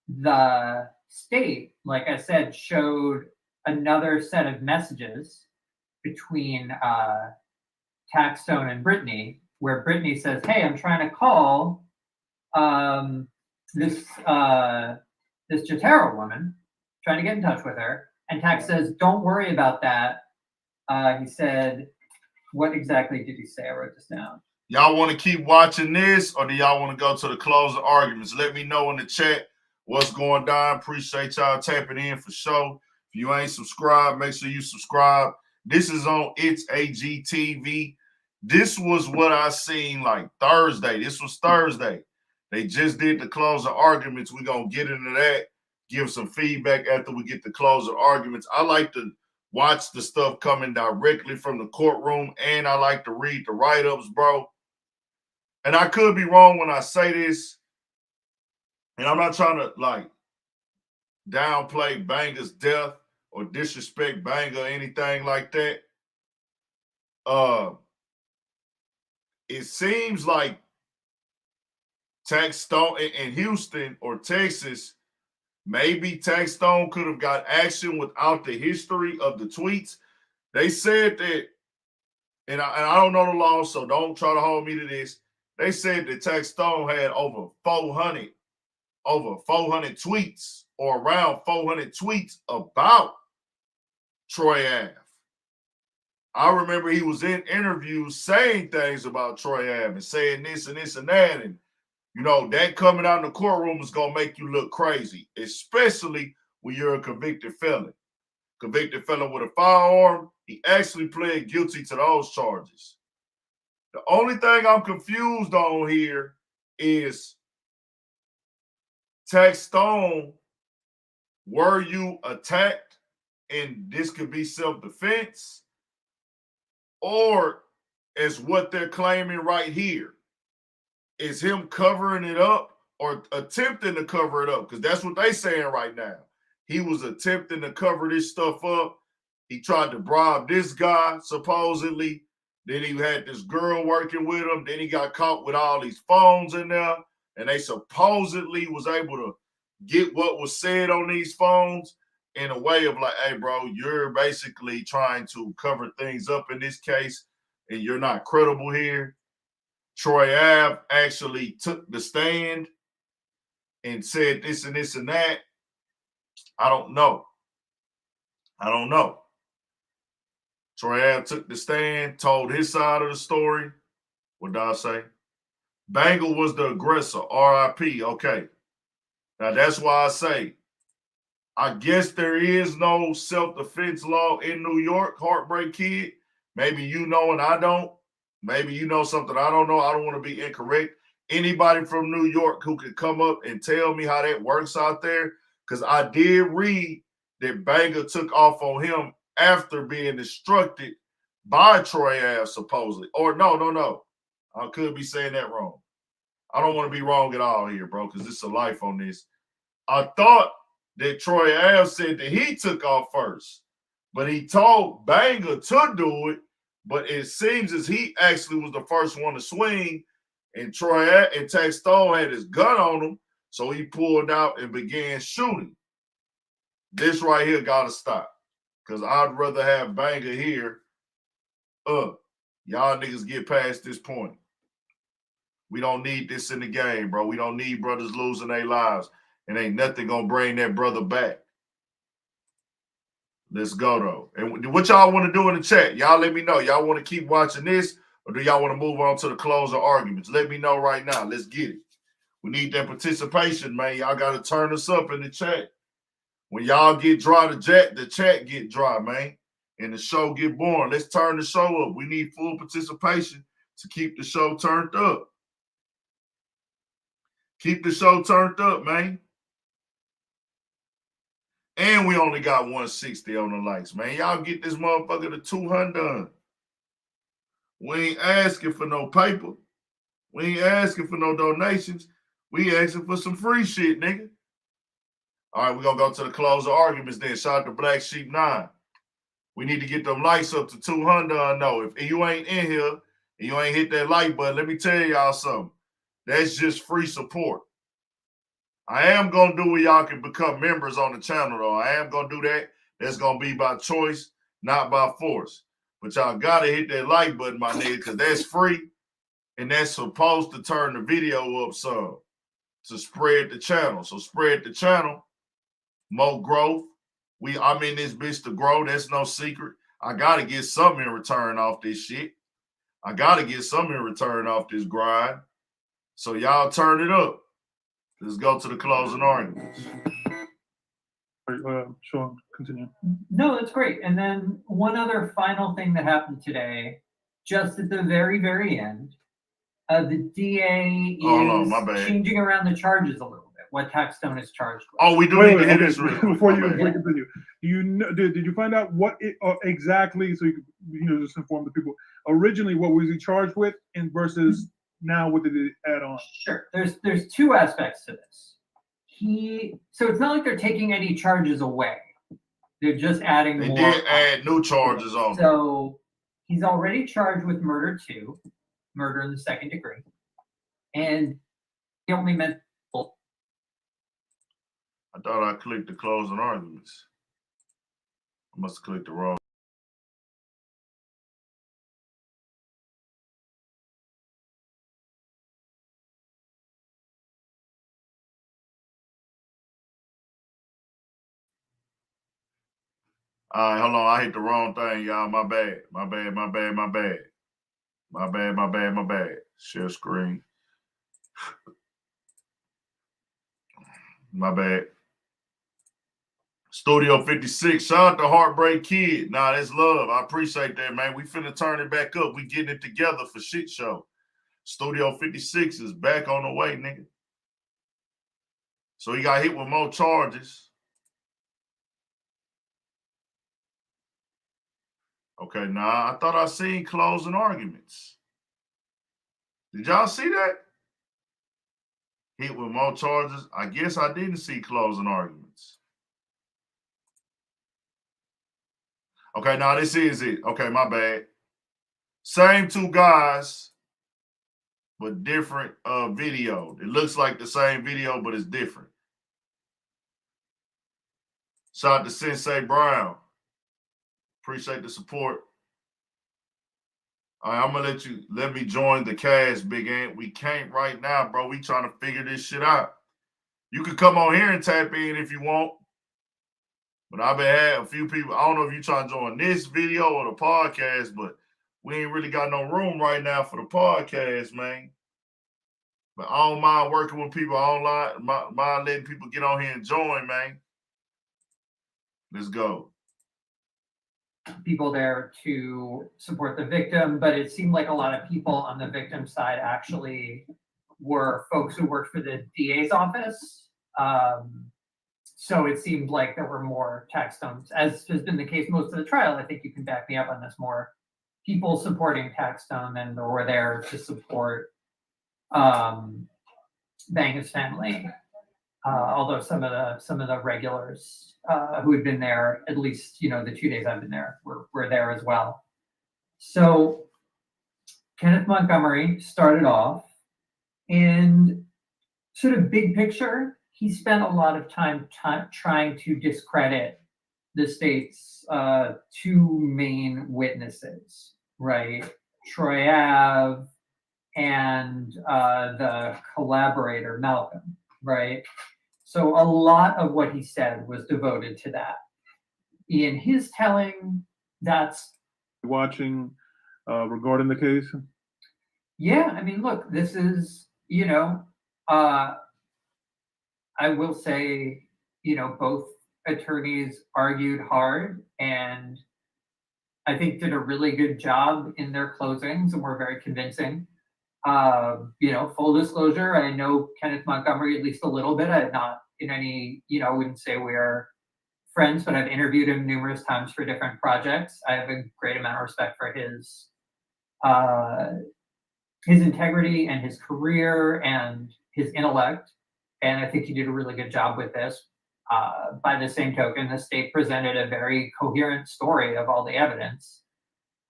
the state, like I said, showed another set of messages between Taxstone and Brittany, where Brittany says, hey, I'm trying to call this Jatera woman, trying to get in touch with her. And Tax says, don't worry about that. He said, what exactly did he say? I wrote this down. Y'all want to keep watching this, or do y'all want to go to the closing arguments? Let me know in the chat what's going down. Appreciate y'all tapping in for sure. If you ain't subscribed, make sure you subscribe. This is on It's Gee TV. This was what I seen like Thursday. This was Thursday. They just did the closing arguments. We're going to get into that, give some feedback after we get the closing arguments. I like to watch the stuff coming directly from the courtroom, and I like to read the write-ups, bro. And I could be wrong when I say this, and I'm not trying to, like, downplay Banger's death or disrespect Banger or anything like that. It seems like Taxstone in Houston or Texas, maybe Taxstone could have got action without the history of the tweets. They said that, and I don't know the law, so don't try to hold me to this. They said that Taxstone had over 400 tweets or around 400 tweets about Troy Ave. I remember he was in interviews saying things about Troy Ave and saying this and this and that. And, you know, that coming out in the courtroom is going to make you look crazy, especially when you're a convicted felon. Convicted felon with a firearm, he actually pled guilty to those charges. The only thing I'm confused on here is Taxstone, were you attacked and this could be self-defense? Or is what they're claiming right here is him covering it up or attempting to cover it up? Because that's what they're saying right now. He was attempting to cover this stuff up. He tried to bribe this guy, supposedly. Then he had this girl working with him. Then he got caught with all these phones in there. And they supposedly was able to get what was said on these phones in a way of like, hey, bro, you're basically trying to cover things up in this case, and you're not credible here. Troy Ave actually took the stand and said this and this and that. I don't know. Troy Ave took the stand, told his side of the story. What did I say? Banger was the aggressor, RIP. Okay. Now, that's why I say, I guess there is no self-defense law in New York, Heartbreak Kid. Maybe you know and I don't. Maybe you know something I don't know. I don't want to be incorrect. Anybody from New York who could come up and tell me how that works out there, because I did read that Banger took off on him after being instructed by Troy Ave, supposedly. Or no. I could be saying that wrong. I don't want to be wrong at all here, bro, because it's a life on this. I thought that Troy Ave said that he took off first, but he told Banger to do it, but it seems as he actually was the first one to swing, and Troy Ave and Taxstone had his gun on him, So he pulled out and began shooting. This right here got to stop. Because I'd rather have Banger here. Y'all niggas get past this point. We don't need this in the game, bro. We don't need brothers losing their lives. And ain't nothing going to bring that brother back. Let's go, though. And what y'all want to do in the chat? Y'all let me know. Y'all want to keep watching this? Or do y'all want to move on to the close of arguments? Let me know right now. Let's get it. We need that participation, man. Y'all got to turn us up in the chat. When y'all get dry, the chat get dry, man. And the show get boring. Let's turn the show up. We need full participation to keep the show turned up. Keep the show turned up, man. And we only got 160 on the likes, man. Y'all get this motherfucker to 200. We ain't asking for no paper. We ain't asking for no donations. We asking for some free shit, nigga. All right, we're going to go to the close of arguments then. Shout out to Black Sheep 9. We need to get them likes up to 200. I know. If you ain't in here and you ain't hit that like button, let me tell y'all something. That's just free support. I am going to do where y'all can become members on the channel, though. I am going to do that. That's going to be by choice, not by force. But y'all got to hit that like button, my nigga, because that's free. And that's supposed to turn the video up some to spread the channel. So spread the channel. More growth. I'm in this bitch to grow. That's no secret. I got to get something in return off this shit. I got to get something in return off this grind. So y'all turn it up. Let's go to the closing arguments. Sean, continue. No, that's great. And then one other final thing that happened today, just at the very, very end, the DA is changing around the charges a little bit, what Taxstone is charged with. Oh, we do need to hit this before you continue. Do you know, did you find out what it exactly, so you could just inform the people, originally what was he charged with and versus now what did it add on? Sure. There's two aspects to this. So it's not like they're taking any charges away. They're just adding more. They did add new charges on. So he's already charged with murder 2, murder in the 2nd degree. And he only meant. I thought I clicked the closing arguments. I must have clicked the wrong. All right, hold on. I hit the wrong thing, y'all. My bad. My bad. My bad. My bad. My bad. My bad. My bad. Share screen. My bad. Studio 56. Shout out to Heartbreak Kid. Nah, that's love. I appreciate that, man. We finna turn it back up. We getting it together for shit show. Studio 56 is back on the way, nigga. So he got hit with more charges. Okay, nah, I thought I seen closing arguments. Did y'all see that? Hit with more charges. I guess I didn't see closing arguments. Okay, now this is it. Okay, my bad. Same two guys, but different video. It looks like the same video, but it's different. Shout out to Sensei Brown. Appreciate the support. All right, I'm gonna let me join the cast, Big Ant. We can't right now, bro. We trying to figure this shit out. You can come on here and tap in if you want. But I've been had a few people. I don't know if you're trying to join this video or the podcast, but we ain't really got no room right now for the podcast, man. But I don't mind working with people online. Mind letting people get on here and join, man. Let's go. People there to support the victim, but it seemed like a lot of people on the victim side actually were folks who worked for the DA's office. So it seemed like there were more Taxstones, as has been the case most of the trial. I think you can back me up on this, more people supporting Taxstone than were there to support Banger's family. Although some of the regulars who had been there, at least the 2 days I've been there, were there as well. So Kenneth Montgomery started off, and sort of big picture, he spent a lot of time trying to discredit the state's two main witnesses, right? Troy Ave and the collaborator, Malcolm, right? So a lot of what he said was devoted to that. In his telling, that's... Watching regarding the case? Yeah, I mean, look, this is, you know, I will say, you know, both attorneys argued hard and I think did a really good job in their closings and were very convincing. You know, full disclosure, I know Kenneth Montgomery at least a little bit. I'm not in any, you know, I wouldn't say we are friends, but I've interviewed him numerous times for different projects. I have a great amount of respect for his integrity and his career and his intellect. And I think he did a really good job with this. By the same token, the state presented a very coherent story of all the evidence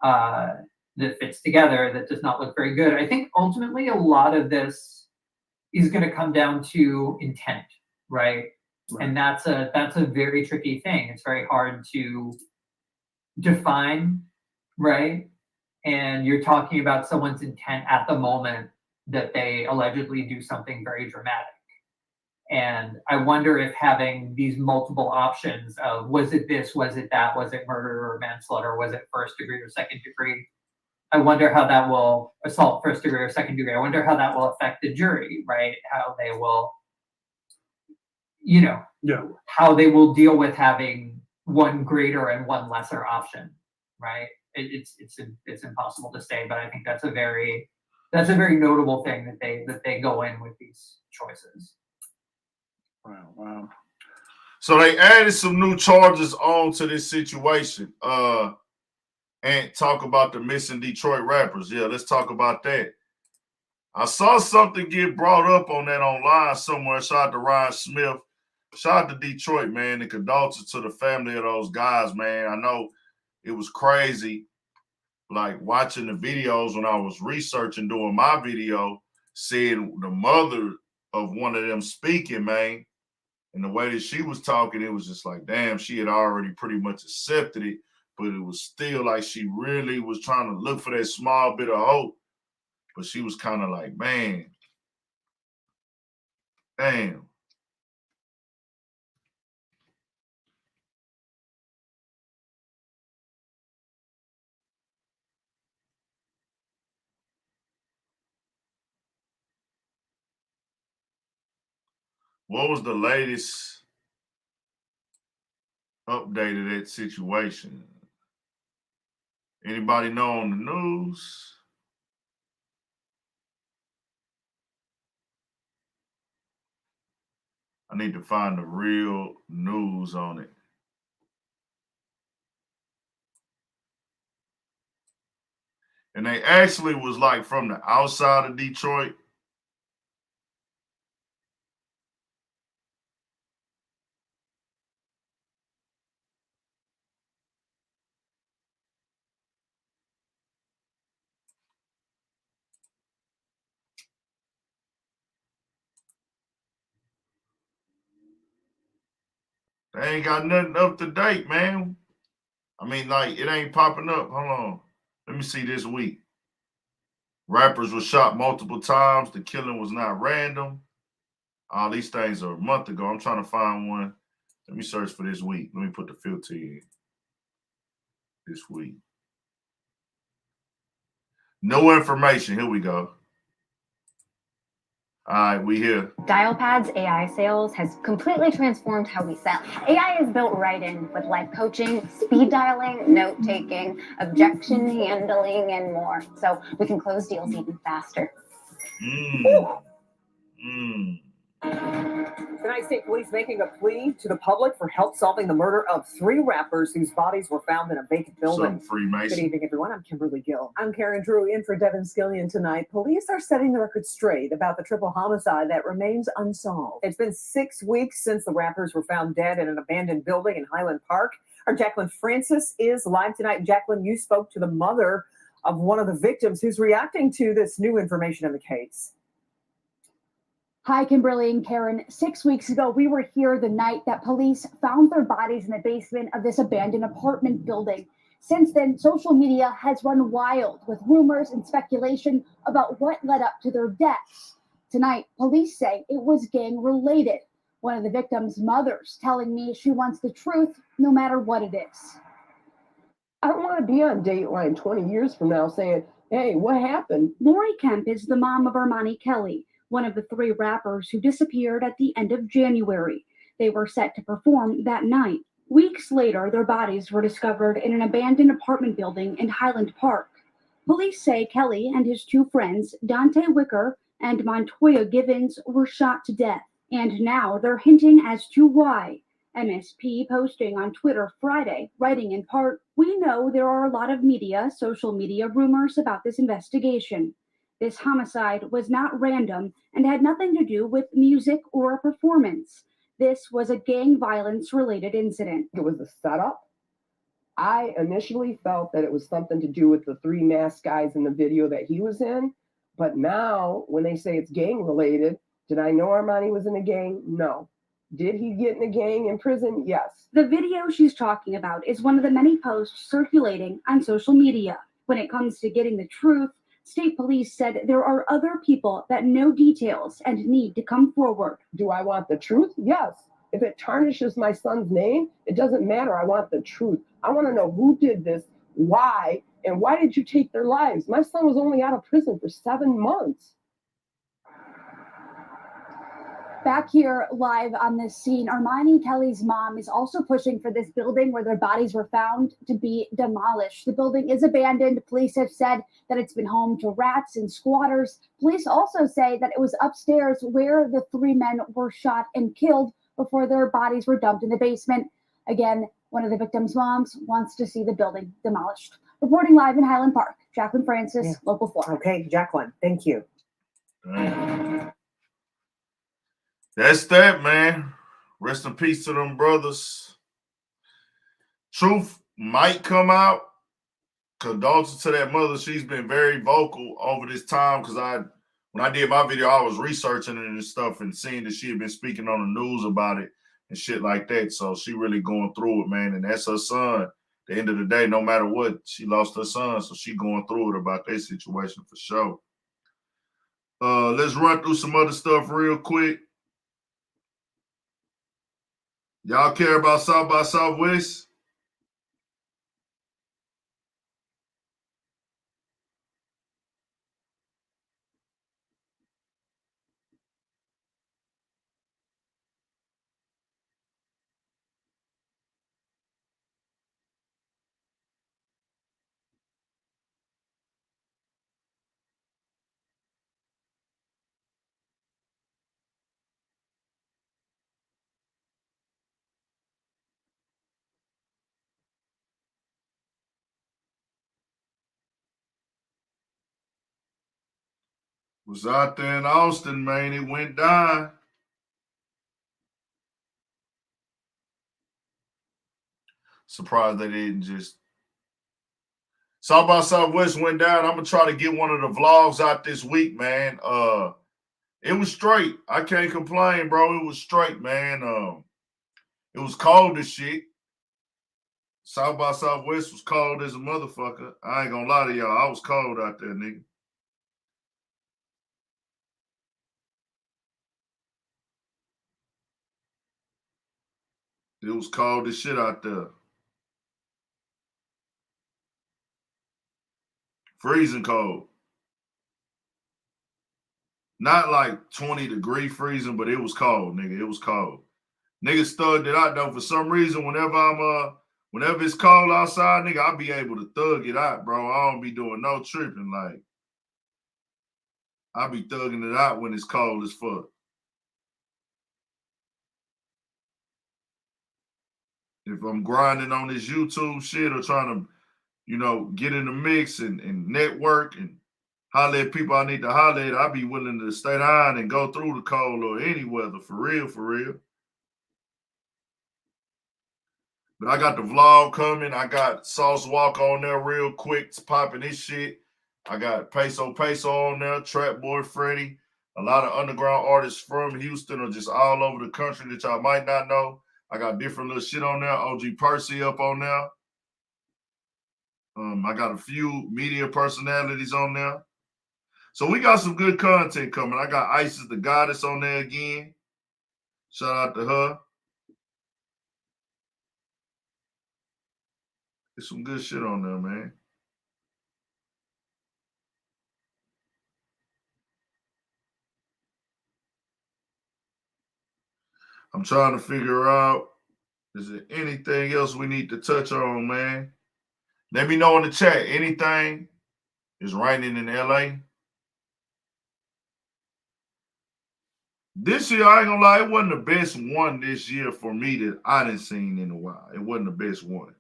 that fits together, that does not look very good. I think ultimately a lot of this is going to come down to intent, right? And that's a very tricky thing. It's very hard to define, right? And you're talking about someone's intent at the moment that they allegedly do something very dramatic. And I wonder if having these multiple options of was it this, was it that, was it murder or manslaughter, was it first degree or second degree? I wonder how that will assault first degree or second degree. I wonder how that will affect the jury, right? How they will, you know, how they will deal with having one greater and one lesser option, right? It's impossible to say, but I think that's a very notable thing that they go in with these choices. Wow. So they added some new charges onto this situation. And talk about the missing Detroit rappers. Yeah, let's talk about that. I saw something get brought up on that online somewhere. Shout out to Ryan Smith. Shout out to Detroit, man, and condolences to the family of those guys, man. I know it was crazy, like watching the videos when I was researching, doing my video, seeing the mother of one of them speaking, man, and the way that she was talking, it was just like, damn, she had already pretty much accepted it, but it was still like she really was trying to look for that small bit of hope. But she was kind of like, man, damn. What was the latest update of that situation? Anybody know on the news? I need to find the real news on it. And they actually was like from the outside of Detroit. They ain't got nothing up to date, man. I mean, like, it ain't popping up. Hold on. Let me see this week. Rappers were shot multiple times. The killing was not random. All these things are a month ago. I'm trying to find one. Let me search for this week. Let me put the filter in. This week. No information. Here we go. All right, we here. DialPad's AI sales has completely transformed how we sell. AI is built right in with life coaching, speed dialing, note taking, objection handling, and more. So we can close deals even faster. United States Police making a plea to the public for help solving the murder of 3 rappers whose bodies were found in a vacant building. Good evening, everyone. I'm Kimberly Gill. I'm Karen Drew in for Devin Skillion tonight. Police are setting the record straight about the triple homicide that remains unsolved. It's been 6 weeks since the rappers were found dead in an abandoned building in Highland Park. Our Jacqueline Francis is live tonight. Jacqueline, you spoke to the mother of one of the victims who's reacting to this new information in the case. Hi, Kimberly and Karen. 6 weeks ago, we were here the night that police found their bodies in the basement of this abandoned apartment building. Since then, social media has run wild with rumors and speculation about what led up to their deaths. Tonight, police say it was gang-related. One of the victims' mothers telling me she wants the truth no matter what it is. I don't want to be on Dateline 20 years from now saying, hey, what happened? Lori Kemp is the mom of Armani Kelly, one of the 3 rappers who disappeared at the end of January. They were set to perform that night. Weeks later, their bodies were discovered in an abandoned apartment building in Highland Park. Police say Kelly and his 2 friends, Dante Wicker and Montoya Givens, were shot to death. And now they're hinting as to why. MSP posting on Twitter Friday, writing in part, "We know there are a lot of social media rumors about this investigation. This homicide was not random and had nothing to do with music or a performance. This was a gang violence related incident." It was a setup. I initially felt that it was something to do with the 3 masked guys in the video that he was in. But now when they say it's gang related, did I know Armani was in a gang? No. Did he get in a gang in prison? Yes. The video she's talking about is one of the many posts circulating on social media. When it comes to getting the truth, state police said there are other people that know details and need to come forward. Do I want the truth? Yes. If it tarnishes my son's name, it doesn't matter. I want the truth. I want to know who did this, why, and why did you take their lives? My son was only out of prison for 7 months. Back here live on this scene, Armani Kelly's mom is also pushing for this building where their bodies were found to be demolished. The building is abandoned. Police have said that it's been home to rats and squatters. Police also say that it was upstairs where the 3 men were shot and killed before their bodies were dumped in the basement. Again, one of the victims' moms wants to see the building demolished. Reporting live in Highland Park, Jacqueline Francis, Local 4. Okay, Jacqueline, thank you. That's that, man. Rest in peace to them brothers. Truth might come out. Condolences to that mother. She's been very vocal over this time because when I did my video, I was researching it and stuff and seeing that she had been speaking on the news about it and shit like that. So she really going through it, man. And that's her son. At the end of the day, no matter what, she lost her son. So she going through it about that situation for sure. Let's run through some other stuff real quick. Y'all care about South by Southwest? Was out there in Austin, man. It went down. Surprised they didn't just. South by Southwest went down. I'm gonna try to get one of the vlogs out this week, man. It was straight. I can't complain, bro. It was straight, man. It was cold as shit. South by Southwest was cold as a motherfucker. I ain't gonna lie to y'all. I was cold out there, nigga. It was cold as shit out there. Freezing cold. Not like 20-degree freezing, but it was cold, nigga. It was cold. Niggas thugged it out though. For some reason, whenever it's cold outside, nigga, I be able to thug it out, bro. I don't be doing no tripping. Like, I be thugging it out when it's cold as fuck. If I'm grinding on this YouTube shit or trying to, get in the mix and network and holler at people I need to holler at, I be willing to stay down and go through the cold or any weather, for real, for real. But I got the vlog coming. I got Sauce Walk on there real quick, popping this shit. I got Peso on there, Trap Boy Freddy. A lot of underground artists from Houston or just all over the country that y'all might not know. I got different little shit on there. OG Percy up on there. I got a few media personalities on there. So we got some good content coming. I got Isis the Goddess on there again. Shout out to her. There's some good shit on there, man. I'm trying to figure out, is there anything else we need to touch on, man? Let me know in the chat. Anything is raining in LA. This year, I ain't gonna lie, it wasn't the best one this year for me that I didn't seen in a while. It wasn't the best one.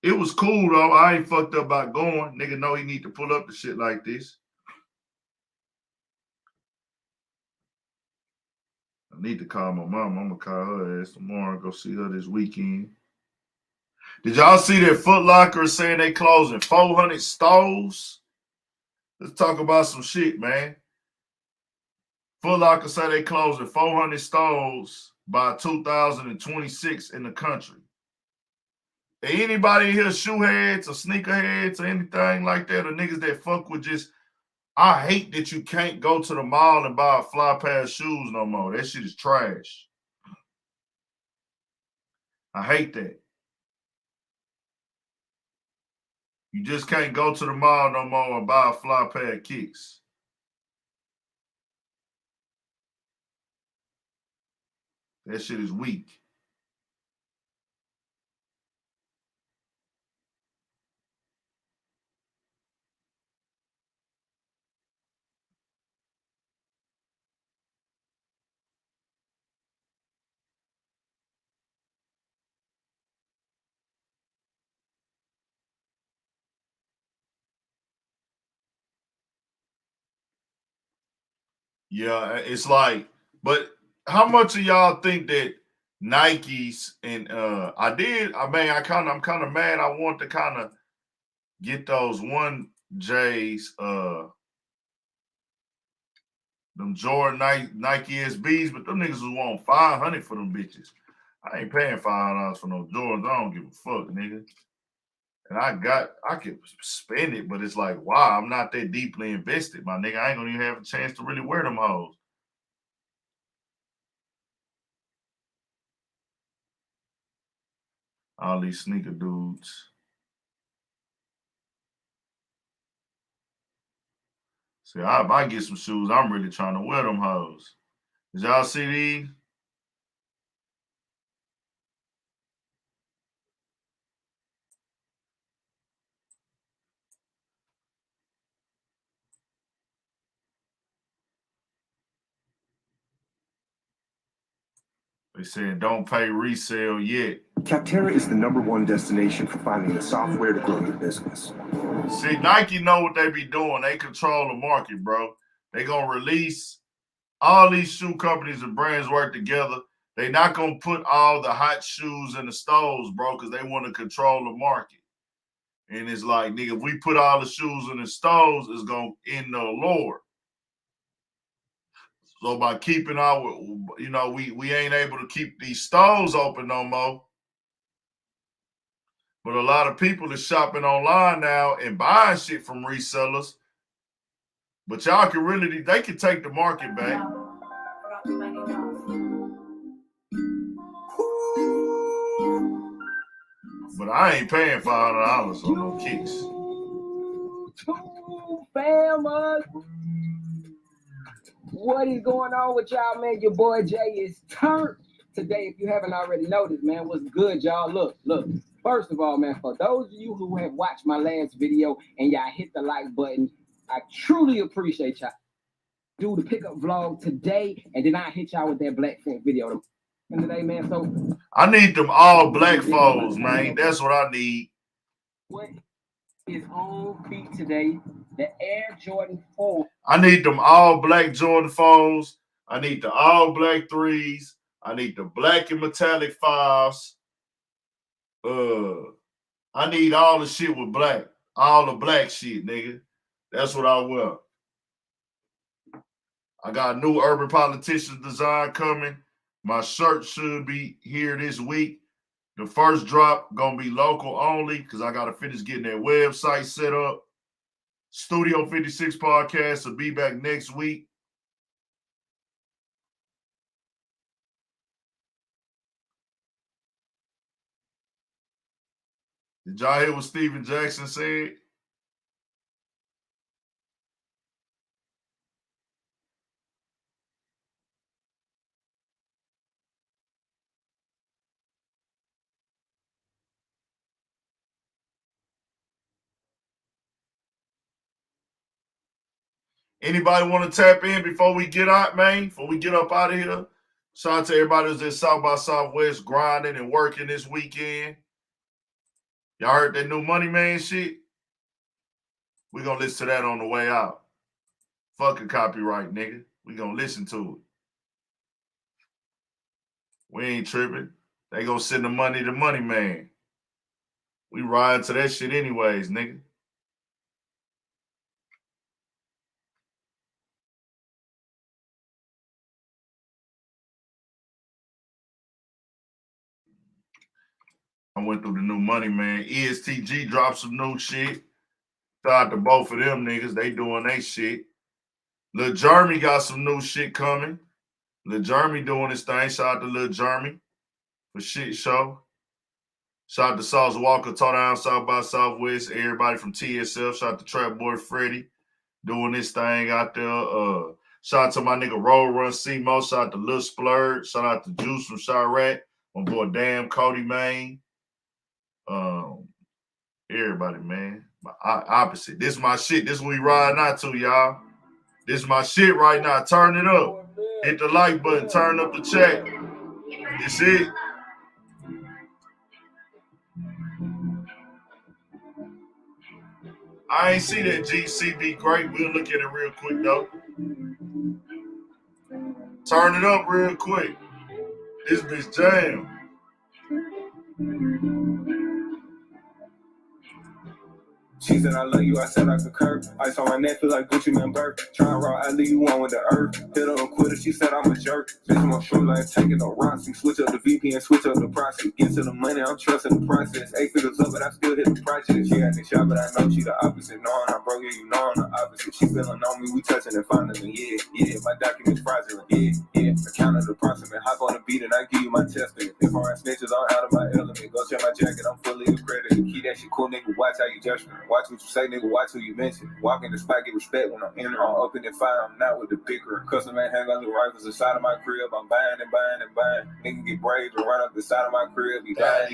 It was cool though. I ain't fucked up about going. Nigga know he need to pull up the shit like this. I need to call my mom. I'm gonna call her ass tomorrow. Go see her this weekend. Did y'all see that Foot Locker saying they closing 400 stores? Let's talk about some shit, man. Foot Locker say they closing 400 stores by 2026 in the country. Anybody here shoe heads or sneaker heads or anything like that, or niggas that fuck with just, I hate that you can't go to the mall and buy a fly pair of shoes no more. That shit is trash. I hate that. You just can't go to the mall no more and buy a fly pair of kicks. That shit is weak. Yeah, it's like, but how much of y'all think that Nikes and I'm kind of mad. I want to kind of get those 1Js, them Jordan Nike SBs, but them niggas was want $500 for them bitches. I ain't paying $500 for no Jordans. I don't give a fuck, nigga. And I could spend it, but it's like, wow, I'm not that deeply invested, my nigga. I ain't gonna even have a chance to really wear them hoes. All these sneaker dudes. See, if I get some shoes, I'm really trying to wear them hoes. Did y'all see these? They said don't pay resale yet. Capterra is the #1 destination for finding the software to grow your business. See, Nike know what they be doing. They control the market, bro. They gonna release all these shoe companies and brands work together. They not gonna put all the hot shoes in the stores, bro, because they want to control the market. And it's like, nigga, if we put all the shoes in the stores, it's gonna end the allure. So by keeping our, we ain't able to keep these stores open no more. But a lot of people are shopping online now and buying shit from resellers. But y'all can really, they can take the market back. But I ain't paying $500 on no kicks. Famous. What is going on with y'all, man? Your boy Jay is turned today. If you haven't already noticed, man, what's good, y'all? Look. First of all, man, for those of you who have watched my last video and y'all hit the like button, I truly appreciate y'all. Do the pickup vlog today, and then I hit y'all with that black print video today, man. So I need them all black foes, man. That's what I need. What is on feet today? The Air Jordan 4. I need them all black Jordan 4s. I need the all black 3s. I need the black and metallic 5s. I need all the shit with black. All the black shit, nigga. That's what I wear. I got a new Urban Politicians design coming. My shirt should be here this week. The first drop gonna be local only because I gotta finish getting that website set up. Studio 56 podcast will be back next week. Did y'all hear what Steven Jackson said? Anybody want to tap in before we get out, man? Before we get up out of here? Shout out to everybody who's in South by Southwest grinding and working this weekend. Y'all heard that new Moneyman shit? We gonna listen to that on the way out. Fucking copyright, nigga. We gonna listen to it. We ain't tripping. They gonna send the money to Moneyman. We ride to that shit anyways, nigga. I went through the new Moneyman. Est Gee dropped some new shit. Shout out to both of them niggas. They doing they shit. Lil Jeremy got some new shit coming. Lil Jeremy doing his thing. Shout out to Lil Jeremy for shit show. Shout out to Sauce Walker, Toe Down South by Southwest. Everybody from TSF. Shout out to Trap Boy Freddy doing this thing out there. Shout out to my nigga Roll Run C-Mo. Shout out to Lil Splurge. Shout out to Juice from Chirac. My boy Damn Cody Main. Everybody, man. Opposite. This is my shit. This is what we riding out to, y'all. This is my shit right now. Turn it up. Hit the like button. Turn up the chat. This it. I ain't see that GCB great. We'll look at it real quick, though. Turn it up real quick. This bitch jam. She said, I love you, I said I concur. Ice on my neck, feel like Gucci Man Burke. Tryna raw, I leave you on with the earth. Hit her and quit her, she said I'm a jerk. Bitch, I'm on short line, taking no Rossi. Switch up the VPN, switch up the process. Get to the money, I'm trusting the process. 8 figures up, but I still hit the project. She had the shot, but I know she the opposite. Knowing I'm broke, yeah, you know I'm the opposite. She feeling on me, we touching and finally. Yeah, my documents fraudulent. Yeah, account of the proximate. Hop on the beat and I give you my testament. If I snitches, I'm out of my element. Go check my jacket, I'm fully accredited. Key that shit cool, nigga, watch how you judge me. Watch what you say, nigga, watch who you mention. Walk in the spot, get respect when I'm in. I'm up in the fire, I'm not with the bicker. Custom man hang on the rifles inside of my crib. I'm buying and buying and buying. Nigga get brave and run up the side of my crib. He died.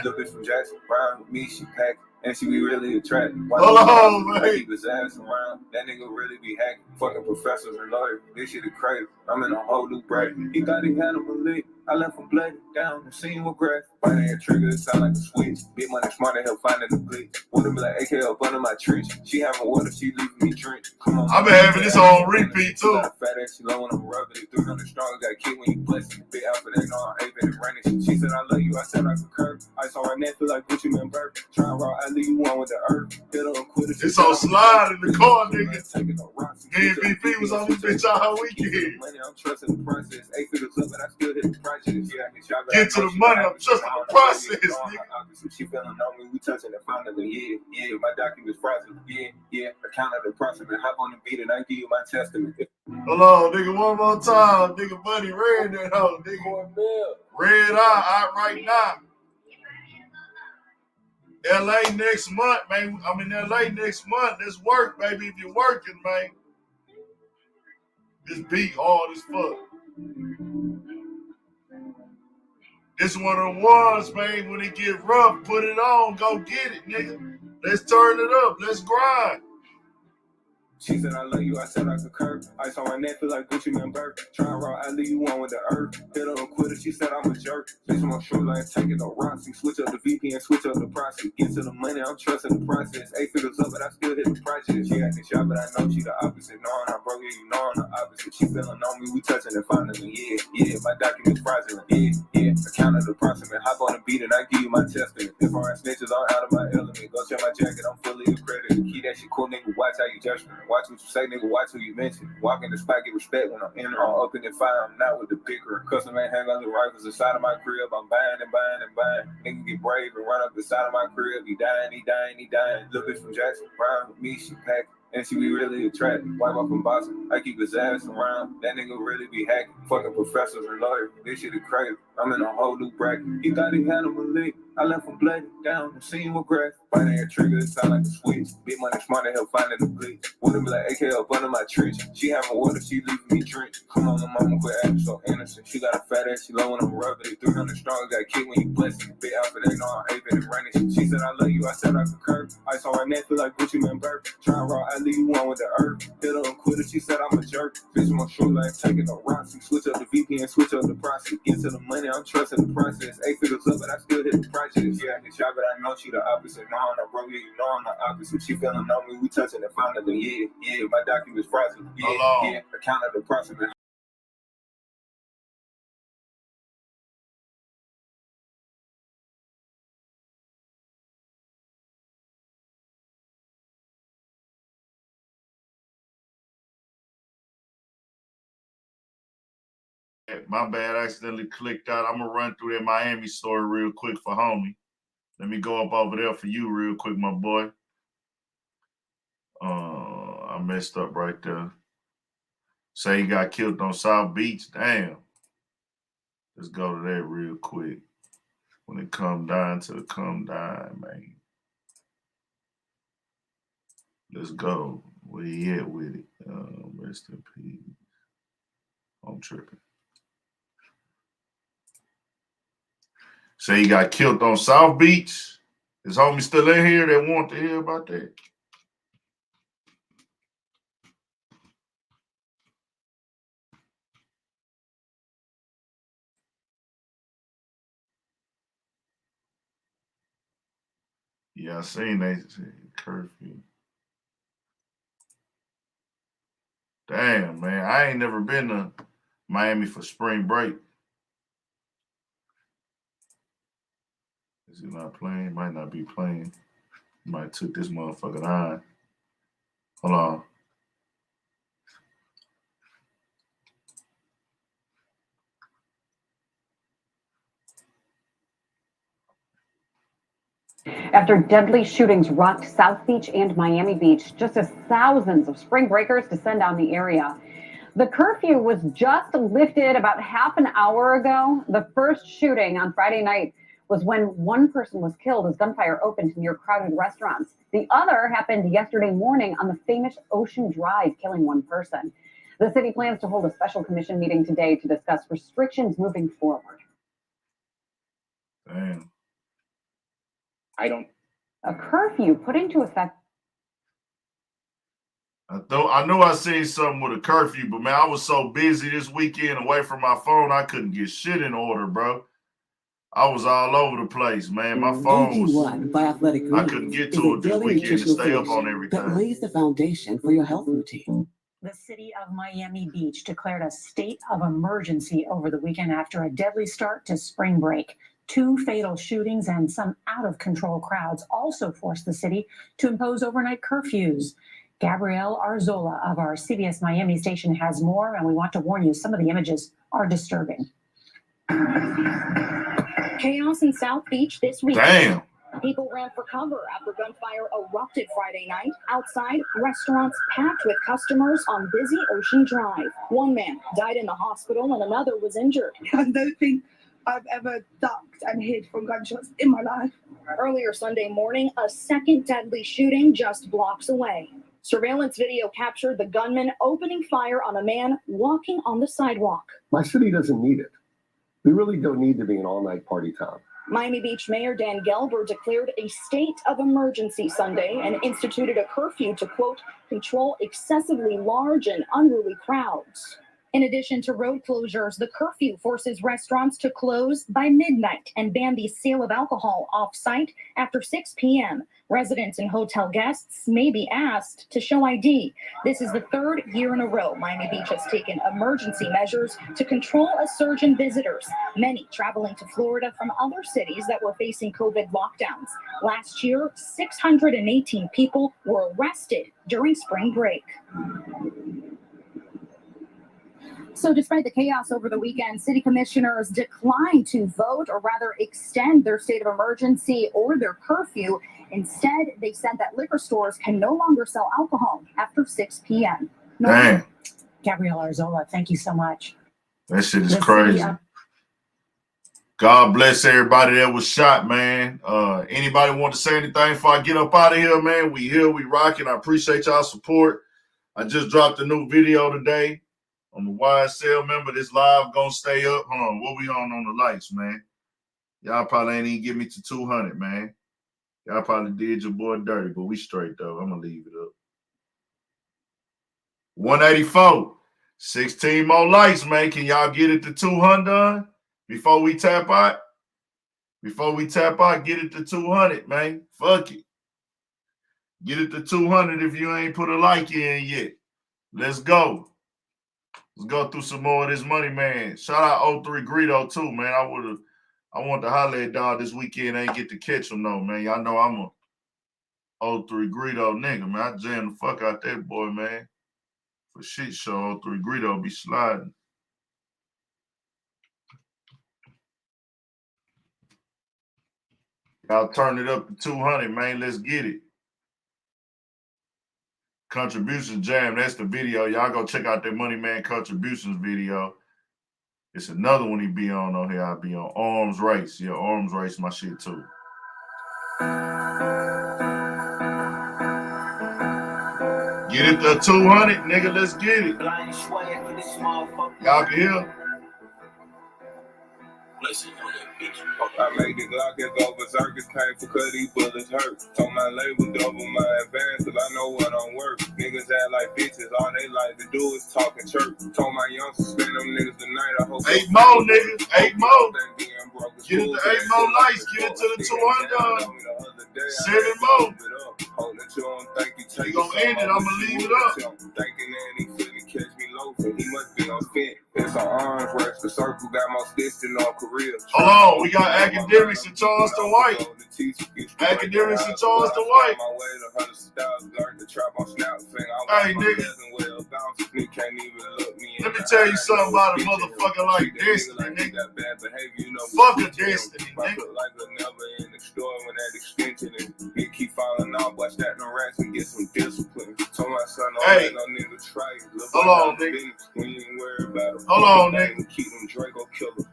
Little bitch from Jackson Brown with me, she packed. And she be really attractive. Hold on, man. I keep his ass around. That nigga really be hacking. Fucking professors and lawyers. This shit is crazy. I'm in a whole new bracket. He thought he had him a lick. I left him bloody down. The scene with grass. Biting a trigger, it sound like a switch. Big money smarter, he'll find it a glitch. Wouldn't be like AK up under my trench. She having water, she leaving me drenched. Come on. I've been having this on repeat too. Fat ass, she low when I'm rubbing it. 300 strong, got kicked when you bless it. Big out for that, no, I'm aping and running. She said, I love you, I said I concur. Ice on my neck, feel like Gucci Man Burke. Tryna raw, I leave you on with the earth. Hit her and quit it. It's on slide in the car, nigga. Me and BP was on this bitch all weekend. Money, I'm trusting the process. 8 figures up, and I still hit the project. Get to the money, I'm trusting the process, nigga. She feeling on me, we touching it finally. Yeah, my documents fraudulent. Yeah, account of the proximate. Hop on the beat and I give you my testament. Hold on, nigga, one more time. Nigga, buddy, red that hoe, nigga. Red out right now. LA next month, man. I'm in LA next month. Let's work, baby, if you're working, man. This beat hard as fuck. This one of the ones, man, when it get rough, put it on, go get it, nigga. Let's turn it up. Let's grind. She said, I love you, I said I concur. Ice on my neck, feel like Gucci Man Burke. Tryna raw, I leave you on with the earth. Hit her and quit her, she said I'm a jerk. Bitch, I'm on short line, taking no Rossi. Switch up the VPN, switch up the process. Get to the money, I'm trusting the process. 8 figures up, but I still hit the project. She had the shot, but I know she the opposite. Knowing I'm broke, yeah, you know I'm the opposite. She feeling on me, we touching it finally. Yeah, my documents fraudulent. Yeah, account of the proximate. Hop on the beat and I give you my testament. If I snitches, I'm out of my element. Go check my jacket, I'm fully accredited. Key that shit cool, nigga, watch how you judge me. Watch what you say, nigga. Watch who you mention. Walk in the spot, get respect when I'm in or I'm up in the fire. I'm not with the bicker. Custom ain't hang on the rifles inside of my crib. I'm buying and buying and buying. Nigga get brave and run up the side of my crib. He dying, he dying, he dying. Little bitch from Jackson, Brown with me, she packed. And she be really attractive. Wipe up from Boston. I keep his ass around. That nigga really be hacking. Fucking professors and lawyers. This shit is crazy. I'm in a whole new bracket. He thought he had him a lick. I left him bloody down. I'm seeing with grass. Biting a trigger, it sound like a switch. Big money smart, help finding the glitch. Wanna be like AK up under my trench. She having water, she leaving me drenched. Come on, the mama, quit acting so innocent. She got a fat ass, she low when I'm rubbing it. 300 strong, got kicked when you blessed it. Big outfit, they know I'm aping and running. She said, I love you, I said I concur. Ice on my neck, feel like Gucci Man Burke. Try and raw, I leave you on with the earth. Hit her and quit her, she said I'm a jerk. Bitch, my short life, taking no rocks. Switch up the VPN, switch up the process. Get to the money, I'm trusting the process. 8 figures up, but I still hit the projects. Yeah, I can shop, but I know she the opposite. No, I'm not broke, yeah, you know I'm the opposite. She feeling on me, we touching and finding it. Yeah, my documents frozen. Yeah, account of the process. My bad, I accidentally clicked out. I'm gonna run through that Miami story real quick for homie. Let me go up over there for you real quick, my boy. I messed up right there. Say he got killed on South Beach. Damn. Let's go to that real quick. When it come down to the come down, man. Let's go. Where he at with it? Rest in peace. I'm tripping. Say he got killed on South Beach. Is homie still in here that want to hear about that? Yeah, I seen they curfew. Damn, man. I ain't never been to Miami for spring break. Is he not playing? Might not be playing. Might took this motherfucker on. Hold on. After deadly shootings rocked South Beach and Miami Beach, just as thousands of spring breakers descend on the area. The curfew was just lifted about half an hour ago. The first shooting on Friday night was when one person was killed as gunfire opened near crowded restaurants. The other happened yesterday morning on the famous Ocean Drive, killing one person. The city plans to hold a special commission meeting today to discuss restrictions moving forward. Damn. A curfew put into effect. I know I seen something with a curfew, but man, I was so busy this weekend away from my phone, I couldn't get shit in order, bro. I was all over the place, man. My phone was, by Athletic I couldn't get to it this weekend to stay up on everything. That lays the foundation for your health routine. The city of Miami Beach declared a state of emergency over the weekend after a deadly start to spring break. 2 fatal shootings and some out-of-control crowds also forced the city to impose overnight curfews. Gabrielle Arzola of our CBS Miami station has more, and we want to warn you, some of the images are disturbing. Chaos in South Beach this week. Damn. People ran for cover after gunfire erupted Friday night. Outside, restaurants packed with customers on busy Ocean Drive. One man died in the hospital and another was injured. I don't think I've ever ducked and hid from gunshots in my life. Earlier Sunday morning, a second deadly shooting just blocks away. Surveillance video captured the gunman opening fire on a man walking on the sidewalk. My city doesn't need it. We really don't need to be an all-night party town. Miami Beach Mayor Dan Gelber declared a state of emergency Sunday and instituted a curfew to, quote, control excessively large and unruly crowds. In addition to road closures, the curfew forces restaurants to close by midnight and ban the sale of alcohol off-site after 6 p.m. Residents and hotel guests may be asked to show ID. This is the third year in a row Miami Beach has taken emergency measures to control a surge in visitors, many traveling to Florida from other cities that were facing COVID lockdowns. Last year, 618 people were arrested during spring break. So despite the chaos over the weekend, city commissioners declined to vote or rather extend their state of emergency or their curfew. Instead, they said that liquor stores can no longer sell alcohol after 6 p.m. Damn. Gabrielle Arzola, thank you so much. That shit is crazy. God bless everybody that was shot, man. Anybody want to say anything before I get up out of here, man? We here, we rocking. I appreciate y'all support. I just dropped a new video today on the YSL. Remember, this live gonna stay up. Hold on, what we on the lights, man? Y'all probably ain't even get me to 200, man. Y'all probably did your boy dirty, but we straight, though. I'm gonna leave it up. 184. 16 more lights, man. Can y'all get it to 200 done before we tap out? Before we tap out, get it to 200, man. Fuck it. Get it to 200 if you ain't put a like in yet. Let's go. Let's go through some more of this money, man. Shout out 03 Greedo, too, man. I want to holler at dog this weekend. I ain't get to catch him, though, man. Y'all know I'm a 03 Greedo nigga, man. I jam the fuck out that boy, man. For shit show, 03 Greedo be sliding. Y'all turn it up to 200, man. Let's get it. Contribution Jam, that's the video. Y'all go check out that Money Man Contributions video. It's another one he be on here. I'll be on Arms Race. Yeah, Arms Race, my shit too. Get it to 200, nigga. Let's get it. Y'all can hear? I made the Glock and go berserk. It's painful cause these bullets hurt. Told my label double my advance cause I know what I'm worth. Niggas act like bitches, all they like to do is talk and chirp. Told my youngsters spend them niggas tonight. I hope 8 more, nigga. 8 more. Get it to 8 more lights. Get it to the 200. 7 more. You gonna end it, I'ma leave it up. Thinking that he couldn't catch me low, so he must be on fit. It's an arms race. The circle got more sticks than our career. Hold on, we got Academics in Charleston White. Academics in Charleston White. Hey, nigga. Let me tell you something about a motherfucker like Destiny, nigga. Fuck a Destiny, nigga. Keep falling off, watch that no rats and get some discipline. Told my son, hey, no nigga try. Hold on, nigga. Hold on, nigga.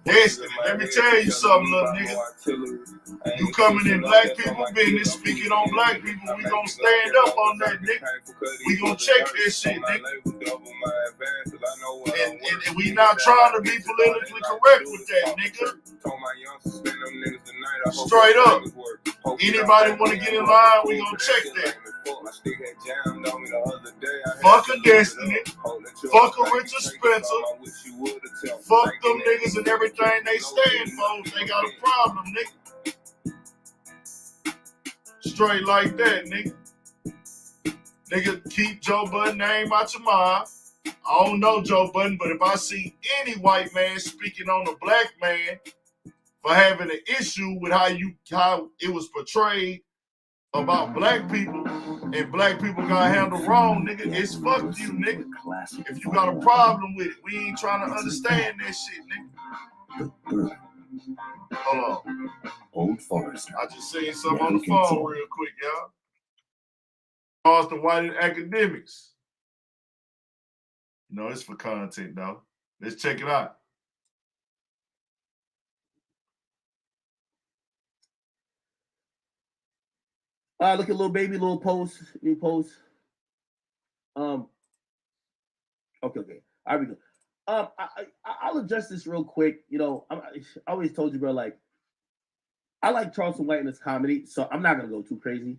Destiny, let me tell you something, little nigga. You coming in black people business, speaking on black people, we gonna stand up on that, nigga. We gonna check that shit, nigga. And we not trying to be politically correct with that, nigga. Straight up. Anybody want to get in line, we gonna check that. Fuck a Destiny. Fuck a Richard Spencer. Fuck them niggas and everything they stand for. They got a problem, nigga. Straight like that, nigga. Nigga, keep Joe Budden name out your mouth. I don't know Joe Budden, but if I see any white man speaking on a black man for having an issue with how it was portrayed about black people and black people got handled wrong, nigga, it's fuck you, nigga. If you got a problem with it, we ain't trying to understand that shit, nigga. Hold on. Old Forest. I just seen something on the phone real quick, y'all. Charleston White and Academics. You know, it's for content, though. Let's check it out. Look at little baby, little post, new post. Okay. All right, we go. I'll address this real quick. You know, I always told you, bro, like, I like Charleston White in his comedy, so I'm not gonna go too crazy.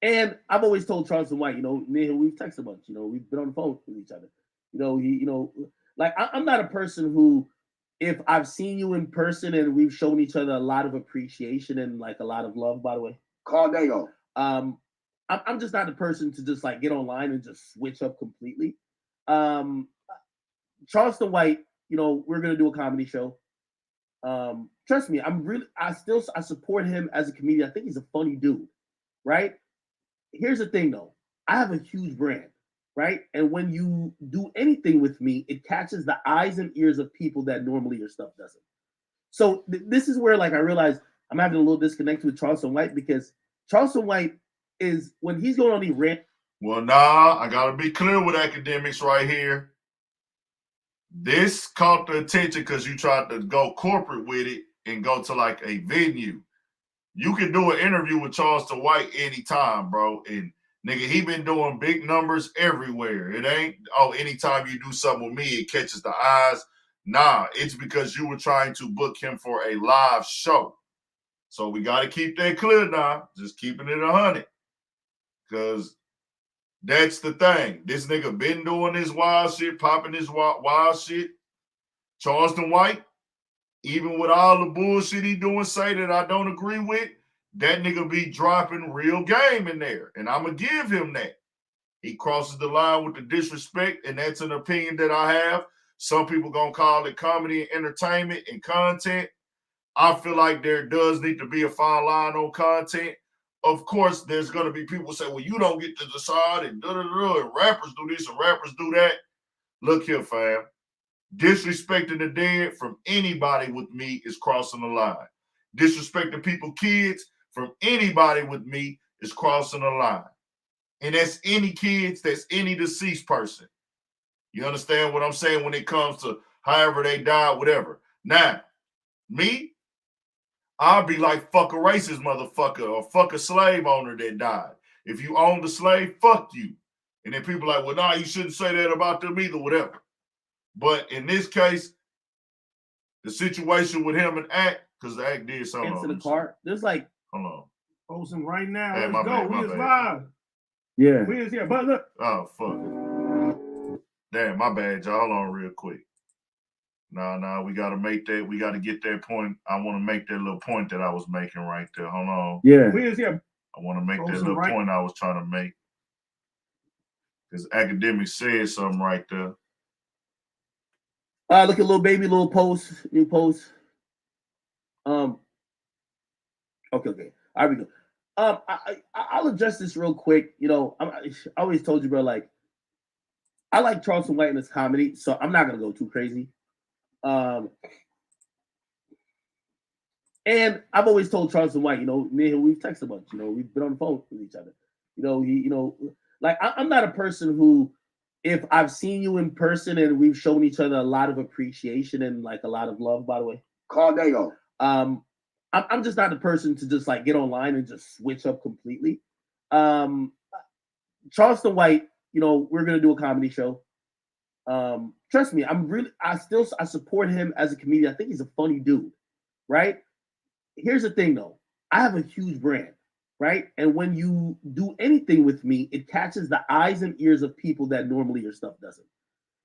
And I've always told Charleston White, you know, me and him, we've texted a bunch, you know, we've been on the phone with each other. You know, like I'm not a person who if I've seen you in person and we've shown each other a lot of appreciation and like a lot of love, by the way. Cardego. I'm just not the person to just like get online and just switch up completely. Charleston White, you know, we're gonna do a comedy show. Trust me, I support him as a comedian. I think he's a funny dude, right? Here's the thing though, I have a huge brand, right? And when you do anything with me, it catches the eyes and ears of people that normally your stuff doesn't. So this is where like I realize I'm having a little disconnect with Charleston White, because Charleston White is, when he's going on the rant. Well, nah, I gotta be clear with academics right here. This caught the attention because you tried to go corporate with it and go to like a venue. You can do an interview with Charleston White anytime, bro. And nigga, he been doing big numbers everywhere. It ain't, oh, anytime you do something with me, it catches the eyes. Nah, it's because you were trying to book him for a live show. So we got to keep that clear now. Just keeping it 100. Because that's the thing. This nigga been doing this wild shit, popping this wild shit. Charleston White, even with all the bullshit he doing, say that I don't agree with, that nigga be dropping real game in there. And I'm going to give him that. He crosses the line with the disrespect, and that's an opinion that I have. Some people going to call it comedy and entertainment and content. I feel like there does need to be a fine line on content. Of course, there's going to be people say, well, you don't get to decide, and da-da-da, and rappers do this and rappers do that. Look here, fam. Disrespecting the dead from anybody with me is crossing the line. Disrespecting people's kids from anybody with me is crossing the line. And that's any kids, that's any deceased person. You understand what I'm saying when it comes to however they died, whatever. Now, me, I'll be like, fuck a racist motherfucker or fuck a slave owner that died. If you own the slave, fuck you. And then people are like, well, nah, you shouldn't say that about them either, whatever. But in this case, the situation with him and Act, because the Act did something. Into the car. There's like, hold on. Posting right now. Hey, Let's go. bad, We is bad. live. Yeah. We is here. But look. Oh, fuck. Damn, my bad, y'all. Hold on real quick. Nah, we got to make that. We got to get that point. I want to make that little point that I was making right there. Hold on. Yeah. We is here. I want to make that Posting little right. point I was trying to make. Because academics said something right there. Look at little baby, little post, new post. Okay. All right, we go. I'll address this real quick. You know, I always told you, bro, like, I like Charleston White in his comedy, so I'm not gonna go too crazy. And I've always told Charleston White, you know, me and him, we've texted a bunch, you know, we've been on the phone with each other. You know, like I'm not a person who, if I've seen you in person and we've shown each other a lot of appreciation and like a lot of love, by the way. Cardego. I'm just not the person to just like get online and just switch up completely. Charleston White, you know, we're gonna do a comedy show. Trust me, I support him as a comedian. I think he's a funny dude, right? Here's the thing though, I have a huge brand, right? And when you do anything with me, it catches the eyes and ears of people that normally your stuff doesn't.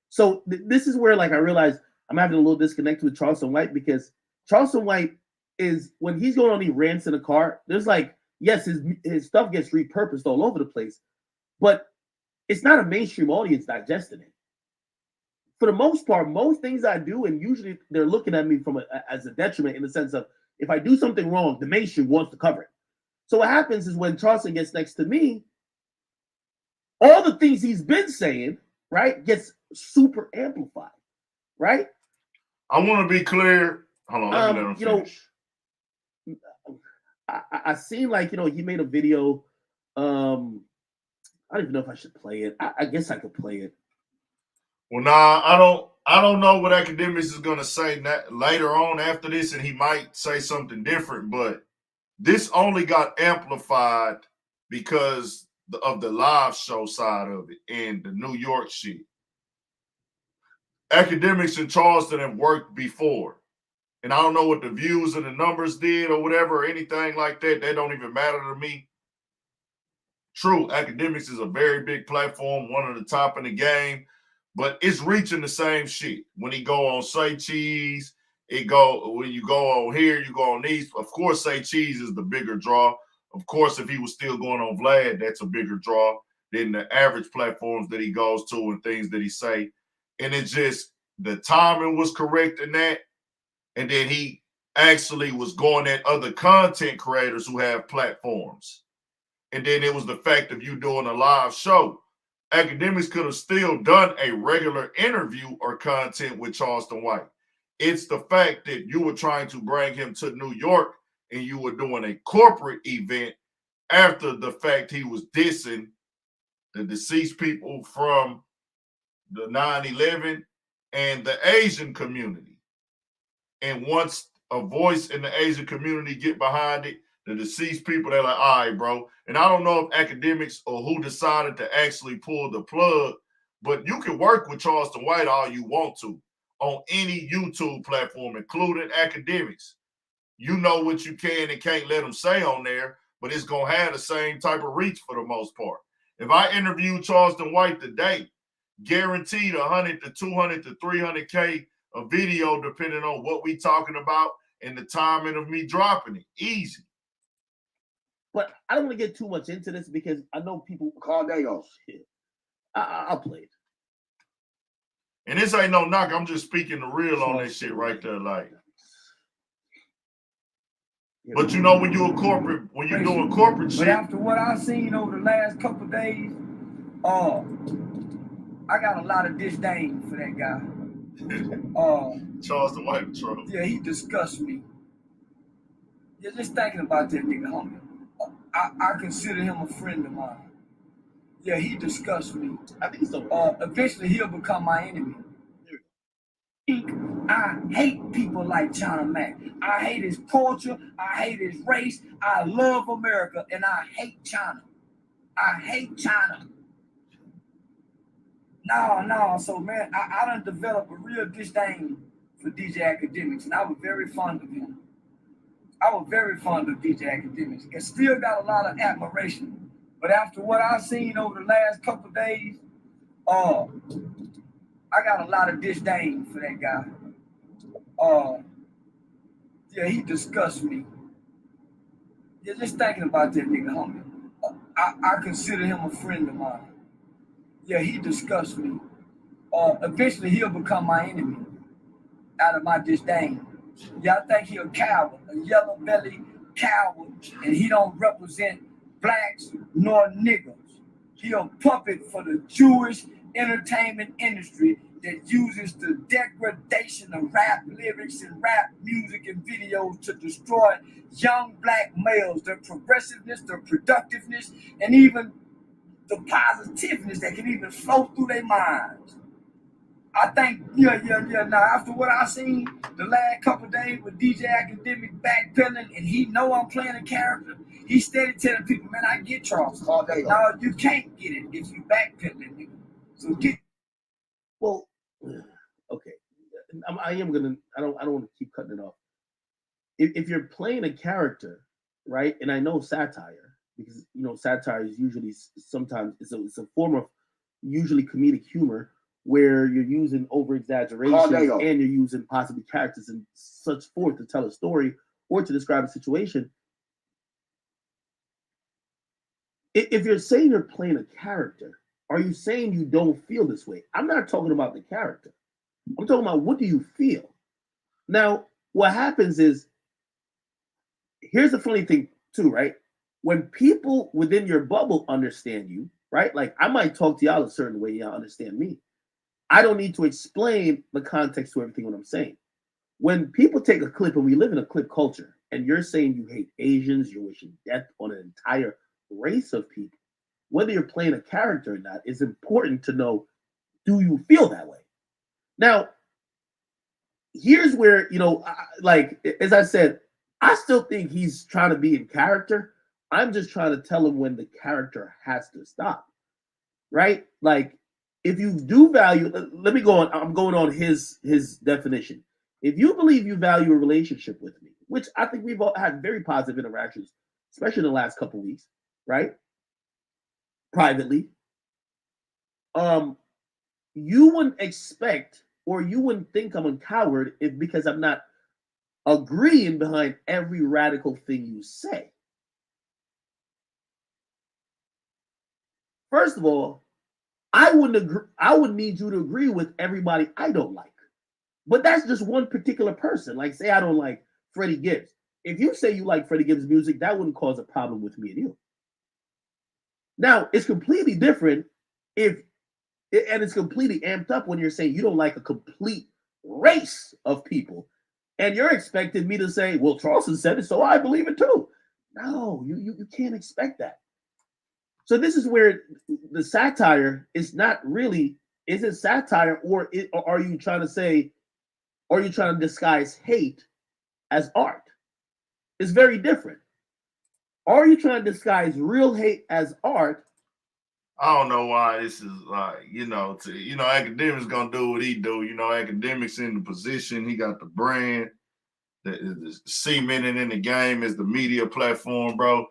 So this is where like I realize I'm having a little disconnect with Charleston White, because Charleston White is, when he's going on these rants in a car, there's like, yes, his stuff gets repurposed all over the place, but it's not a mainstream audience digesting it. For the most part, most things I do, and usually they're looking at me as a detriment, in the sense of, if I do something wrong, the mainstream wants to cover it. So what happens is when Charleston gets next to me, all the things he's been saying, right, gets super amplified, right? I want to be clear. Hold on, let me let him finish. You know, I seen, like, you know, he made a video. I don't even know if I should play it. I guess I could play it. Well, nah, I don't know what academics is gonna say later on after this, and he might say something different. But this only got amplified because of the live show side of it and the New York shit. Academics in Charleston have worked before. And I don't know what the views and the numbers did or whatever, or anything like that. That don't even matter to me. True, academics is a very big platform, one of the top in the game, but it's reaching the same shit. When he go on Say Cheese, it go when you go on here, you go on these. Of course, Say Cheese is the bigger draw. Of course, if he was still going on Vlad, that's a bigger draw than the average platforms that he goes to and things that he say. And it's just the timing was correct in that. And then he actually was going at other content creators who have platforms. And then it was the fact of you doing a live show. Academics could have still done a regular interview or content with Charleston White. It's the fact that you were trying to bring him to New York and you were doing a corporate event after the fact he was dissing the deceased people from the 9/11 and the Asian community. And once a voice in the Asian community get behind it, the deceased people, they're like, all right, bro. And I don't know if academics or who decided to actually pull the plug, but you can work with Charleston White all you want to on any YouTube platform, including academics. You know what you can and can't let them say on there, but it's going to have the same type of reach for the most part. If I interview Charleston White today, guaranteed 100 to 200 to 300K a video, depending on what we talking about and the timing of me dropping it. Easy. But I don't want to get too much into this because I know people call that off. I'll play it. And this ain't no knock. I'm just speaking the real on that shit right there. Like, but you know, when you're doing corporate shit. But after what I've seen over the last couple of days, I got a lot of disdain for that guy. Charleston White Trouble. Yeah, he disgusts me. Yeah, just thinking about that nigga, homie. I consider him a friend of mine. Yeah, he disgusts me. I think so. Eventually he'll become my enemy. I hate people like China Mac. I hate his culture. I hate his race. I love America, and I hate China. I hate China. No. So, man, I done developed a real disdain for DJ Academics, and I was very fond of him. I was very fond of DJ Academics and still got a lot of admiration. But after what I've seen over the last couple of days, I got a lot of disdain for that guy. Yeah, he disgusts me. Yeah, just thinking about that nigga, homie. I consider him a friend of mine. Yeah, he disgusts me. Eventually he'll become my enemy out of my disdain. Yeah, I think he a coward, a yellow belly coward, and he don't represent blacks nor niggers. He a puppet for the Jewish entertainment industry that uses the degradation of rap lyrics and rap music and videos to destroy young black males, their progressiveness, their productiveness, and even the positiveness that can even flow through their minds. I think, yeah. Now, after what I seen the last couple of days with DJ Academic backpedaling, and he know I'm playing a character, he steady telling people, man, I get Charles all day. No, you can't get it if you backpedaling, nigga. So get. Well, okay. I don't want to keep cutting it off. If you're playing a character, right? And I know satire, because satire is usually sometimes it's a form of usually comedic humor, where you're using over exaggerations and you're using possibly characters and such forth to tell a story or to describe a situation. If you're saying you're playing a character, are you saying you don't feel this way? I'm not talking about the character. I'm talking about, what do you feel? Now, what happens is, here's the funny thing too, right? When people within your bubble understand you, right? Like, I might talk to y'all a certain way, y'all understand me. I don't need to explain the context to everything what I'm saying. When people take a clip, and we live in a clip culture, and you're saying you hate Asians, you're wishing death on an entire race of people, whether you're playing a character or not, it's important to know, do you feel that way? Now, here's where, like, as I said, I still think he's trying to be in character. I'm just trying to tell him when the character has to stop, right? Like, if you do value, let me go on. I'm going on his definition. If you believe you value a relationship with me, which I think we've all had very positive interactions, especially in the last couple of weeks, right? Privately, you wouldn't expect, or you wouldn't think I'm a coward because I'm not agreeing behind every radical thing you say. First of all, I would need you to agree with everybody I don't like. But that's just one particular person. Like, say I don't like Freddie Gibbs. If you say you like Freddie Gibbs' music, that wouldn't cause a problem with me and you. Now, it's completely different and it's completely amped up when you're saying you don't like a complete race of people. And you're expecting me to say, well, Charleston said it, so I believe it too. No, you can't expect that. So this is where the satire is not really, is it satire or are you trying to say, or are you trying to disguise hate as art? It's very different. Are you trying to disguise real hate as art? I don't know why this is like, academics gonna do what he do. Academics in the position, he got the brand, the cemented in the game as the media platform, bro.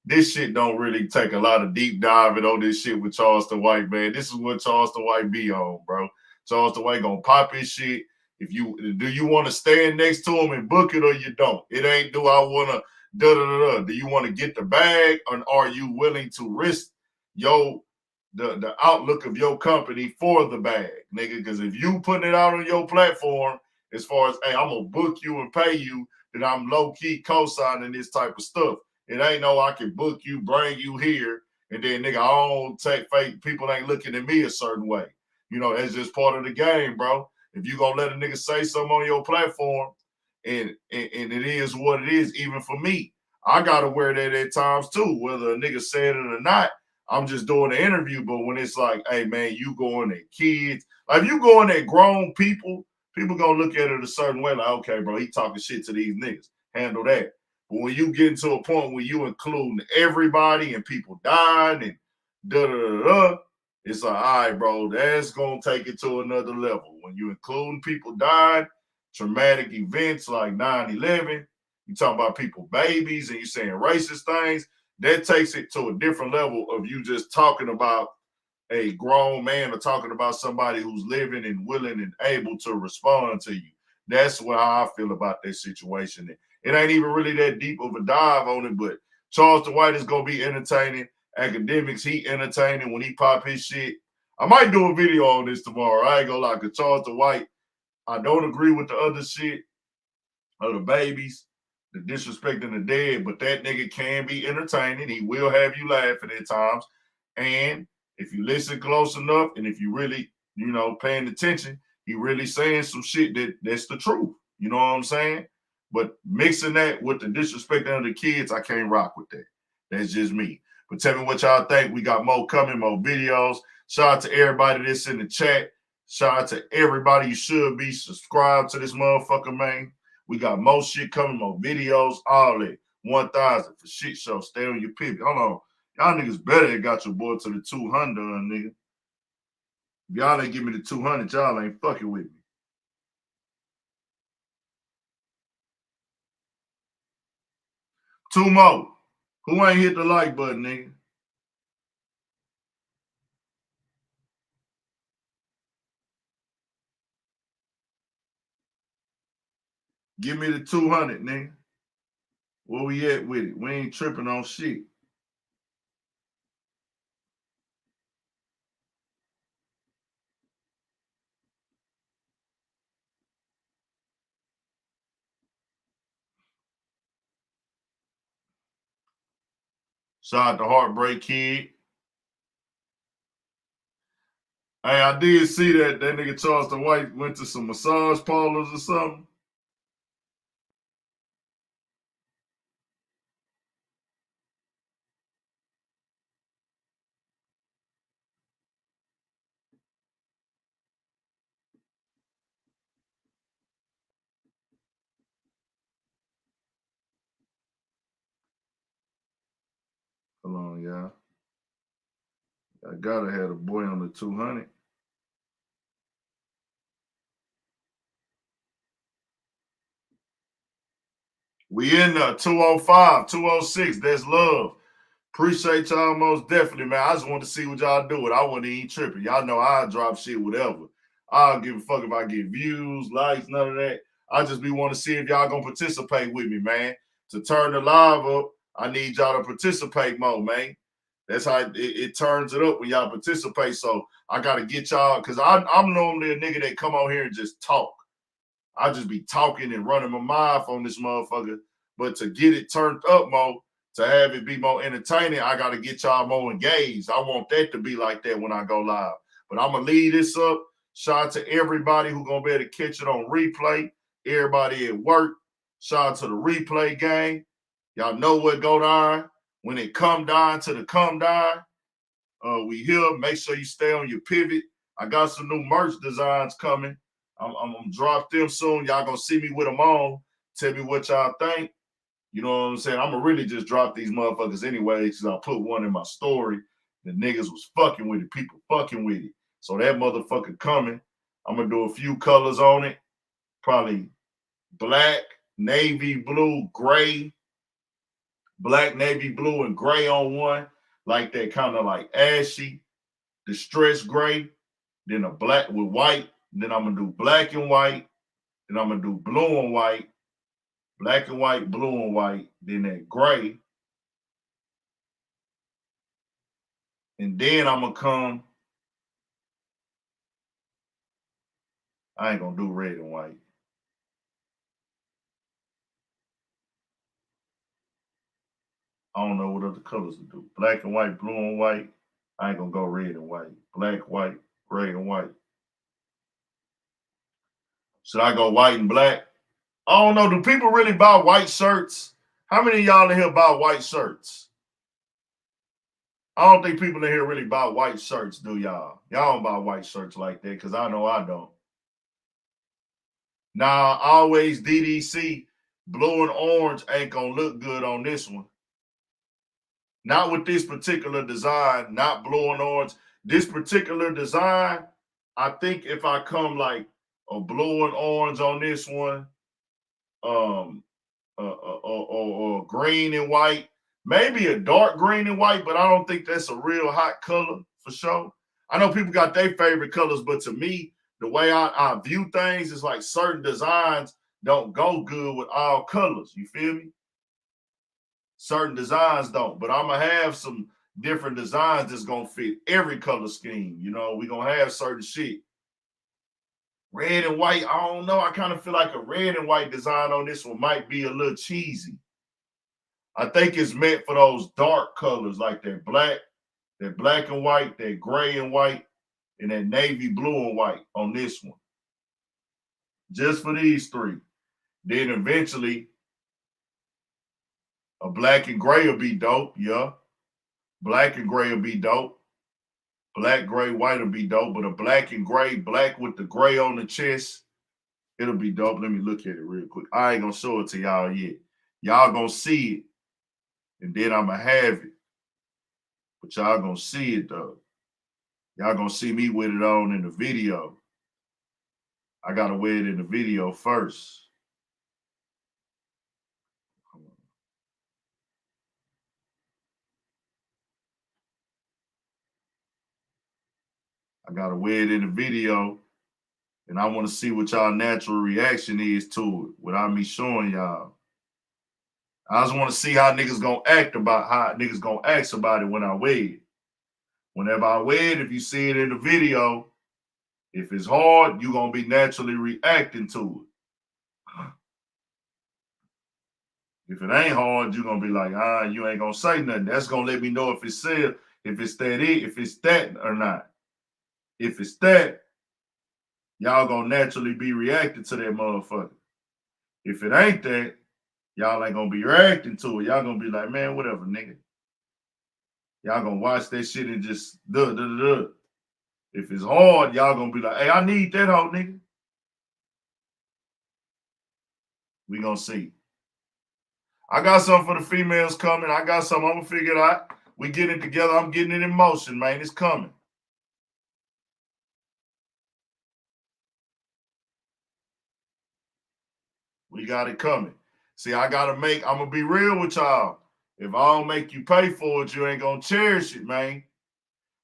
This shit don't really take a lot of deep diving on this shit with Charleston White, man. This is what Charleston White be on, bro. Charleston White gonna pop his shit. Do you want to stand next to him and book it or you don't? It ain't do I want to da-da-da-da. Do you want to get the bag or are you willing to risk the outlook of your company for the bag, nigga? Because if you putting it out on your platform as far as, hey, I'm going to book you and pay you, then I'm low-key co-signing this type of stuff. It ain't no I can book you, bring you here, and then, nigga, I don't take fake. People ain't looking at me a certain way. That's just part of the game, bro. If you gonna let a nigga say something on your platform, and it is what it is, even for me, I gotta wear that at times too, whether a nigga said it or not. I'm just doing the interview, but when it's like, hey man, you going at kids, like if you going at grown people gonna look at it a certain way, like, okay, bro, he talking shit to these niggas. Handle that. But when you get into a point where you including everybody and people dying and da-da-da-da, it's like, all right, bro, that's going to take it to another level. When you including people dying, traumatic events like 9/11, you talking about people, babies, and you saying racist things, that takes it to a different level of you just talking about a grown man or talking about somebody who's living and willing and able to respond to you. That's how I feel about that situation. It ain't even really that deep of a dive on it, but Charleston White is going to be entertaining. Academics, he entertaining when he pop his shit. I might do a video on this tomorrow. I ain't gonna lie, because Charleston White, I don't agree with the other shit of the babies, the disrespecting the dead, but that nigga can be entertaining. He will have you laughing at times. And if you listen close enough and if you really, paying attention, he really saying some shit that's the truth. You know what I'm saying? But mixing that with the disrespecting of the kids, I can't rock with that. That's just me. But tell me what y'all think. We got more coming, more videos. Shout out to everybody that's in the chat. Shout out to everybody. You should be subscribed to this motherfucker, man. We got more shit coming, more videos, all that. 1,000 for shit show. Stay on your pivot. Hold on. Y'all niggas better have got your boy to the 200, nigga. If y'all ain't give me the 200, y'all ain't fucking with me. Two more. Who ain't hit the like button, nigga? Give me the 200, nigga. Where we at with it? We ain't tripping on shit. Shout out to Heartbreak Kid. Hey, I did see that nigga Charleston White went to some massage parlors or something. Hold on, y'all. I gotta have the boy on the 200. We in 205, 206. That's love. Appreciate y'all most definitely, man. I just want to see what y'all do. I wasn't even tripping. Y'all know I drop shit, whatever. I don't give a fuck if I get views, likes, none of that. I just be want to see if y'all gonna participate with me, man. To turn the live up, I need y'all to participate more, man. That's how it turns it up when y'all participate. So I gotta get y'all, because I'm normally a nigga that come on here and just talk. I just be talking and running my mouth on this motherfucker. But to get it turned up more, to have it be more entertaining, I gotta get y'all more engaged. I want that to be like that when I go live. But I'm gonna leave this up. Shout out to everybody who gonna be able to catch it on replay. Everybody at work. Shout out to the replay gang. Y'all know what go down. When it come down to the come down, we here. Make sure you stay on your pivot. I got some new merch designs coming. I'm gonna drop them soon. Y'all gonna see me with them on. Tell me what y'all think. You know what I'm saying? I'm gonna really just drop these motherfuckers anyway, because I put one in my story. The niggas was fucking with it. People fucking with it. So that motherfucker coming. I'm gonna do a few colors on it. Probably black, navy blue, gray. Black, navy blue, and gray on one. Like that kind of like ashy, distressed gray. Then a black with white. Then I'm gonna do black and white. Then I'm gonna do blue and white. Black and white, blue and white. Then that gray. And then I'm gonna come. I ain't gonna do red and white. I don't know what other colors to do. Black and white, blue and white. I ain't gonna go red and white. Black, white, gray and white. Should I go white and black? I don't know. Do people really buy white shirts? How many of y'all in here buy white shirts? I don't think people in here really buy white shirts, do y'all? Y'all don't buy white shirts like that, because I know I don't. Nah, always DDC, blue and orange ain't gonna look good on this one. Not with this particular design, not blue and orange. This particular design, I think if I come like a blue and orange on this one, or green and white, maybe a dark green and white, but I don't think that's a real hot color for sure. I know people got their favorite colors, but to me, the way I view things is like certain designs don't go good with all colors. You feel me? Certain designs don't, but I'm gonna have some different designs that's gonna fit every color scheme. You know, we're gonna have certain shit. Red and white, I don't know. I kind of feel like a red and white design on this one might be a little cheesy. I think it's meant for those dark colors like that black and white, that gray and white, and that navy blue and white on this one. Just for these three. Then eventually, a black and gray will be dope, yeah. Black and gray will be dope. Black, gray, white will be dope, but a black and gray, black with the gray on the chest, it'll be dope. Let me look at it real quick. I ain't gonna show it to y'all yet. Y'all gonna see it, and then I'm gonna have it. But y'all gonna see it though. Y'all gonna see me with it on in the video. I gotta wear it in the video first. I gotta wear it in the video, and I want to see what y'all natural reaction is to it without me showing y'all. I just want to see how niggas gonna act about it when I wear it. Whenever I wear it, if you see it in the video, if it's hard, you're gonna be naturally reacting to it. If it ain't hard, you're gonna be like, you ain't gonna say nothing. That's gonna let me know if it's that or not. If it's that, y'all gonna naturally be reacting to that motherfucker. If it ain't that, y'all ain't gonna be reacting to it. Y'all gonna be like, man, whatever, nigga. Y'all gonna watch that shit and just duh. If it's hard, y'all gonna be like, hey, I need that hoe, nigga. We gonna see. I got something for the females coming. I got something. I'm gonna figure it out. We get it together. I'm getting it in motion, man. It's coming. We got it coming. See, I'm gonna be real with y'all. If I don't make you pay for it, you ain't gonna cherish it, man.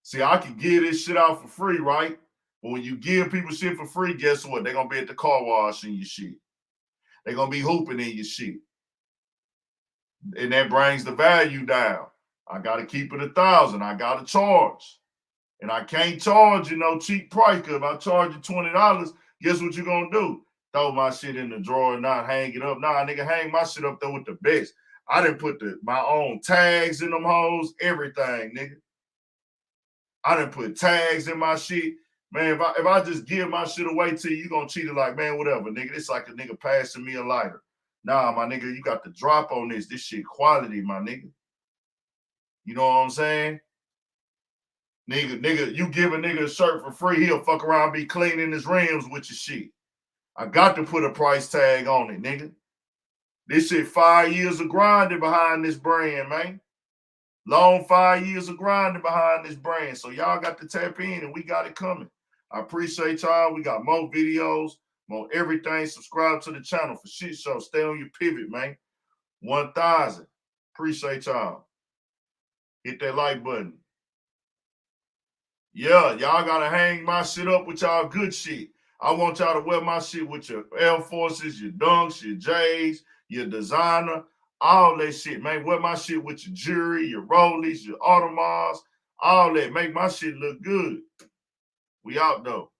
See, I can give this shit out for free, right? But when you give people shit for free, guess what? They're gonna be at the car wash and your shit. They're gonna be hooping in your shit. And that brings the value down. I gotta keep it 1,000. I gotta charge. And I can't charge you no cheap price, because if I charge you $20, guess what you're gonna do? Throw my shit in the drawer and not hang it up. Nah, nigga, hang my shit up there with the best. I didn't put my own tags in them hoes, everything, nigga. I didn't put tags in my shit. Man, if I just give my shit away to you, gonna treat it like, man, whatever, nigga. It's like a nigga passing me a lighter. Nah, my nigga, you got the drop on this. This shit quality, my nigga. You know what I'm saying? Nigga, you give a nigga a shirt for free, he'll fuck around, be cleaning his rims with your shit. I got to put a price tag on it, nigga. This shit 5 years of grinding behind this brand, man. Long 5 years of grinding behind this brand. So y'all got to tap in and we got it coming. I appreciate y'all. We got more videos, more everything. Subscribe to the channel for shit show. Stay on your pivot, man. 1,000. Appreciate y'all. Hit that like button. Yeah, y'all gotta hang my shit up with y'all good shit. I want y'all to wear my shit with your Air Forces, your Dunks, your J's, your designer, all that shit, man. Wear my shit with your jewelry, your Rollies, your Audemars, all that. Make my shit look good. We out though.